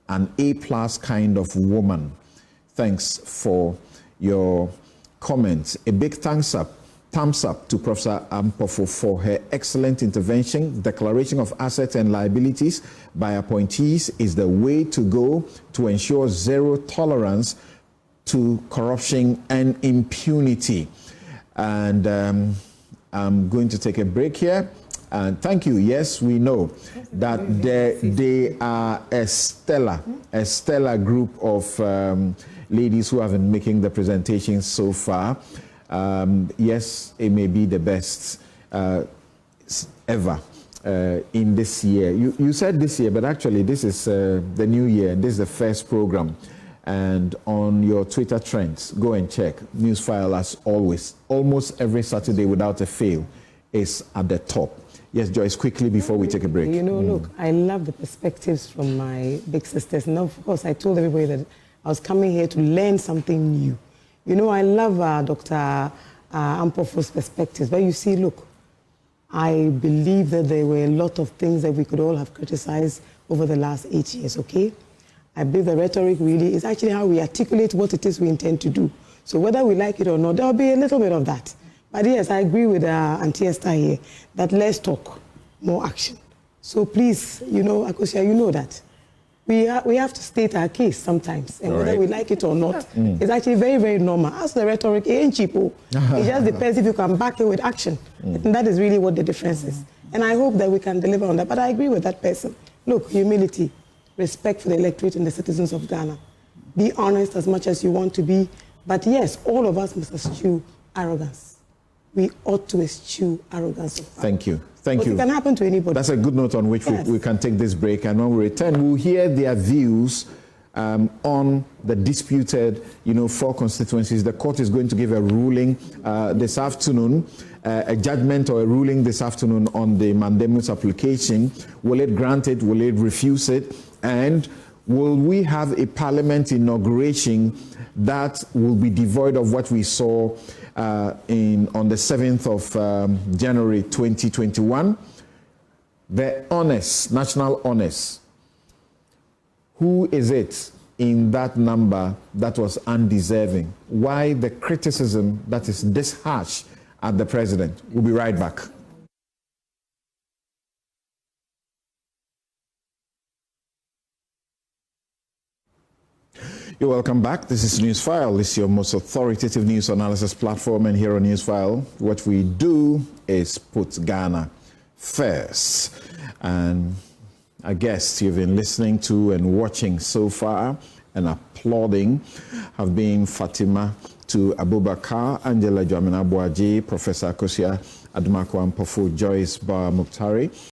B: an A-plus kind of woman. Thanks for your comments. A big thumbs up to Professor Ampofo for her excellent intervention. Declaration of assets and liabilities by appointees is the way to go to ensure zero tolerance to corruption and impunity. And I'm going to take a break here. And thank you. Yes, we know that they are a stellar group of ladies who have been making the presentations so far. Yes, it may be the best ever in this year. You said this year, but actually this is the new year. This is the first program. And on your Twitter trends, go and check. Newsfile, as always, almost every Saturday without a fail, is at the top. Yes, Joyce, quickly before we take a break.
G: You know, look, I love the perspectives from my big sisters. And of course, I told everybody that I was coming here to learn something new. You know, I love Dr. Ampofo's perspectives. But you see, look, I believe that there were a lot of things that we could all have criticized over the last 8 years, okay? I believe the rhetoric really is actually how we articulate what it is we intend to do. So whether we like it or not, there'll be a little bit of that. But yes, I agree with Auntie Esther here that less talk, more action. So please, you know, Akosia, you know that. We have to state our case sometimes. And whether we like it or not, it's actually very, very normal. As the rhetoric, it ain't cheapo. It just depends if you can back it with action. And that is really what the difference is. And I hope that we can deliver on that. But I agree with that person. Look, humility, respect for the electorate and the citizens of Ghana. Be honest as much as you want to be. But yes, all of us must eschew arrogance. we ought to eschew arrogance of power.
B: Thank you. Thank
G: But
B: you.
G: it can happen to anybody.
B: That's a good note on which we can take this break. And when we return, we'll hear their views on the disputed, 4 constituencies. The court is going to give a ruling this afternoon, a judgment or a ruling this afternoon on the mandamus application. Will it grant it? Will it refuse it? And will we have a parliament inauguration that will be devoid of what we saw on the 7th of January 2021? The honors, national honors. Who is it in that number that was undeserving? Why the criticism that is this harsh at the president? We'll be right back. You're welcome back. This is Newsfile. This is your most authoritative news analysis platform. And here on Newsfile, what we do is put Ghana first. And I guess you've been listening to and watching so far and applauding have been Fatima to Abubakar, Angela Dwamina Boaji, Professor Akosia Adumakwa Mpofu, Joyce Ba Muktari,